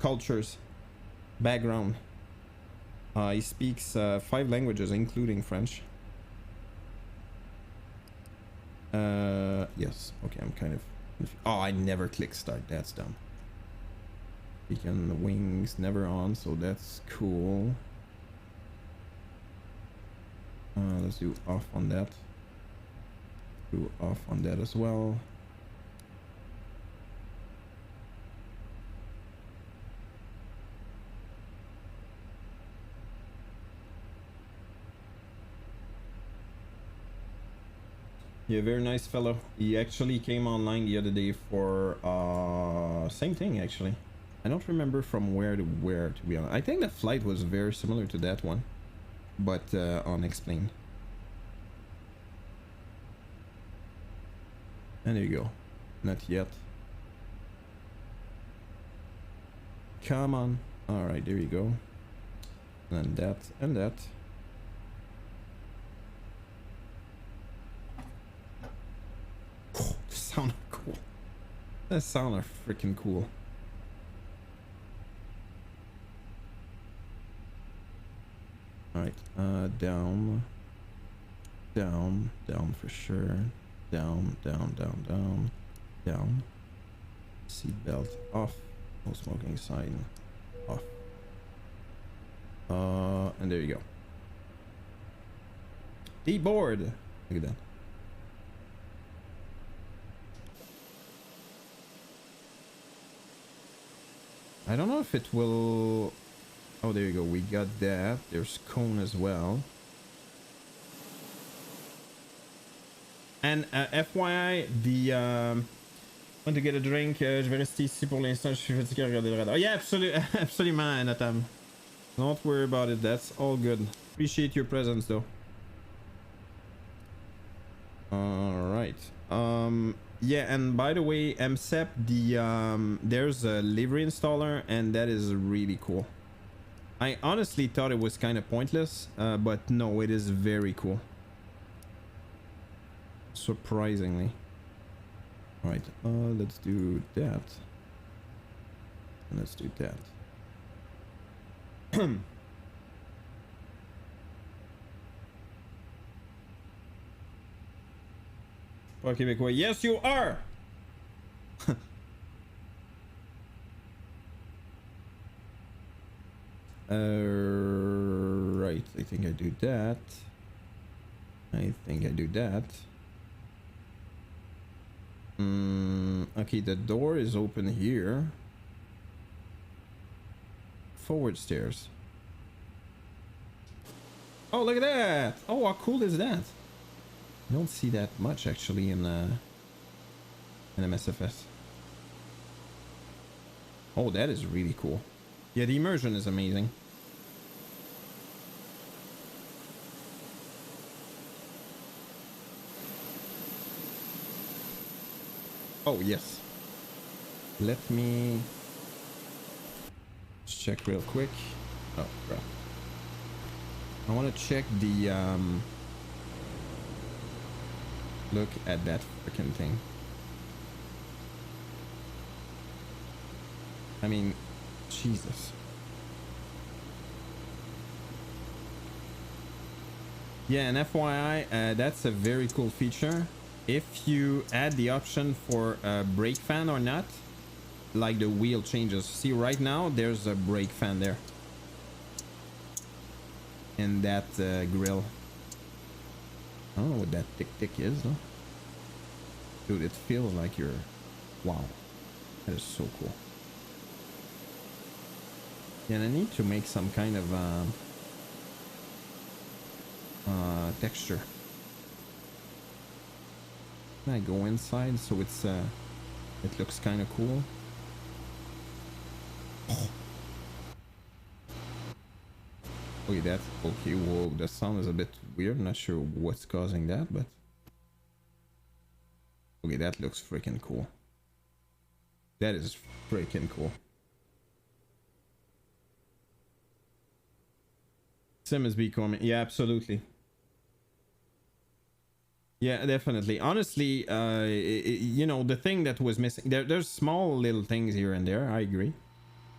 cultures, background. He speaks 5 languages, including French. Yes. Okay, I'm kind of. Oh, I never click start. That's dumb. Beacon, the wings never on, so that's cool. Let's do off on that. Do off on that as well. Yeah, very nice fellow. He actually came online the other day for same thing actually. I don't remember from where to where, to be honest. I think the flight was very similar to that one, but unexplained. And there you go. Not yet. Come on. All right, there you go. And that and that. Oh, the sound cool. That sound are freaking cool. All right, down, for sure. Down. Seatbelt off. No smoking sign off. And there you go. Deboard. Look at that. I don't know if it will. Oh, there you go. We got that. There's cone as well. And FYI, want to get a drink? Je vais rester ici pour l'instant. Je suis fatigué à regarder le radar. Yeah, absolument, Natam. Don't worry about it. That's all good. Appreciate your presence, though. All right. Yeah, and by the way, MSEP, there's a livery installer, and that is really cool. I honestly thought it was kind of pointless, but no, it is very cool. Surprisingly. All right, let's do that. And let's do that. Quebecois. Yes, you are. Right. I think I do that. I think I do that. Okay, the door is open here. Forward stairs. Oh, look at that! Oh, how cool is that? You don't see that much actually in MSFS. Oh, that is really cool. Yeah, the immersion is amazing. Oh, yes. Let me check real quick. Oh, crap. I want to check the, look at that freaking thing. I mean, Jesus. Yeah, and FYI, that's a very cool feature. If you add the option for a brake fan or not, like the wheel changes. See, right now, there's a brake fan there. In that grill. I don't know what that tick is, though. Dude, it feels like you're... Wow. That is so cool. Yeah, and I need to make some kind of texture. Can I go inside so it's it looks kind of cool? Oh. Okay, that's okay. Whoa, the sound is a bit weird. I'm not sure what's causing that, but okay, that looks freaking cool. That is freaking cool. Simmons be coming. Yeah, absolutely. Yeah, definitely. Honestly, you know, the thing that was missing, there's small little things here and there. I agree.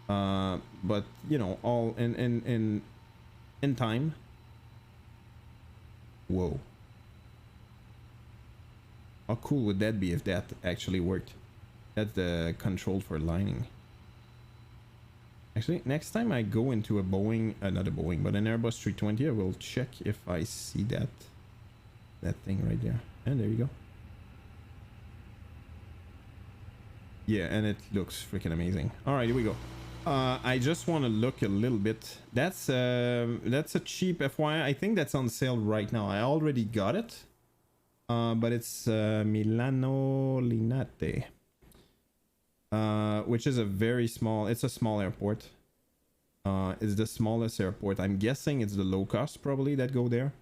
But you know, all in time. Whoa. How cool would that be if that actually worked? That's the control for lining. Actually, next time I go into a Boeing, not a Boeing, but an Airbus 320, I will check if I see that thing right there. And there you go. Yeah, and it looks freaking amazing. All right, here we go. I just want to look a little bit. That's a cheap FYI. I think that's on sale right now. I already got it. But it's Milano Linate. Which is a very small, it's a small airport. It's the smallest airport. I'm guessing it's the low cost probably that go there.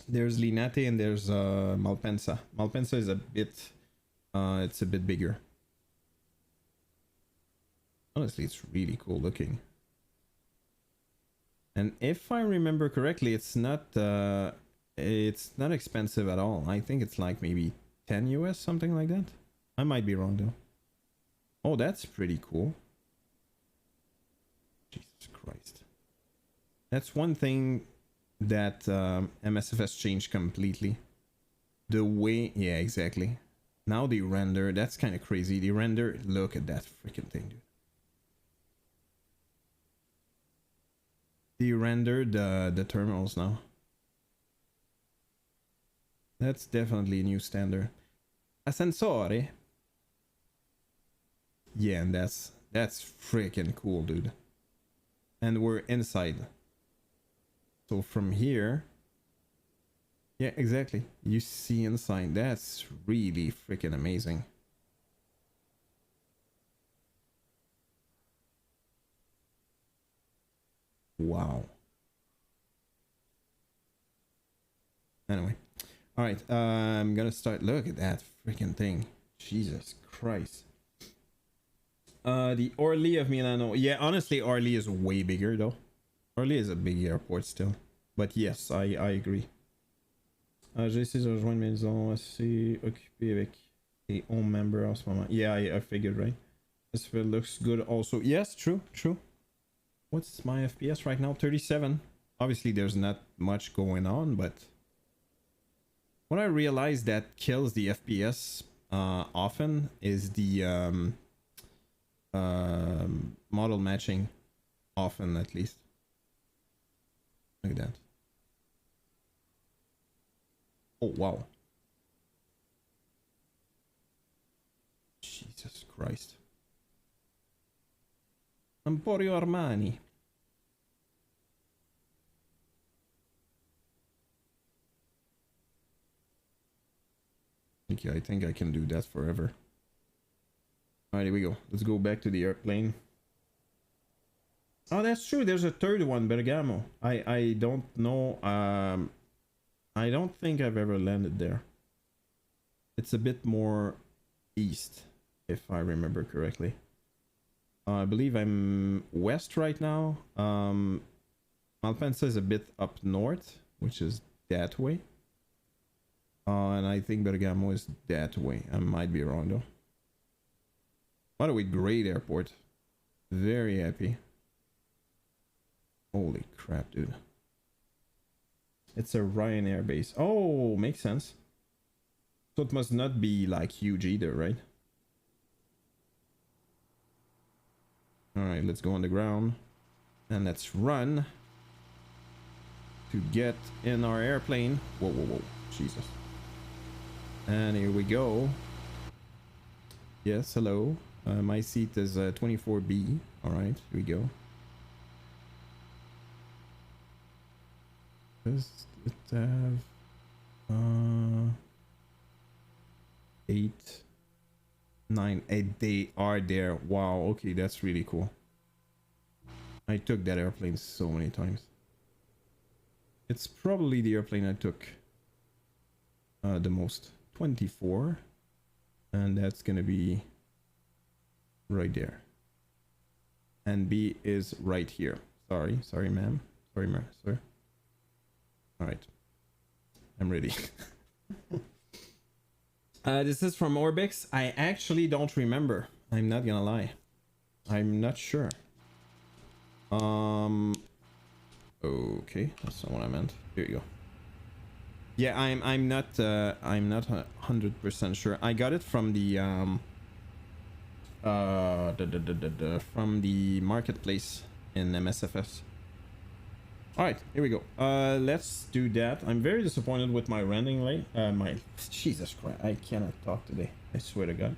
There's Linate and there's Malpensa. Malpensa is a bit, it's a bit bigger. Honestly, it's really cool looking. And if I remember correctly, it's not expensive at all. I think it's like maybe 10 US, something like that. I might be wrong though. Oh, that's pretty cool. Jesus Christ. That's one thing that MSFS changed completely. The way, yeah, exactly. Now they render, that's kind of crazy. They render, look at that freaking thing, dude. They rendered the terminals now. That's definitely a new standard. Ascensore. Yeah, and that's freaking cool, dude. And we're inside. So from here, yeah, exactly. You see inside. That's really freaking amazing. Wow. Anyway, all right. I'm gonna start. Look at that freaking thing. Jesus Christ. The Orly of Milano. Yeah, honestly, Orly is way bigger though. Orly is a big airport still. But yes, I agree. J'ai essayé de rejoindre une maison assez occupée avec a home member en ce moment. Yeah, I figured, right? This field looks good also. Yes, true, true. What's my FPS right now? 37. Obviously, there's not much going on, but what I realized that kills the FPS often is the model matching. Often, at least. Look at that. Oh, wow. Jesus Christ. Emporio Armani. Okay, I think I can do that forever. Alright, here we go. Let's go back to the airplane. Oh, that's true. There's a third one, Bergamo. I don't know. I don't think I've ever landed there. It's a bit more east, if I remember correctly. I believe I'm west right now. Malpensa is a bit up north, which is that way. And I think Bergamo is that way. I might be wrong though. By the way, great airport. Very happy. Holy crap, dude. It's a Ryanair base. Oh, makes sense. So it must not be like huge either, right? Alright, let's go on the ground. And let's run to get in our airplane. Whoa, whoa, whoa. Jesus. And here we go. Yes, hello. My seat is 24B. Alright, here we go. Does it have 8, 9, 8? They are there. Wow, okay, that's really cool. I took that airplane so many times. It's probably the airplane I took the most. 24, and that's gonna be right there. And B is right here. Sorry, ma'am. Sorry, ma'am, sir. All right, I'm ready. This is from Orbix. I actually don't remember. I'm not gonna lie. I'm not sure. Okay, that's not what I meant. Here you go. Yeah, I'm not 100% sure. I got it from the from the marketplace in MSFS. All right, here we go. Let's do that. I'm very disappointed with my rendering late. My Jesus Christ, I cannot talk today. I swear to God.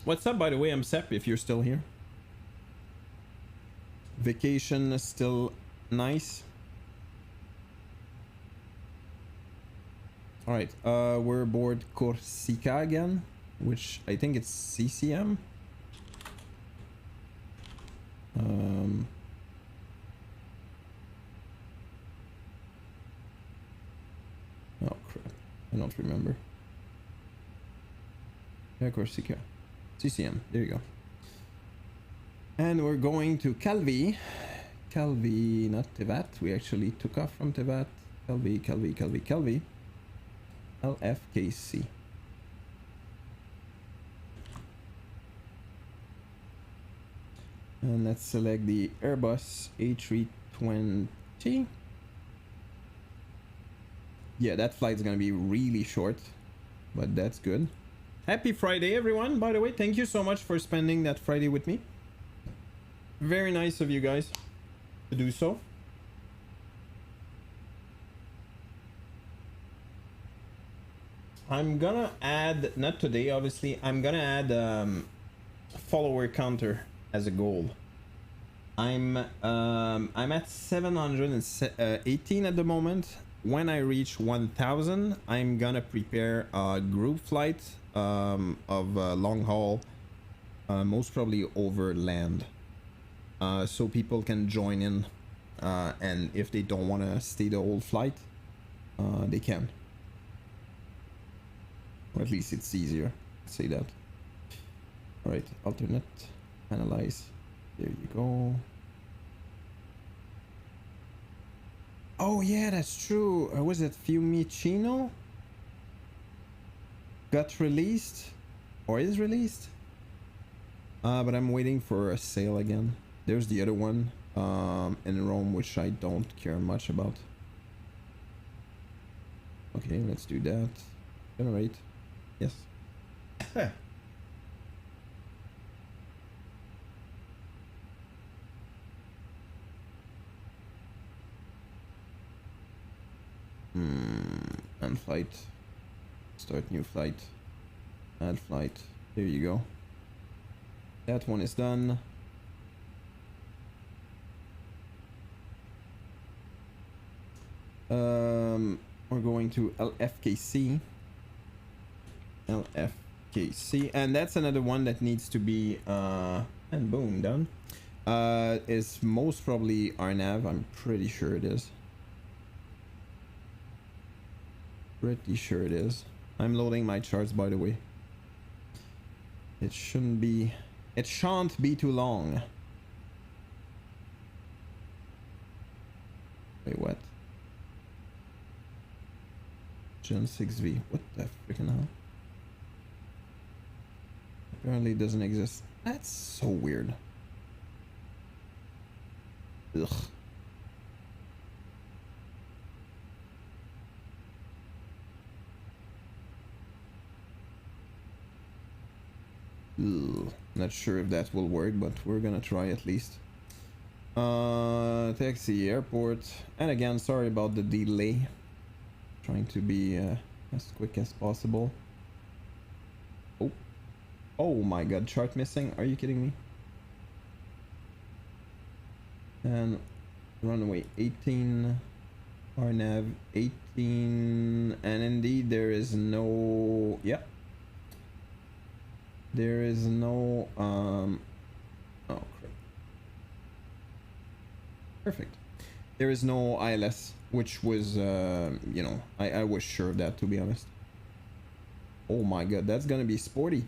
What's up, by the way? I'm Sep. If you're still here. Vacation is still nice. All right, we're aboard Corsica again, which I think it's CCM. Oh crap, I don't remember. Yeah, Corsica. CCM, there you go. And we're going to Calvi. Calvi, not Tivat. We actually took off from Tivat. Calvi. LFKC. And let's select the Airbus A320. Yeah, that flight's gonna be really short, but that's good. Happy Friday, everyone. By the way, thank you so much for spending that Friday with me. Very nice of you guys to do so. I'm gonna add, not today obviously, I'm gonna add follower counter as a goal. I'm at 718 at the moment. When I reach 1000, I'm gonna prepare a group flight of long haul, most probably over land. So people can join in, and if they don't want to stay the whole flight, they can. Or at least it's easier, say that. All right, alternate, analyze. There you go. Oh yeah, that's true. Was it Fiumicino? Got released, or is released? But I'm waiting for a sale again. There's the other one in Rome, which I don't care much about. Okay, let's do that. Generate. Yes. And flight. Start new flight. Add flight. There you go. That one is done. We're going to LFKC. LFKC, and that's another one that needs to be and boom, done. Is most probably RNAV. I'm pretty sure it is. Pretty sure it is. I'm loading my charts, by the way. It shouldn't be. It shan't be too long. Wait, what? Gen 6V. What the freaking hell? Apparently it doesn't exist. That's so weird. Ugh. Ugh. Not sure if that will work, but we're gonna try at least. Taxi, airport, and again, sorry about the delay. Trying to be as quick as possible. Oh my god, chart missing. Are you kidding me? And runway 18, RNAV 18, and indeed there is no, yeah. There is no, oh crap. Perfect. There is no ILS, which was, you know, I was sure of that, to be honest. Oh my god, that's gonna be sporty.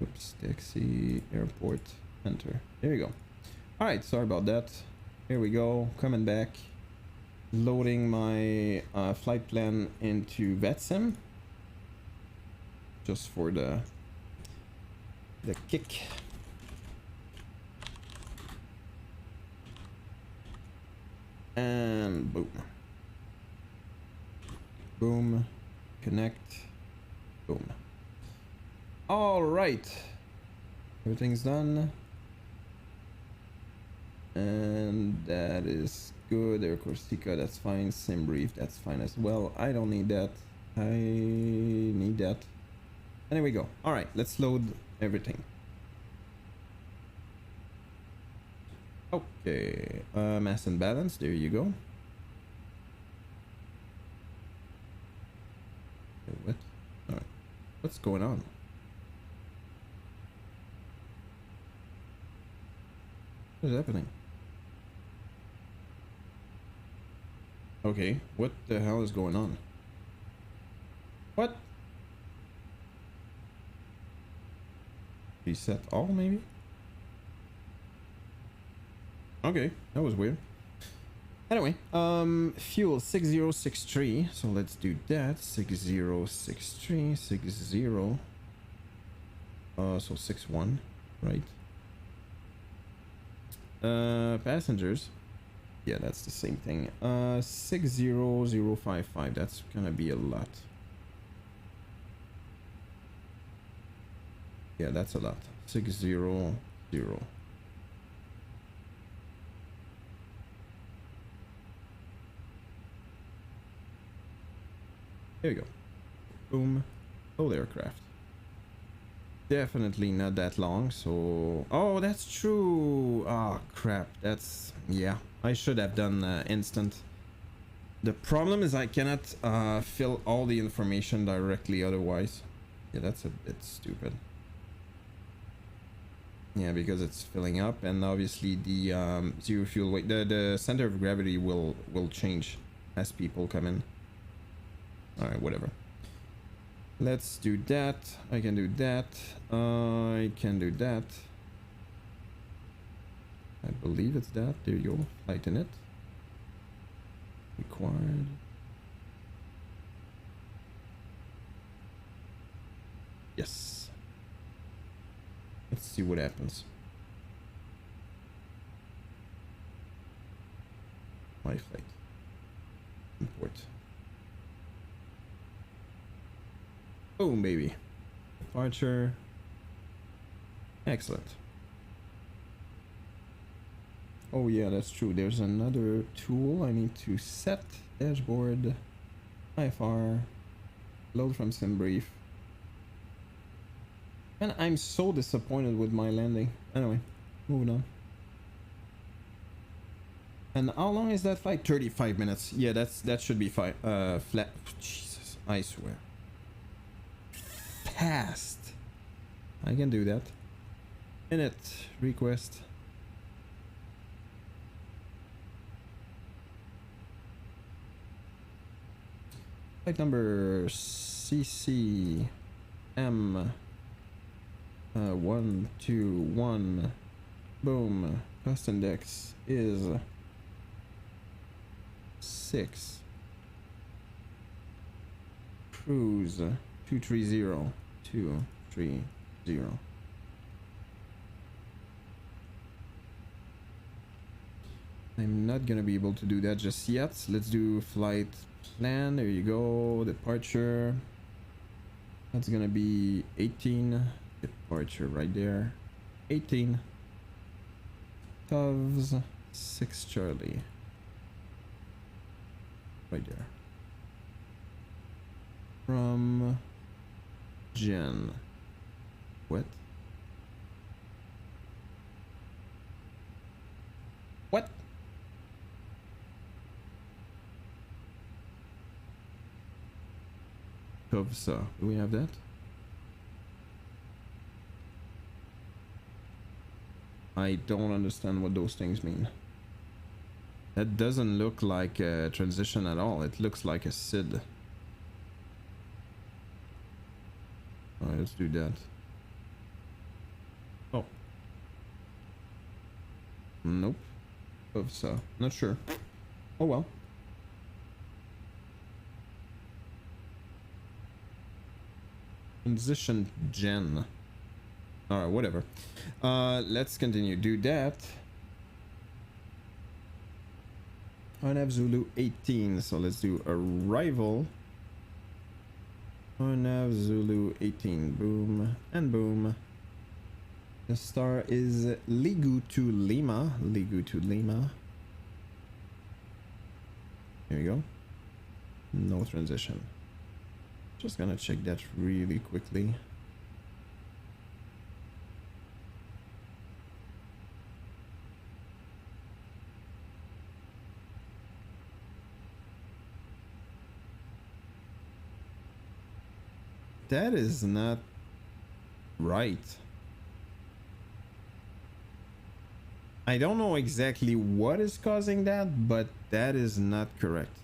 Oops, taxi, airport, enter. There you go. Alright, sorry about that. Here we go, coming back. Loading my flight plan into VetSim. Just for the kick. And boom. Boom. Connect. Boom. All right. Everything's done. And that is good. Air Corsica, that's fine. Sim brief, that's fine as well. I don't need that. I need that. And there we go. All right, let's load everything. Okay, mass and balance. There you go. What? All right. What's going on? What is happening? Okay, what the hell is going on? What? Reset all, maybe? Okay, that was weird. Anyway, fuel 6063, so let's do that. 6063, 60. So 61, right? Passengers. Yeah, that's the same thing. 60055. That's gonna be a lot. Yeah, that's a lot. 600. There you go. Boom. Load aircraft. Definitely not that long, so... Oh, that's true! Oh, crap. That's... Yeah. I should have done instant. The problem is I cannot fill all the information directly otherwise. Yeah, that's a bit stupid. Yeah, because it's filling up, and obviously the zero fuel weight... The center of gravity will change as people come in. All right, whatever. Let's do that. I can do that. I can do that. I believe it's that. There you go. Lighten it. Required. Yes. Let's see what happens. My flight. Import. Boom, baby. Departure. Excellent. Oh yeah, that's true. There's another tool I need to set. Dashboard. IFR. Load from SimBrief. And I'm so disappointed with my landing. Anyway, moving on. And how long is that flight? 35 minutes. Yeah, that should be fine. Flat. Jesus, I swear. Fast. I can do that. Minute request. Flight number CCM 121. Boom. Cost index is 6. Cruise 230. 230. I'm not gonna be able to do that just yet. Let's do flight plan. There you go. Departure. That's gonna be 18. Departure right there. 18. Tuvs 6 Charlie. Right there. From Jen. What? What? Tovsa. Do we have that? I don't understand what those things mean. That doesn't look like a transition at all. It looks like a SID. Alright, let's do that. Oh. Nope. Tovsa. Not sure. Oh well. Transition gen. Alright, whatever. Let's continue. Do that. I have Zulu 18, so let's do arrival. I have Zulu 18. Boom and boom. The star is Ligu to Lima. Ligu to Lima. Here we go. No transition. Just gonna check that really quickly. That is not right. I don't know exactly what is causing that, but that is not correct.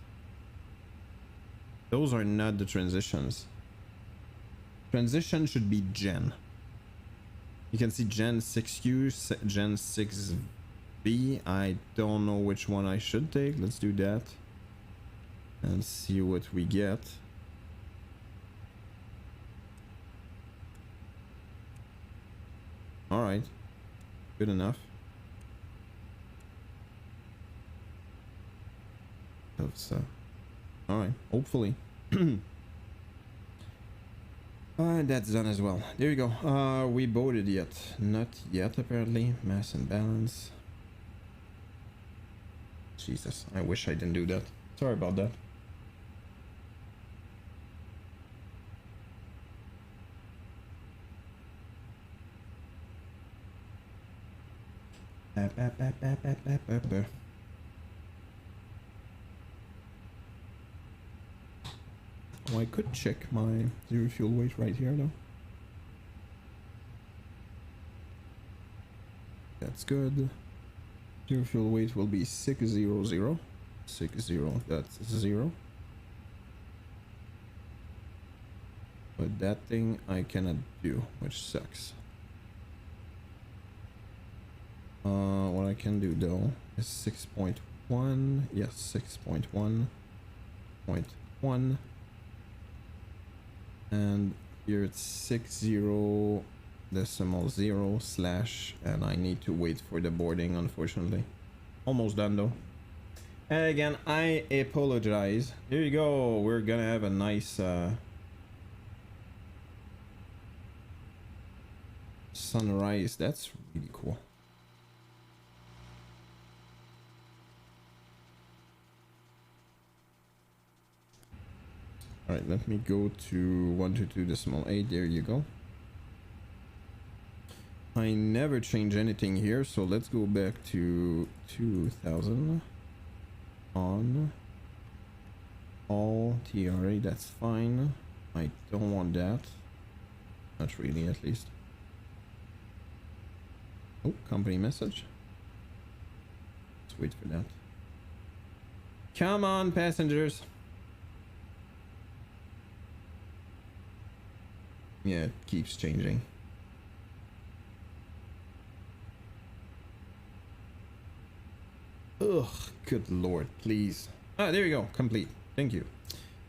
Those are not the transitions. Transition should be gen. You can see gen 6Q, gen 6B. I don't know which one I should take. Let's do that and see what we get. All right, good enough. So, all right, hopefully. That's done as well. There you go. We boated yet? Not yet, apparently. Mass and balance. Jesus, I wish I didn't do that. Sorry about that. Oh, I could check my zero fuel weight right here though. That's good. Zero fuel weight will be 600. 60, that's 0. But that thing I cannot do, which sucks. What I can do though is 6.1. Yes, 6.1.1. And here it's 60.0 slash, and I need to wait for the boarding, unfortunately. Almost done though. And again, I apologize. Here you go. We're gonna have a nice sunrise. That's really cool. All right, let me go to 122.8. There you go. I never change anything here, so let's go back to 2000 on all TRA. That's fine. I don't want that. Not really, at least. Oh, company message. Let's wait for that. Come on, passengers. Yeah, it keeps changing. Ugh, good lord, please. Ah, there you go, complete. Thank you.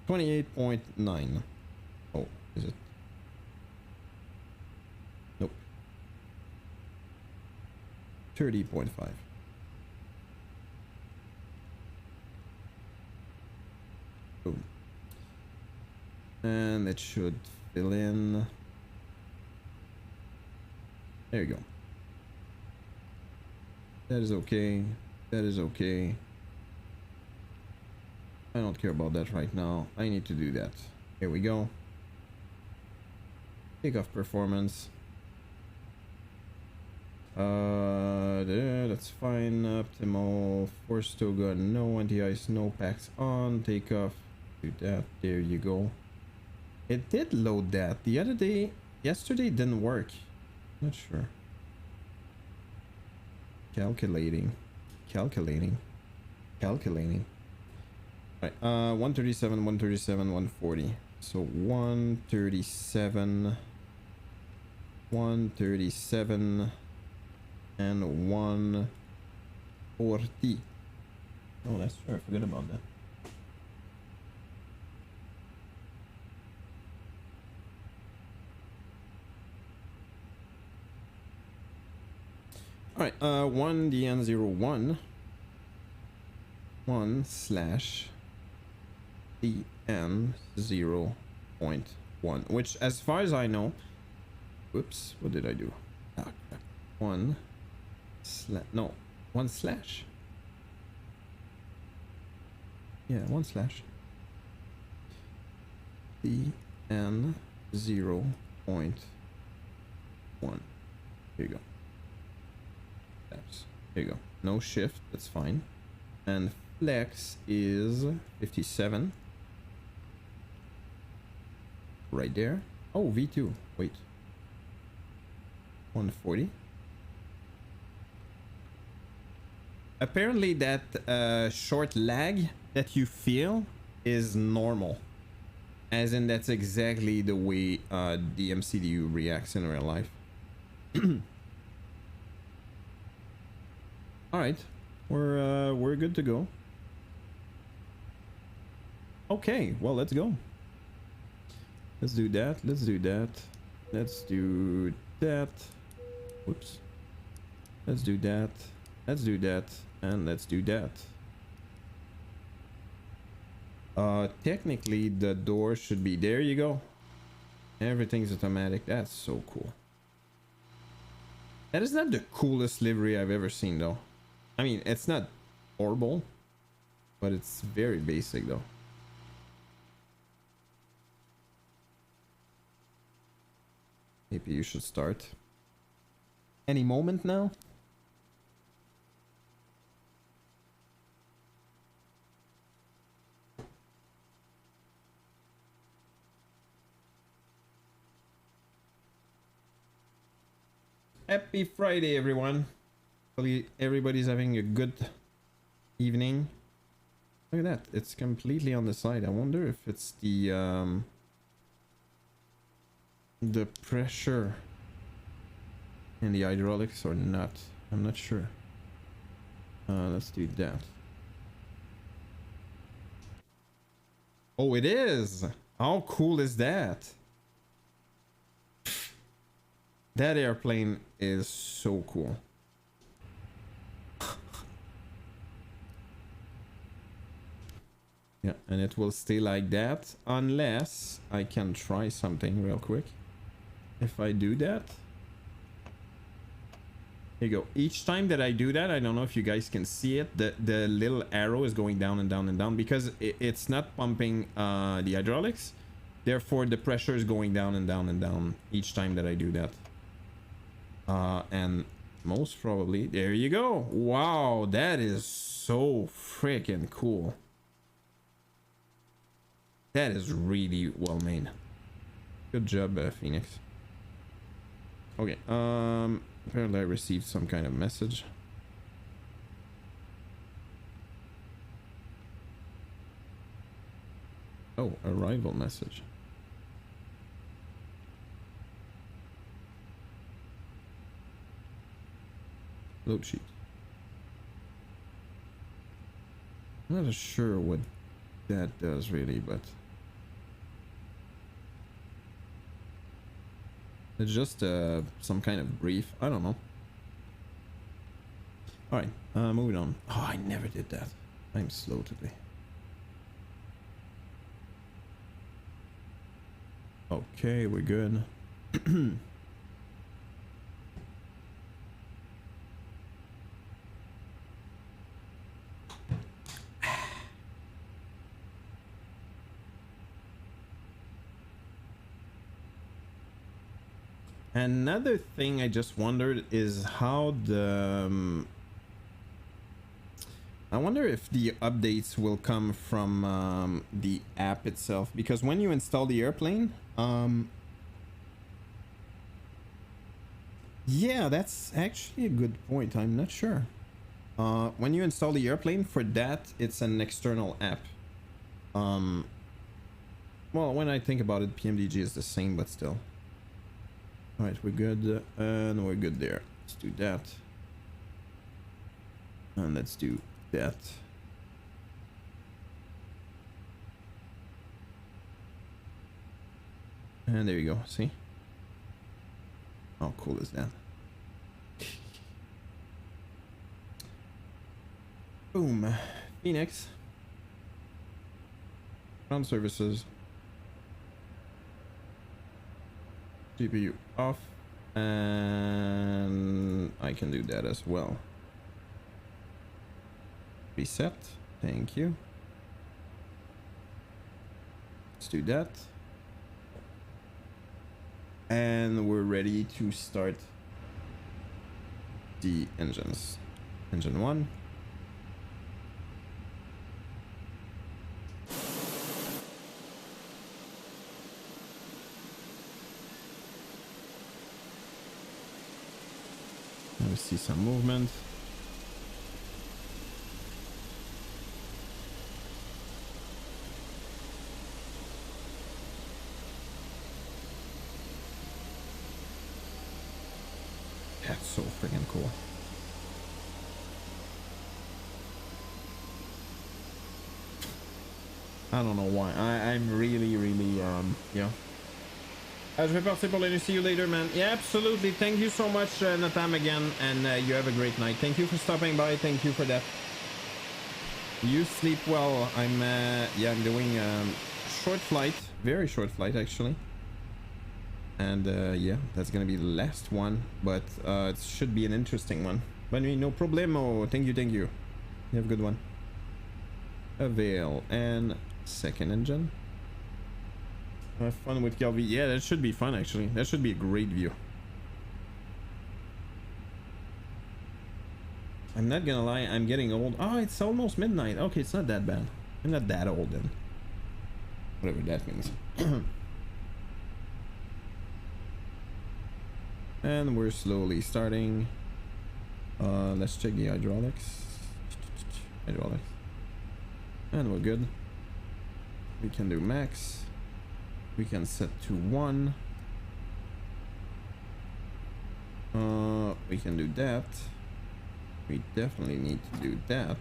28.9. Oh, is it? Nope. 30.5. Boom. And it should fill in. There you go. That is okay. That is okay. I don't care about that right now. I need to do that. Here we go. Takeoff performance. That's fine. Optimal. Force toga. No anti-ice. No packs on. Takeoff. Do that. There you go. It did load that. The other day, yesterday didn't work. Not sure. Calculating. Calculating. Right, 137, 137, 140. So 137, 137, and 140. Oh, that's true. I forgot about that. All right, 1DN01 1 slash DN0.1, which, as far as I know, whoops, what did I do? Ah, crap. 1 slash. Yeah, 1 slash DN0.1. Here you go. There you go. No shift, that's fine. And flex is 57. Right there. Oh, V2. Wait. 140. Apparently that short lag that you feel is normal. As in, that's exactly the way the MCDU reacts in real life. All right, we're good to go. Okay, well, let's go. Let's do that. Let's do that. Let's do that. Whoops. Let's do that. Let's do that. And let's do that. Technically, the door should be there. You go. Everything's automatic. That's so cool. That is not the coolest livery I've ever seen, though. I mean, it's not horrible, but it's very basic, though. Maybe you should start any moment now. Happy Friday, everyone. Hopefully everybody's having a good evening. Look at that. It's completely on the side. I wonder if it's the the pressure in the hydraulics or not. I'm not sure. Let's do that. Oh, it is. How cool is that? That airplane is so cool. Yeah, and it will stay like that unless I can try something real quick. If I do that, here you go. Each time that I do that, I don't know if you guys can see it, the little arrow is going down and down and down because it's not pumping the hydraulics. Therefore, the pressure is going down and down and down each time that I do that. And most probably, there you go. Wow, that is so freaking cool. That is really well made. Good job, Phoenix. Okay, apparently I received some kind of message. Oh, arrival message. Load sheet. I'm not sure what that does really, but it's just some kind of brief. I don't know. All right, moving on. Oh, I never did that. I'm slow today. Okay, we're good. Another thing I just wondered is how the I wonder if the updates will come from the app itself, because when you install the airplane, yeah, that's actually a good point. I'm not sure. When you install the airplane, for that it's an external app. Well, when I think about it, PMDG is the same, but still. All right, we're good, and we're good there. Let's do that, and let's do that. And there you go. See? How cool is that? Boom. Phoenix. Ground services. GPU off, and I can do that as well. Reset. Thank you. Let's do that, and we're ready to start the engines. Engine 1. We see some movement. That's so freaking cool. I don't know why. I'm really, yeah. Je vais partir pour la see you later, man. Yeah, absolutely. Thank you so much, Natam, again, and you have a great night. Thank you for stopping by. Thank you for that. You sleep well. I'm yeah, I'm doing short flight, very short flight actually, and yeah, that's gonna be the last one, but it should be an interesting one. But I mean, no problemo. Thank you, thank you. You have a good one. Avail and second engine. Have fun with Calvi. Yeah, that should be fun actually. That should be a great view. I'm not gonna lie, I'm getting old. Oh, it's almost midnight. Okay, it's not that bad. I'm not that old then. Whatever that means. And we're slowly starting. Let's check the hydraulics. Hydraulics. And we're good. We can do max. We can set to 1. We can do that. We definitely need to do that.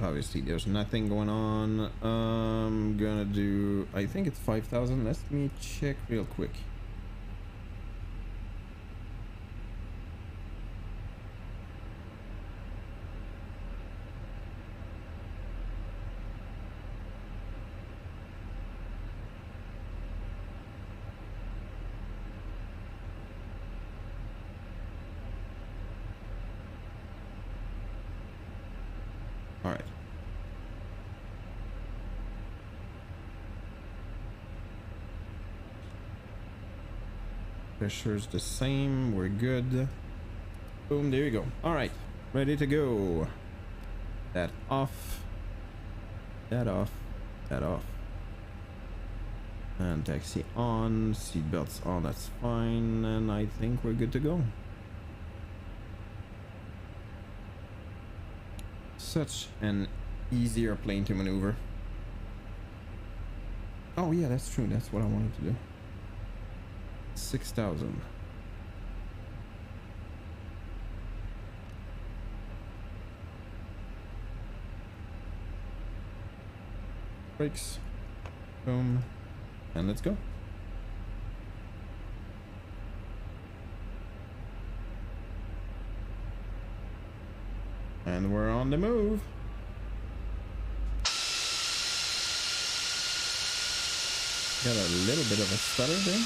Obviously, there's nothing going on. I'm gonna do, I think it's 5,000. Let me check real quick. All right. Pressure's the same. We're good. Boom. There you go. All right. Ready to go. That off. That off. That off. And taxi on. Seatbelts on. That's fine. And I think we're good to go. Such an easier plane to maneuver. Oh yeah, that's true. That's what I wanted to do. 6,000. Brakes. Boom. And let's go. And we're on the move. Got a little bit of a stutter there.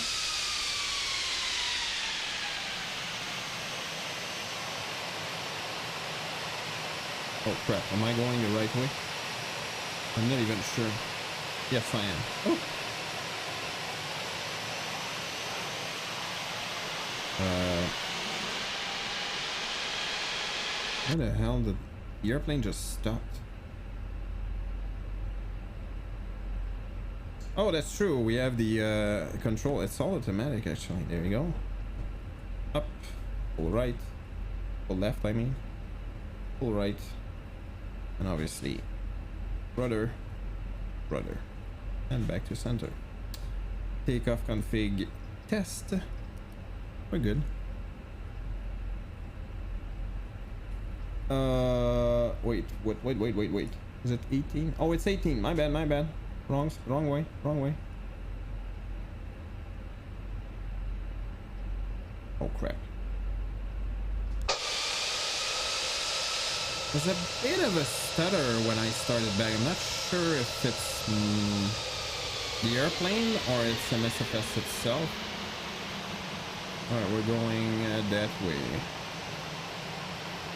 Oh crap, am I going the right way? I'm not even sure. Yes, I am. Oh. How the hell did the airplane just stopped? Oh, that's true. We have the control. It's all automatic, actually. There you go. Up, pull right, pull left. I mean, pull right, and obviously, rudder, rudder, and back to center. Takeoff config test. We're good. Wait. Is it 18? Oh, it's 18. My bad. Wrong way. Oh crap. There's a bit of a stutter when I started back. I'm not sure if it's the airplane or it's MSFS itself. Alright, we're going that way.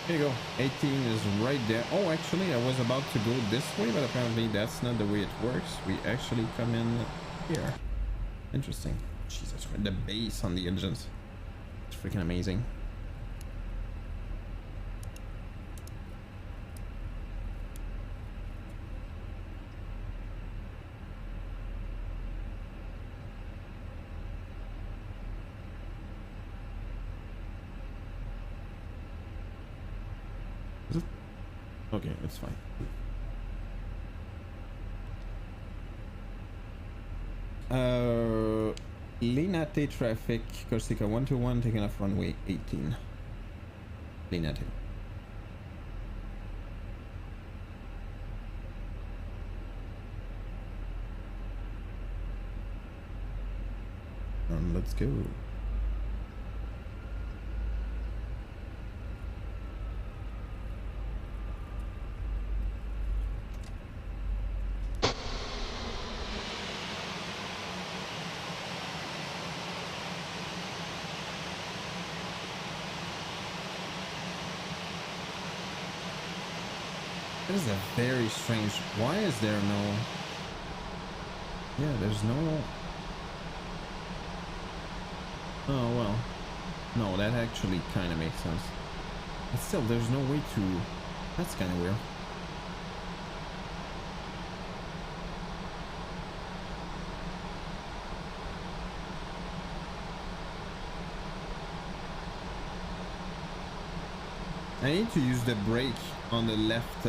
Here you go. 18 is right there. Oh, actually, I was about to go this way, but apparently that's not the way it works. We actually come in here. Interesting. Jesus Christ, the bass on the engines. It's freaking amazing. Okay, it's fine. Linate traffic, Corsica 121, taking off runway 18. Linate. Let's go. That is a very strange. Why is there no? Yeah, there's no. Oh well. No, that actually kind of makes sense. But still, there's no way to. That's kind of weird. I need to use the brake on the left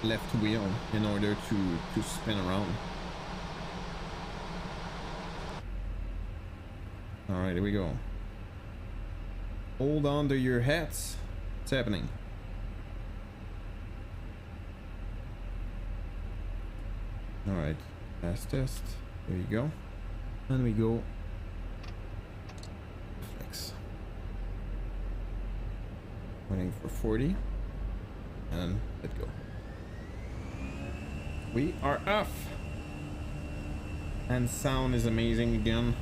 left wheel in order to spin around. All right, here we go. Hold on to your hats. What's happening? All right, last test. There you go. And we go. Flex. Waiting for 40. And let go. We are off. And sound is amazing again.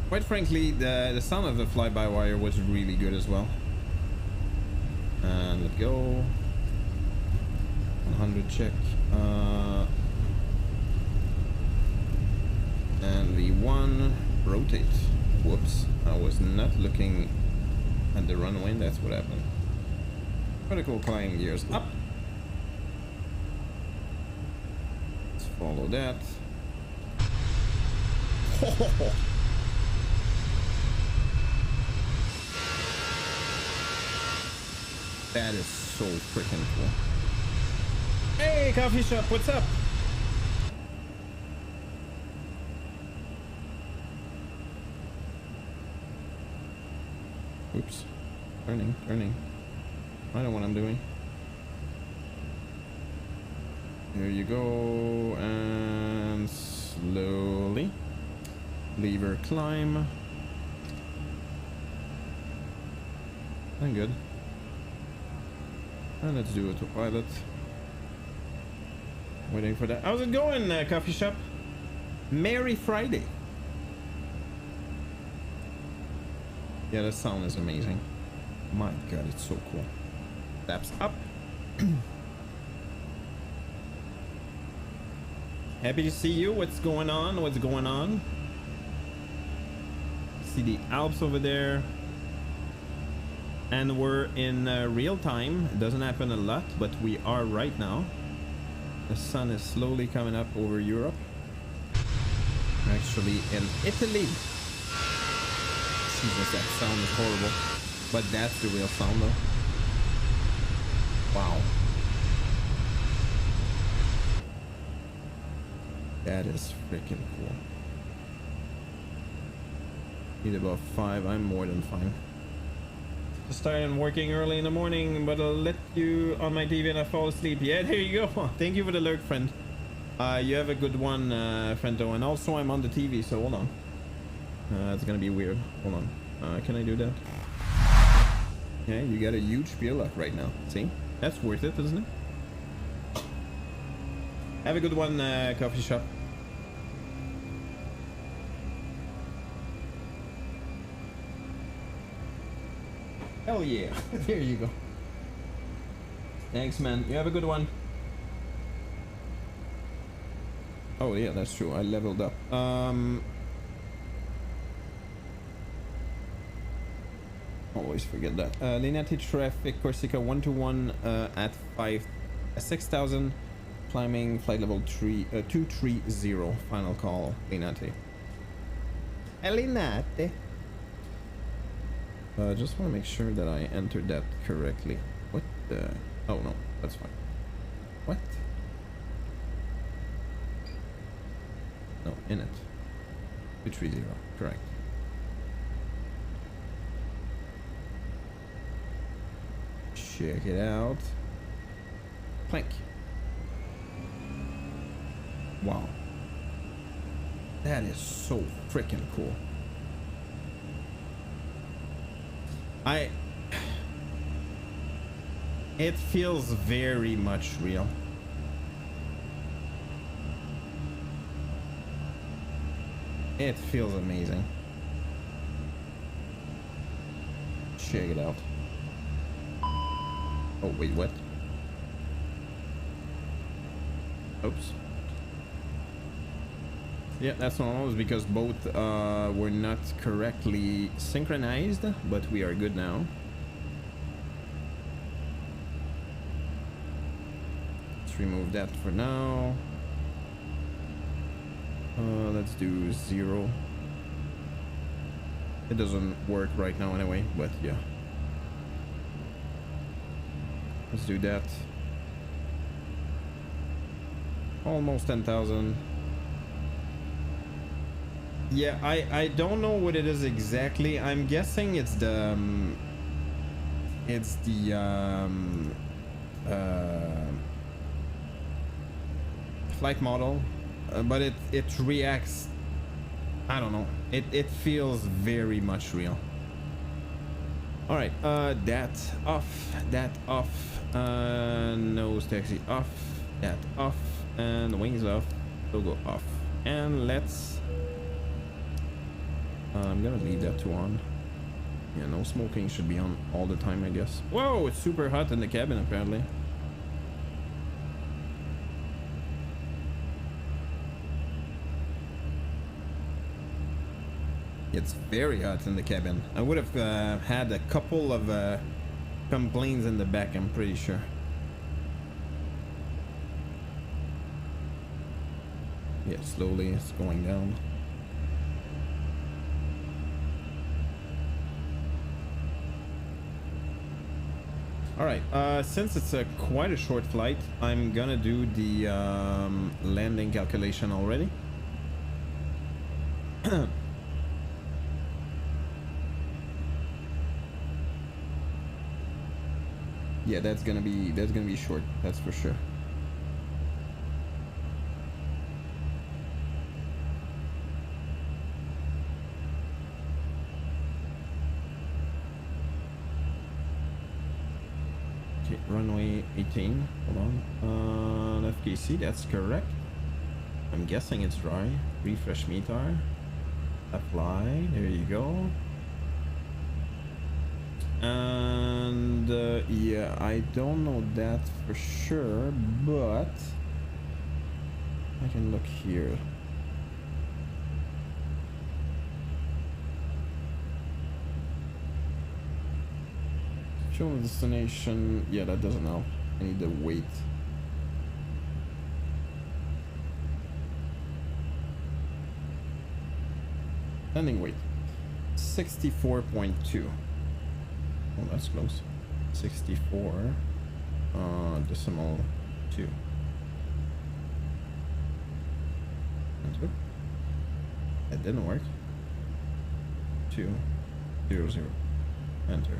Quite frankly, the sound of the fly-by-wire was really good as well. And let go. 100 check. And V1 rotate. Whoops, I was not looking at the runway. That's what happened. Vertical climb gears up. Let's follow that. That is so freaking cool. Hey, coffee shop, what's up? Oops. Turning. I know what I'm doing. There you go. And slowly. Lever climb. I'm good. And let's do autopilot. Waiting for that. How's it going, coffee shop? Merry Friday. Yeah, the sound is amazing. My god, it's so cool. Taps up. Happy to see you. What's going on? What's going on? See the Alps over there. And we're in real time. It doesn't happen a lot, but we are right now. The sun is slowly coming up over Europe. We're actually in Italy. Jesus, that sound is horrible. But that's the real sound though. Wow. That is freaking cool. Need about 5. I'm more than fine. Just started working early in the morning, but I'll let you on my TV and I fall asleep. Yeah, there you go. Thank you for the alert, friend. You have a good one, friendo. And also I'm on the TV, so hold on. It's gonna be weird. Hold on. Can I do that? Yeah, you got a huge Peerluk right now. See? That's worth it, isn't it? Have a good one, coffee shop. Hell yeah. There you go. Thanks, man. You have a good one. Oh, yeah, that's true. I leveled up. Always forget that. Linate traffic, Corsica 121 at 6,000. Climbing flight level 230. Final call, Linate. Linate. Just want to make sure that I entered that correctly. What the? Oh no, that's fine. What? No, in it. 230, correct. Check it out. Plank. Wow. That is so freaking cool. It feels very much real. It feels amazing. Check it out. Oh wait, what? Oops. Yeah, that's normal, because both were not correctly synchronized, but we are good now. Let's remove that for now. Let's do 0. It doesn't work right now anyway, but yeah. Let's do that. Almost 10,000. Yeah, I don't know what it is exactly. I'm guessing it's the flight model, but it reacts. I don't know. It feels very much real. All right, that off, nose taxi off, that off, and wings off, logo off, and let's. I'm gonna leave that to on. Yeah, no smoking should be on all the time, I guess. Whoa, it's super hot in the cabin apparently. It's very hot in the cabin. I would have had a couple of complaints in the back, I'm pretty sure. Yeah, slowly it's going down. All right, since it's quite a short flight, I'm gonna do the landing calculation already. Yeah, that's gonna be short, that's for sure. Okay, runway 18. Hold on. FKC, that's correct. I'm guessing it's dry. Refresh meter. Apply. There you go. And yeah, I don't know that for sure, but I can look here. Show destination. Yeah, that doesn't help. I need the weight. Landing weight 64.2. Oh, that's close. 64 decimal 2. Enter. That didn't work. 200. Enter.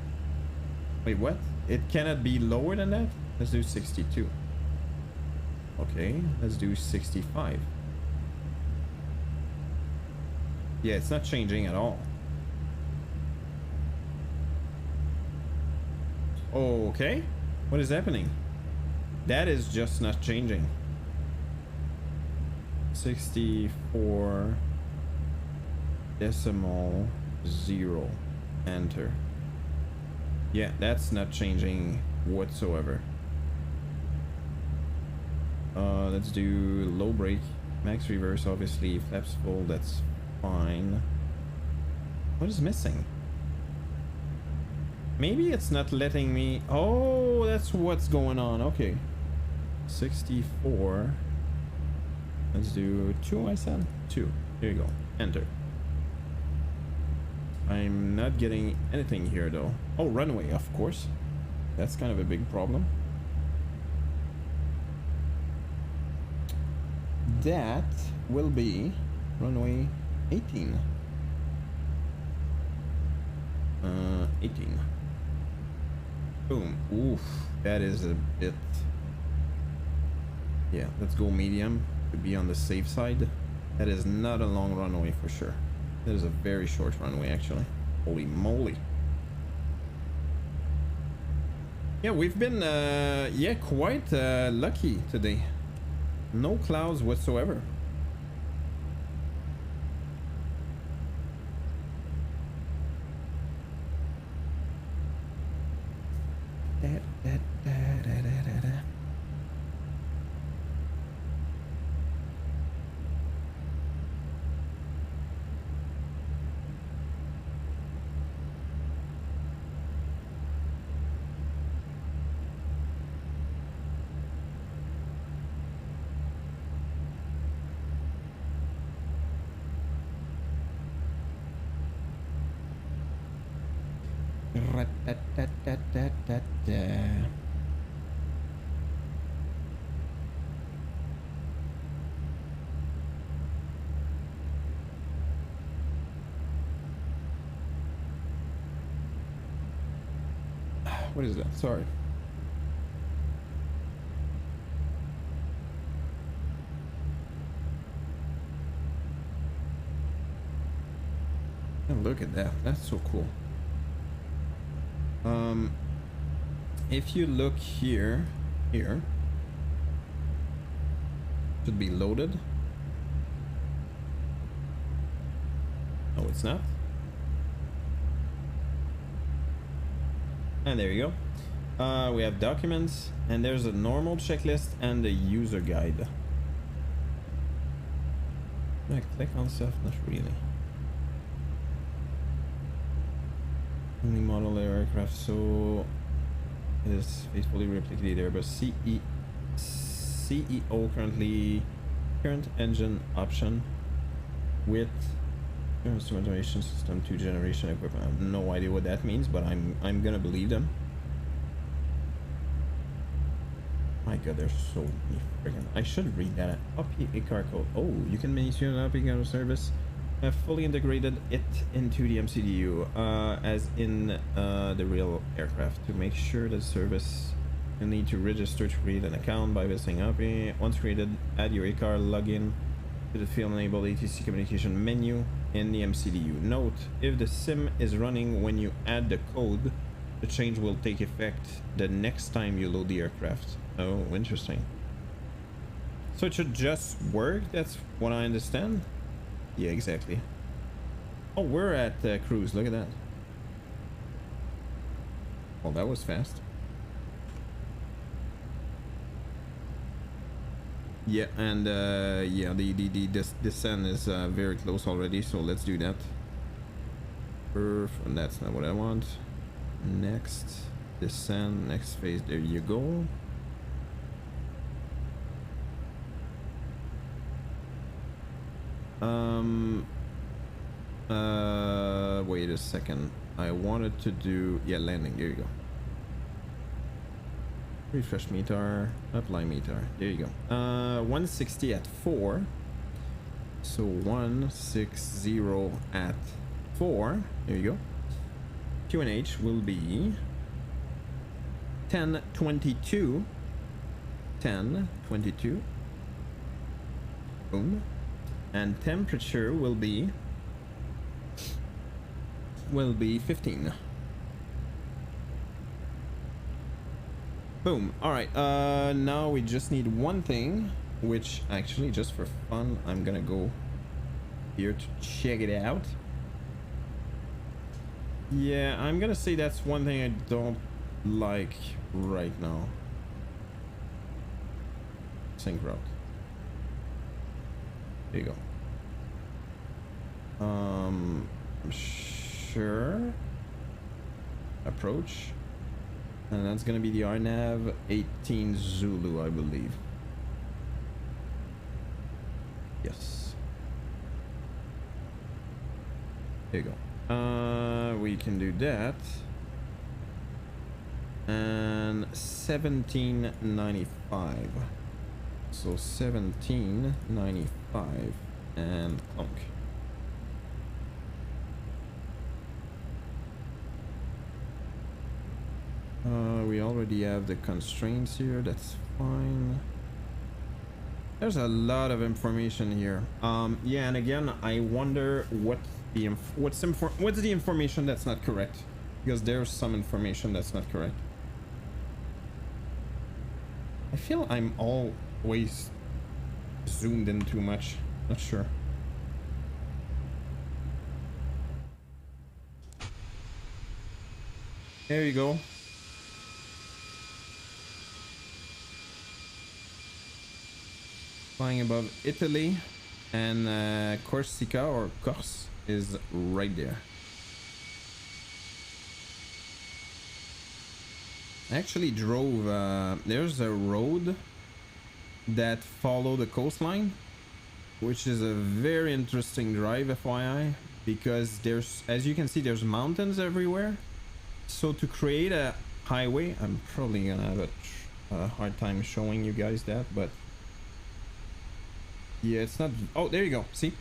Wait, what? It cannot be lower than that? Let's do 62. Okay, let's do 65. Yeah, it's not changing at all. Okay, what is happening? That is just not changing. 64 decimal 0. Enter. Yeah, that's not changing whatsoever. Let's do low brake, max reverse, obviously flaps full, that's fine. What is missing? Maybe it's not letting me. Oh, that's what's going on. Okay, 64. Let's do 2. I said 2. Here you go. Enter. I'm not getting anything here though. Oh, runway, of course. That's kind of a big problem. That will be runway 18. 18. Boom. Oof, that is a bit. Yeah, let's go medium to be on the safe side. That is not a long runway for sure. That is a very short runway actually. Holy moly. Yeah, we've been yeah, quite lucky today. No clouds whatsoever. what is that? Sorry. Oh, look at that. That's so cool. If you look here, should be loaded. No, it's not. And there you go. We have documents, and there's a normal checklist and a user guide. Can I click on stuff? Not really. Only model aircraft, so it is faithfully replicated there, but CEO current engine option with instrumentation system 2 generation equipment. I have no idea what that means, but I'm gonna believe them. My god, there's so many friggin'. I should read that. UPI car code. Oh, you can maintain an UPI car service. I've fully integrated it into the MCDU, as in the real aircraft. To make sure that service, you'll need to register to create an account by visiting UPI. Once created, add your ACAR login to the field-enabled ATC communication menu in the MCDU. Note, if the sim is running when you add the code, the change will take effect the next time you load the aircraft. Oh, interesting. So it should just work? That's what I understand? Yeah, exactly. Oh, we're at cruise. Look at that. Well, that was fast. Yeah, and yeah, the descent is very close already, so let's do that. And that's not what I want. Next descent, next phase. There you go. Wait a second. I wanted to do, yeah, landing. There you go. Refresh meter, apply meter. There you go. 160 at 4. So 160 at 4. There you go. QNH will be 1022. 1022. Boom. And temperature will be 15. Boom. All right, now we just need one thing, which actually, just for fun, I'm gonna go here to check it out. Yeah, I'm gonna say that's one thing I don't like right now. Sync route. There you go. Sure. Approach. And that's gonna be the RNAV 18 Zulu, I believe. Yes. There you go. We can do that. And 1795. So 1795 and clunk. We already have the constraints here. That's fine. There's a lot of information here. Yeah, and again, I wonder what's the information that's not correct, because there's some information that's not correct. I feel I'm always zoomed in too much. Not sure. There you go. Flying above Italy, and Corsica or Corse is right there. I actually drove, there's a road that follow the coastline, which is a very interesting drive, FYI, because there's, as you can see, there's mountains everywhere. So to create a highway, I'm probably gonna have a hard time showing you guys that, but yeah, it's not. Oh, there you go. See,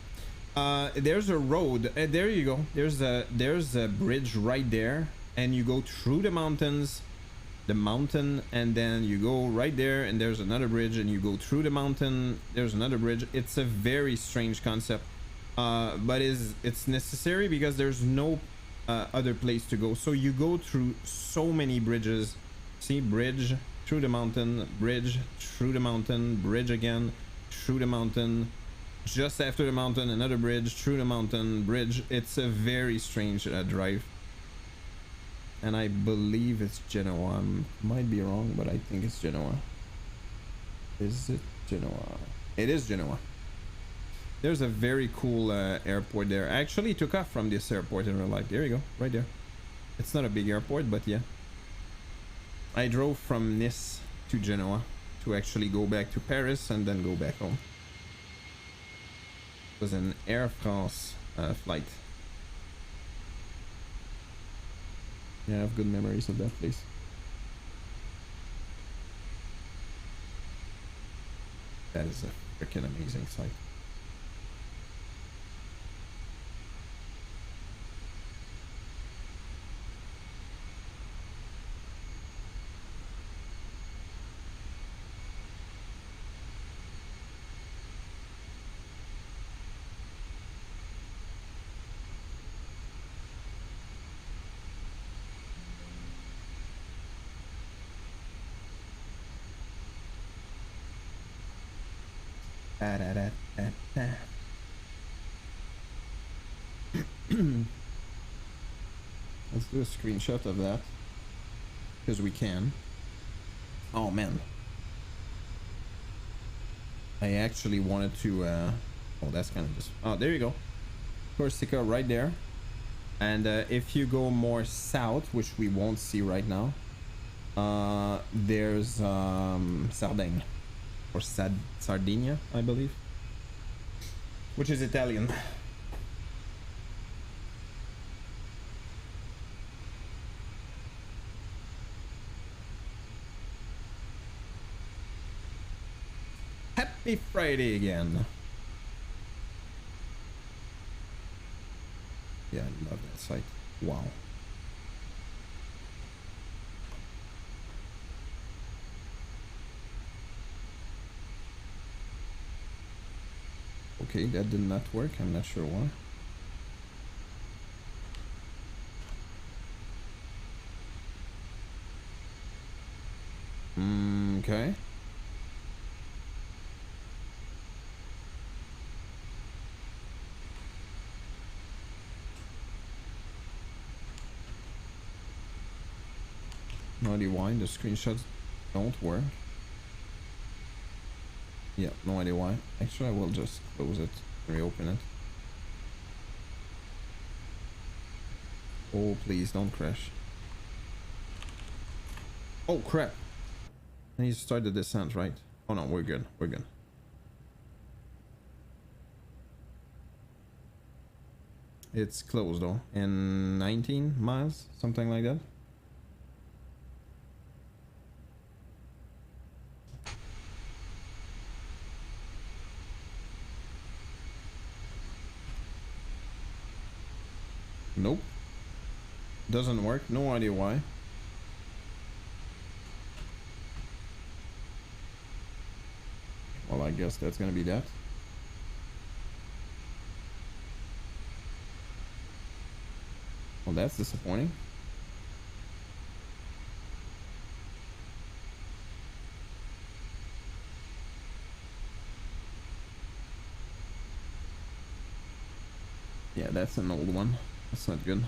there's a road. There you go. There's a bridge right there, and you go through the mountains the mountain, and then you go right there and there's another bridge, and you go through the mountain, there's another bridge. It's a very strange concept, but it's necessary because there's no other place to go. So you go through so many bridges. See, bridge through the mountain, bridge through the mountain, bridge again through the mountain, just after the mountain another bridge through the mountain, bridge. It's a very strange drive, and I believe it's Genoa. Might be wrong, but I think it's Genoa. Is it Genoa? It is Genoa. There's a very cool airport there. I actually took off from this airport in real life. There you go, right there. It's not a big airport, but yeah. I drove from Nice to Genoa to actually go back to Paris and then go back home. It was an Air France flight. Yeah, I have good memories of that place. That is a freaking amazing site. Let's do a screenshot of that because we can. Oh man, I actually wanted to oh, that's kind of just, oh, there you go, Corsica right there. And if you go more south, which we won't see right now, there's Sardaigne or Sardinia, I believe, which is Italian. Happy Friday again. Yeah, I love that site. Wow. Okay, that did not work. I'm not sure why. Okay. No idea why the screenshots don't work. Yeah, no idea why. Actually, I will just close it, reopen it. Oh, please don't crash. Oh, crap. I need to start the descent, right? Oh no, we're good. We're good. It's closed though. In 19 miles, something like that. Nope. Doesn't work. No idea why. Well, I guess that's gonna be that. Well, that's disappointing. Yeah, that's an old one. That's not good.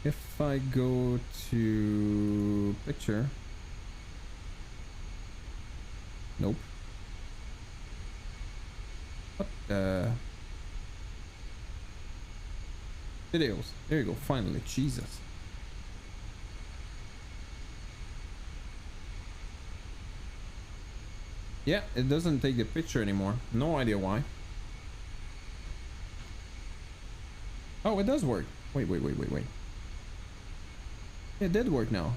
If I go to picture, nope. What the? Videos. There you go. Finally, Jesus. Yeah, it doesn't take the picture anymore. No idea why. Oh, it does work. Wait. It did work now.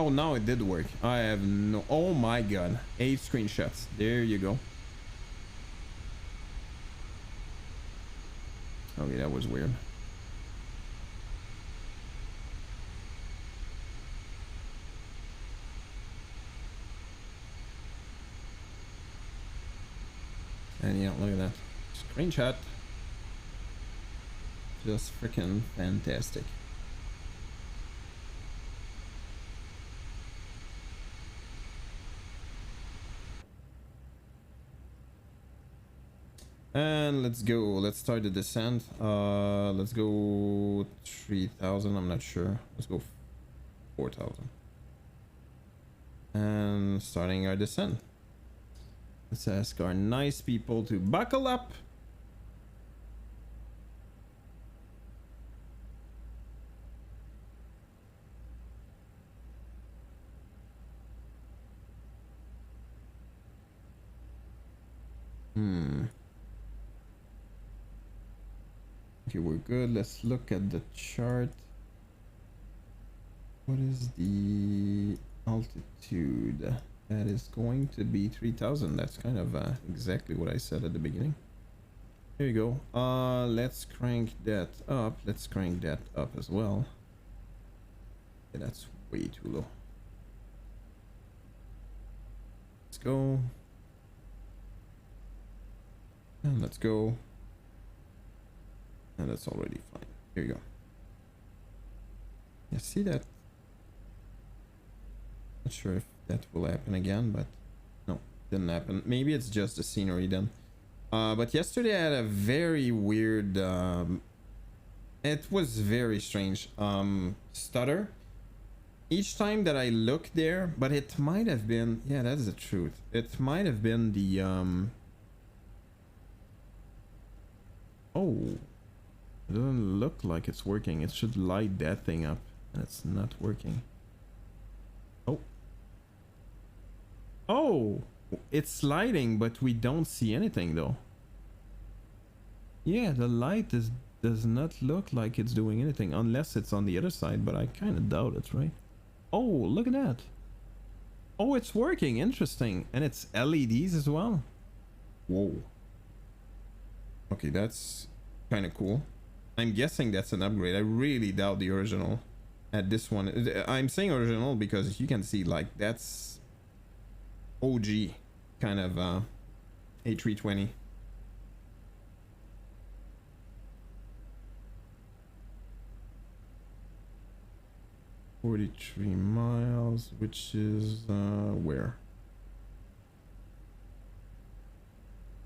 Oh, now it did work. I have no... Oh my god. 8 screenshots. There you go. Okay, that was weird. And yeah, look at that. Screenshot. Just freaking fantastic. And let's go. Let's start the descent. Let's go 3,000. I'm not sure. Let's go 4,000. And starting our descent. Let's ask our nice people to buckle up. Okay, we're good. Let's look at the chart. What is the altitude? That is going to be 3,000. That's kind of exactly what I said at the beginning. Here you go. Let's crank that up. Let's crank that up as well. Yeah, that's way too low. Let's go. And let's go. And that's already fine. Here you go. You see that? Not sure if that will happen again, but no, didn't happen. Maybe it's just the scenery then. But yesterday I had a very weird, it was very strange, stutter. Each time that I looked there, but it might have been, yeah, that is the truth. It might have been the, oh. It doesn't look like it's working. It should light that thing up. That's not working. Oh. Oh! It's lighting, but we don't see anything though. Yeah, the light does not look like it's doing anything unless it's on the other side, but I kind of doubt it, right? Oh, look at that. Oh, it's working. Interesting. And it's LEDs as well. Whoa. Okay, that's kind of cool. I'm guessing that's an upgrade. I really doubt the original at this one. I'm saying original because you can see like that's OG kind of A320. $43 miles, which is where?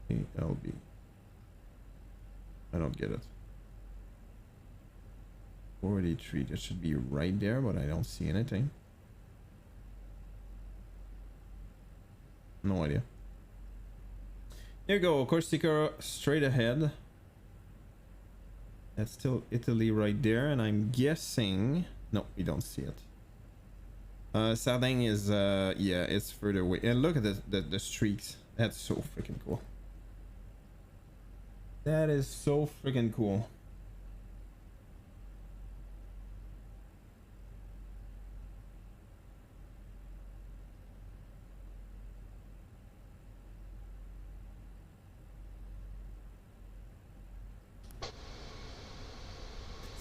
ALB. I don't get it. 43, that should be right there, but I don't see anything. No idea. There you go, Corsica straight ahead. That's still Italy right there, and I'm guessing... No, we don't see it. Sardaigne is, yeah, it's further away. And look at the streaks. That's so freaking cool. That is so freaking cool.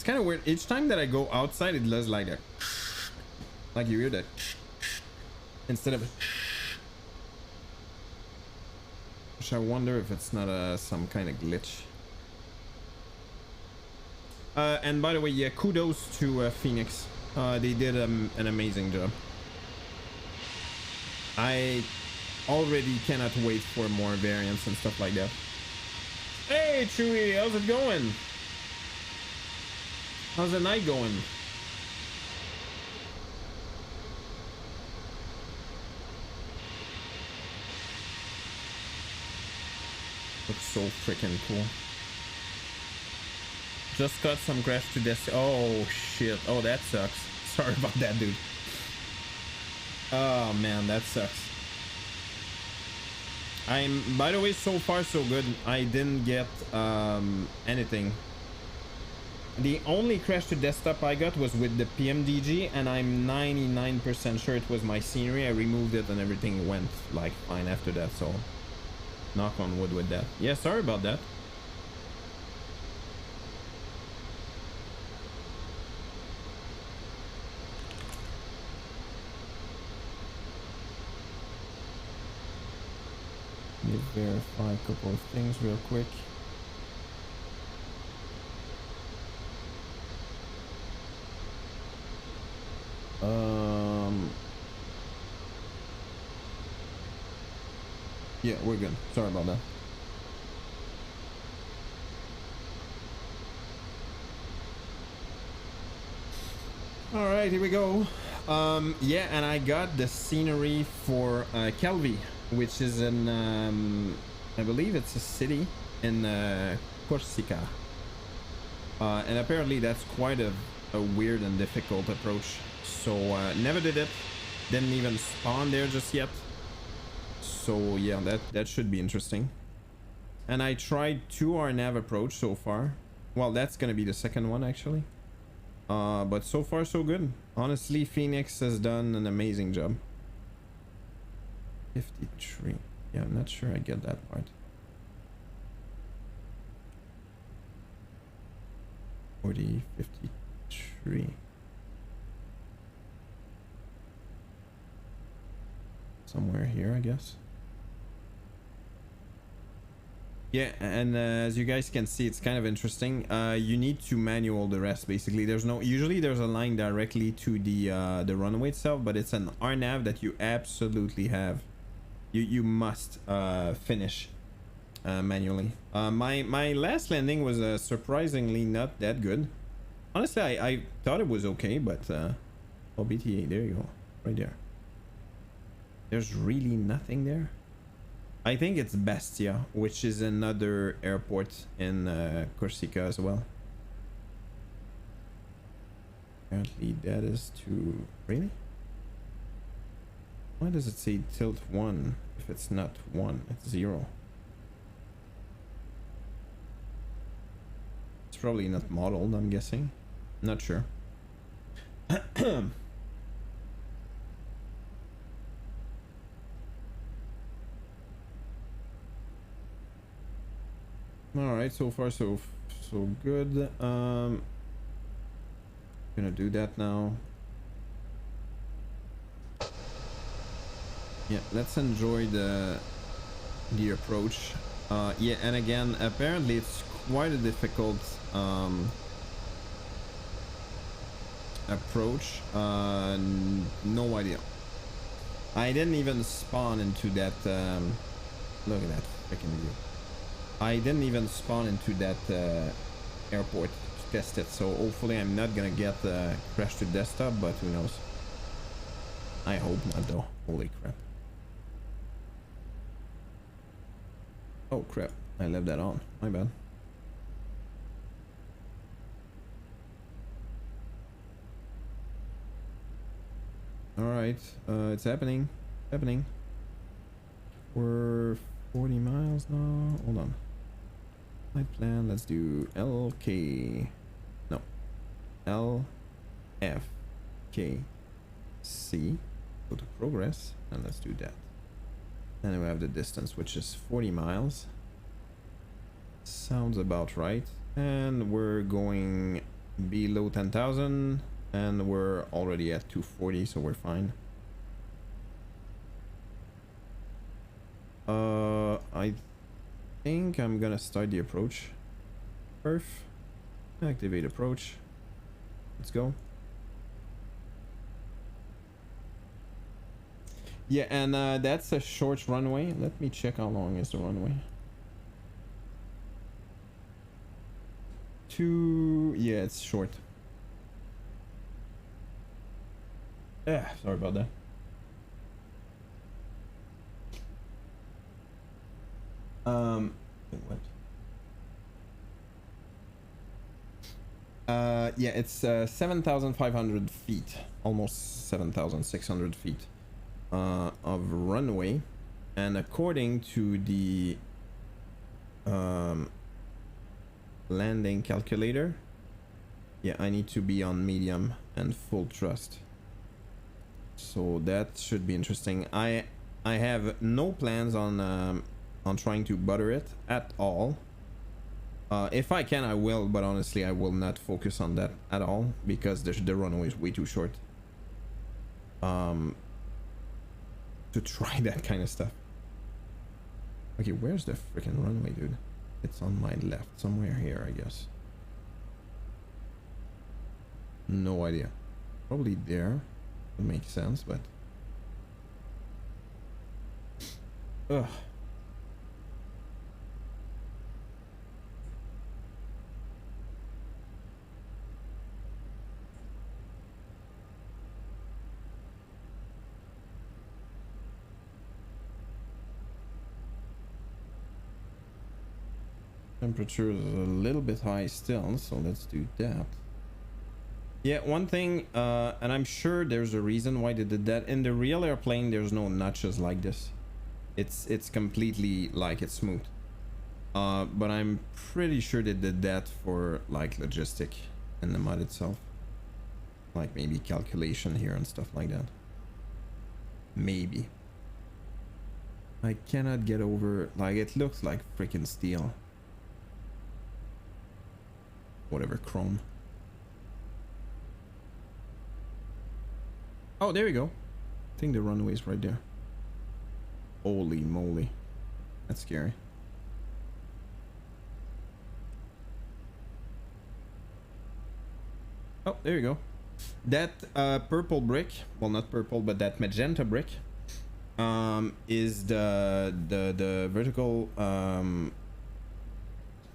Kind of weird. Each time that I go outside, it does like that, like you hear that instead of, which I wonder if it's not some kind of glitch. And by the way, yeah, kudos to Fenix. They did an amazing job. I already cannot wait for more variants and stuff like that. Hey Chewy, how's it going? How's the night going? Looks so freaking cool. Just got some crash to this. Oh shit. Oh, that sucks. Sorry about that, dude. Oh man, that sucks. By the way, so far so good. I didn't get anything. The only crash to desktop I got was with the PMDG, and I'm 99% sure it was my scenery. I removed it and everything went like fine after that, so knock on wood with that. Yeah, sorry about that. Let me verify a couple of things real quick. Yeah, we're good. Sorry about that. All right, here we go. Yeah, and I got the scenery for Calvi, which is in, I believe it's a city in Corsica. And apparently that's quite a weird and difficult approach. So never did it. Didn't even spawn there just yet. So yeah, that should be interesting. And I tried 2 nav approach so far. Well, that's gonna be the second one actually. But so far so good. Honestly, Fenix has done an amazing job. 53. Yeah, I'm not sure I get that part. 40, 53. Somewhere here, I guess. Yeah, and as you guys can see, it's kind of interesting. You need to manual the rest basically. Usually there's a line directly to the runway itself, but it's an RNAV that you absolutely have. You must finish manually. My last landing was surprisingly not that good. Honestly, I thought it was okay, but oh, BTA, there you go, right there. There's really nothing there. I think it's Bastia, which is another airport in Corsica as well. Apparently that is to... Really? Why does it say tilt 1 if it's not 1? It's 0. It's probably not modeled, I'm guessing. Not sure. All right, so far so good. Gonna do that now. Yeah, let's enjoy the approach. Yeah, and again, apparently it's quite a difficult approach. No idea. I didn't even spawn into that. Look at that freaking view. I didn't even spawn into that airport to test it, so hopefully I'm not gonna get crash to desktop, but who knows. I hope not though. Holy crap. Oh crap, I left that on. My bad. Alright, it's happening. We're 40 miles now. Hold on. Flight plan, let's do LK. No. LFKC. Go to progress, and let's do that. And we have the distance, which is 40 miles. Sounds about right. And we're going below 10,000, and we're already at 240, so we're fine. I think I'm gonna start the approach. Perf. Activate approach. Let's go. Yeah, and that's a short runway. Let me check how long is the runway. Yeah, it's short. Sorry about that. What? Yeah, it's 7,500 feet, almost 7,600 feet of runway, and according to the landing calculator, Yeah, I need to be on medium and full thrust. So that should be interesting. I have no plans on trying to butter it at all. If I can, I will, but honestly, I will not focus on that at all because the runway is way too short. To try that kind of stuff. Okay, where's the freaking runway, dude? It's on my left, somewhere here, I guess. No idea. Probably there. It makes sense, but ugh. Temperature is a little bit high still, so let's do that. Yeah, one thing, and I'm sure there's a reason why they did that. In the real airplane, there's no notches like this. It's completely like it's smooth. But I'm pretty sure they did that for like logistic in the mod itself. Like maybe calculation here and stuff like that. Maybe. I cannot get over, like it looks like freaking steel. Whatever, chrome. Oh, there we go. I think the runway's right there. Holy moly. That's scary. Oh, there you go. That purple brick, well not purple, but that magenta brick is the vertical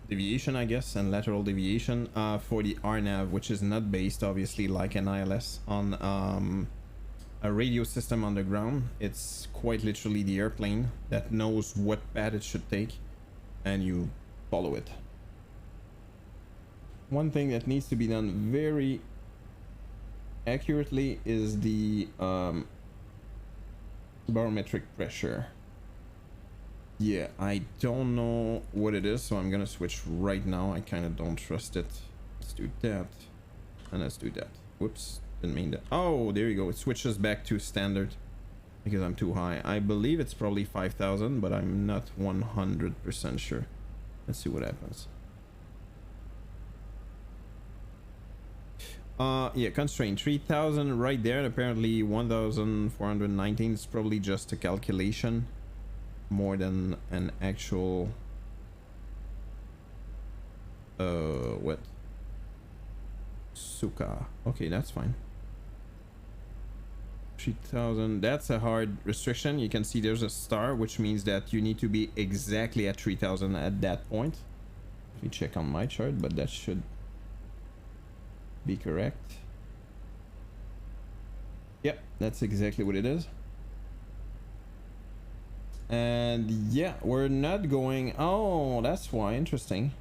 deviation, I guess, and lateral deviation for the RNAV, which is not based obviously like an ILS on a radio system on the ground. It's quite literally the airplane that knows what path it should take and you follow it. One thing that needs to be done very accurately is the barometric pressure. Yeah, I don't know what it is, so I'm gonna switch right now. I kind of don't trust it. Let's do that, and let's do that. Whoops, didn't mean that. Oh, there you go. It switches back to standard because I'm too high. I believe it's probably 5,000, but I'm not 100% sure. Let's see what happens. Yeah, constraint 3,000 right there. Apparently 1,419 is probably just a calculation more than an actual what? Suka. Okay, that's fine. 3,000. That's a hard restriction. You can see there's a star, which means that you need to be exactly at 3,000 at that point. Let me check on my chart, but that should be correct. Yep, that's exactly what it is. And yeah, we're not going. Oh, that's why. Interesting.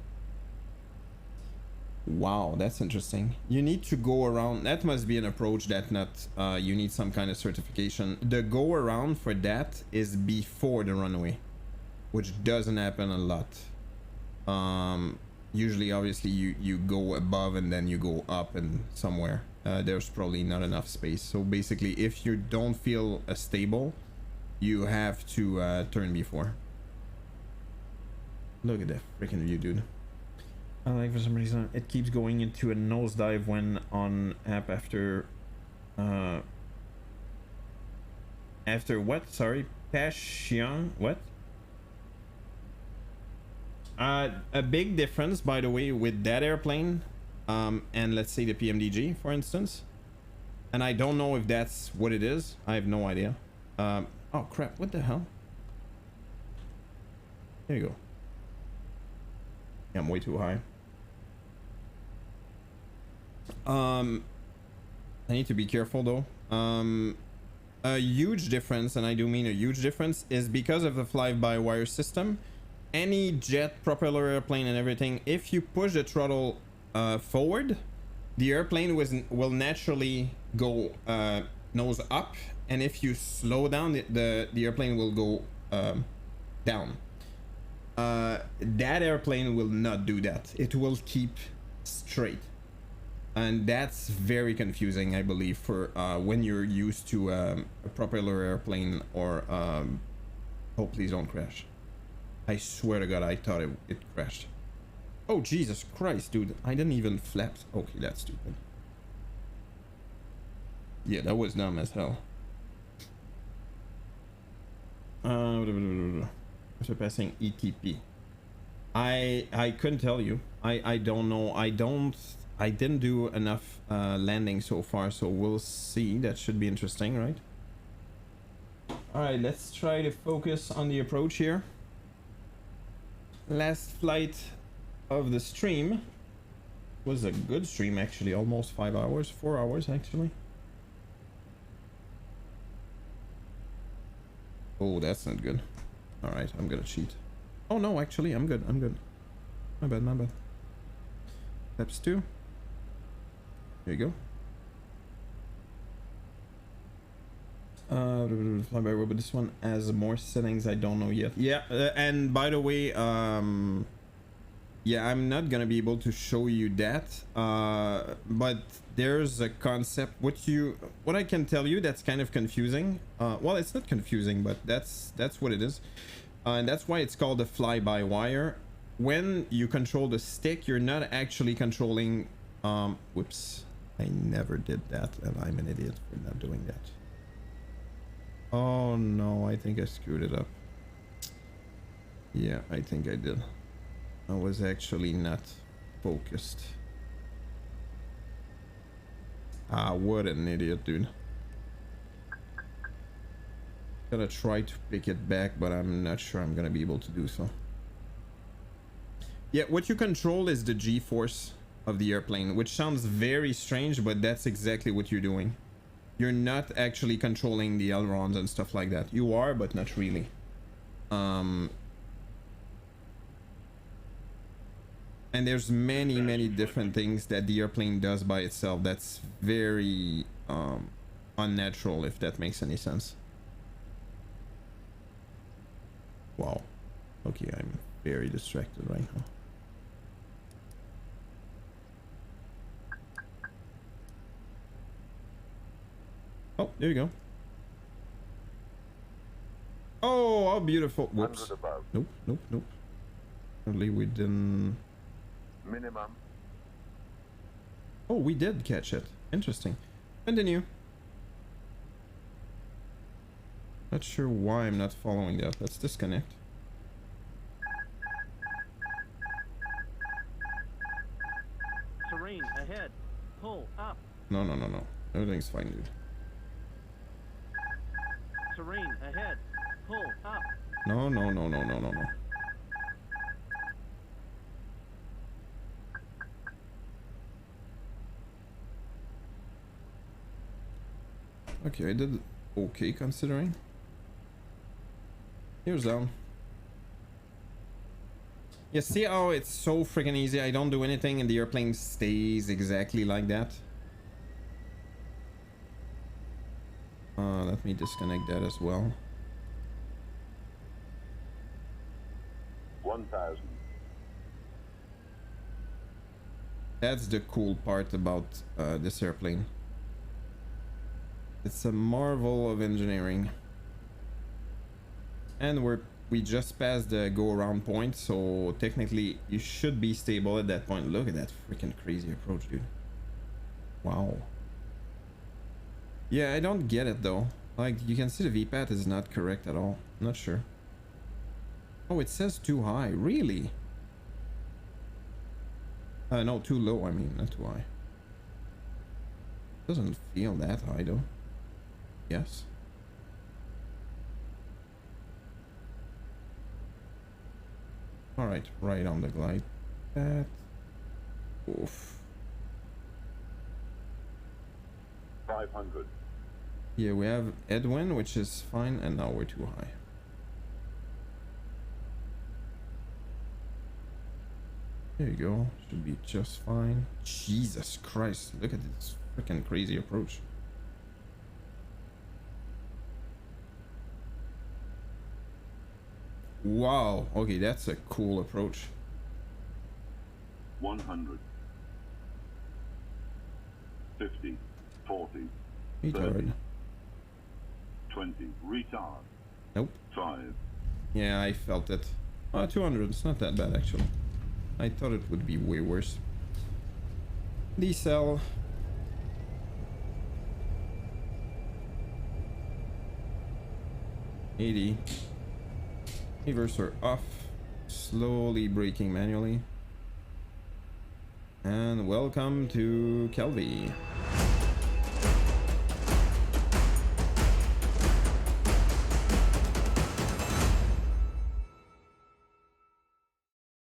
Wow, that's interesting. You need to go around. That must be an approach that not you need some kind of certification. The go around for that is before the runway, which doesn't happen a lot. Usually obviously you go above and then you go up and somewhere there's probably not enough space. So basically if you don't feel stable, you have to turn before. Look at that freaking view, dude. I like, for some reason it keeps going into a nosedive when on app after what? Sorry, Passion. What? A big difference, by the way, with that airplane and let's say the PMDG, for instance, and I don't know if that's what it is. I have no idea. Oh crap, what the hell? There you go. Yeah, I'm way too high. I need to be careful though. A huge difference, and I do mean a huge difference, is because of the fly-by-wire system. Any jet, propeller airplane and everything, if you push the throttle forward, the airplane will naturally go nose up, and if you slow down, the airplane will go down. That airplane will not do that. It will keep straight. And that's very confusing, I believe, for when you're used to a propeller airplane or oh, please don't crash. I swear to God, I thought it crashed. Oh, Jesus Christ, dude. I didn't even flap. Okay, that's stupid. Yeah, that was dumb as hell. After passing ETP. I couldn't tell you. I don't know. I didn't do enough landing so far, so we'll see. That should be interesting, right? Alright, let's try to focus on the approach here. Last flight of the stream was a good stream, actually. Almost 5 hours, 4 hours actually. Oh, that's not good. Alright, I'm gonna cheat. Oh no, actually, I'm good. My bad. Steps 2. There you go. Fly by robot. This one has more settings I don't know yet. Yeah, and by the way, yeah, I'm not gonna be able to show you that, but there's a concept. What I can tell you that's kind of confusing. Well, it's not confusing, but that's what it is, and that's why it's called a fly-by-wire. When you control the stick, you're not actually controlling. Whoops! I never did that, and I'm an idiot for not doing that. Oh no, I think I screwed it up. Yeah, I think I did. I was actually not focused. Ah, what an idiot, dude. Gonna try to pick it back, but I'm not sure I'm gonna be able to do so. Yeah, what you control is the G-force of the airplane, which sounds very strange, but that's exactly what you're doing. You're not actually controlling the ailerons and stuff like that. You are, but not really. And there's many different things that the airplane does by itself that's very unnatural, if that makes any sense. Wow. Okay, I'm very distracted right now. Oh, there you go. Oh, how beautiful. Whoops. Nope. Apparently we didn't. Minimum. Oh, we did catch it. Interesting. Continue. Not sure why I'm not following that. Let's disconnect. Terrain ahead. Pull up. No. Everything's fine, dude. Terrain ahead. Pull up. No. Okay, I did okay considering. Here's down. You see how it's so freaking easy? I don't do anything and the airplane stays exactly like that. Let me disconnect that as well. 1,000. That's the cool part about this airplane. It's a marvel of engineering. And we just passed the go around point, so technically you should be stable at that point. Look at that freaking crazy approach, dude. Wow. Yeah, I don't get it though. Like, you can see the VPAT is not correct at all. I'm not sure. Oh, it says too high. Really? No, too low, I mean, not too high. Doesn't feel that high though. Yes. Alright, right on the glide path. Oof. 500. Yeah, we have Edwin, which is fine, and now we're too high. There you go. Should be just fine. Jesus Christ, look at this freaking crazy approach. Wow, okay, that's a cool approach. 100. 50, 40, Retard. 30, 20, retard, Nope. 5, Yeah, I felt it. 200, it's not that bad actually. I thought it would be way worse. Decel. $80. Reverser off. Slowly braking manually. And welcome to Calvi.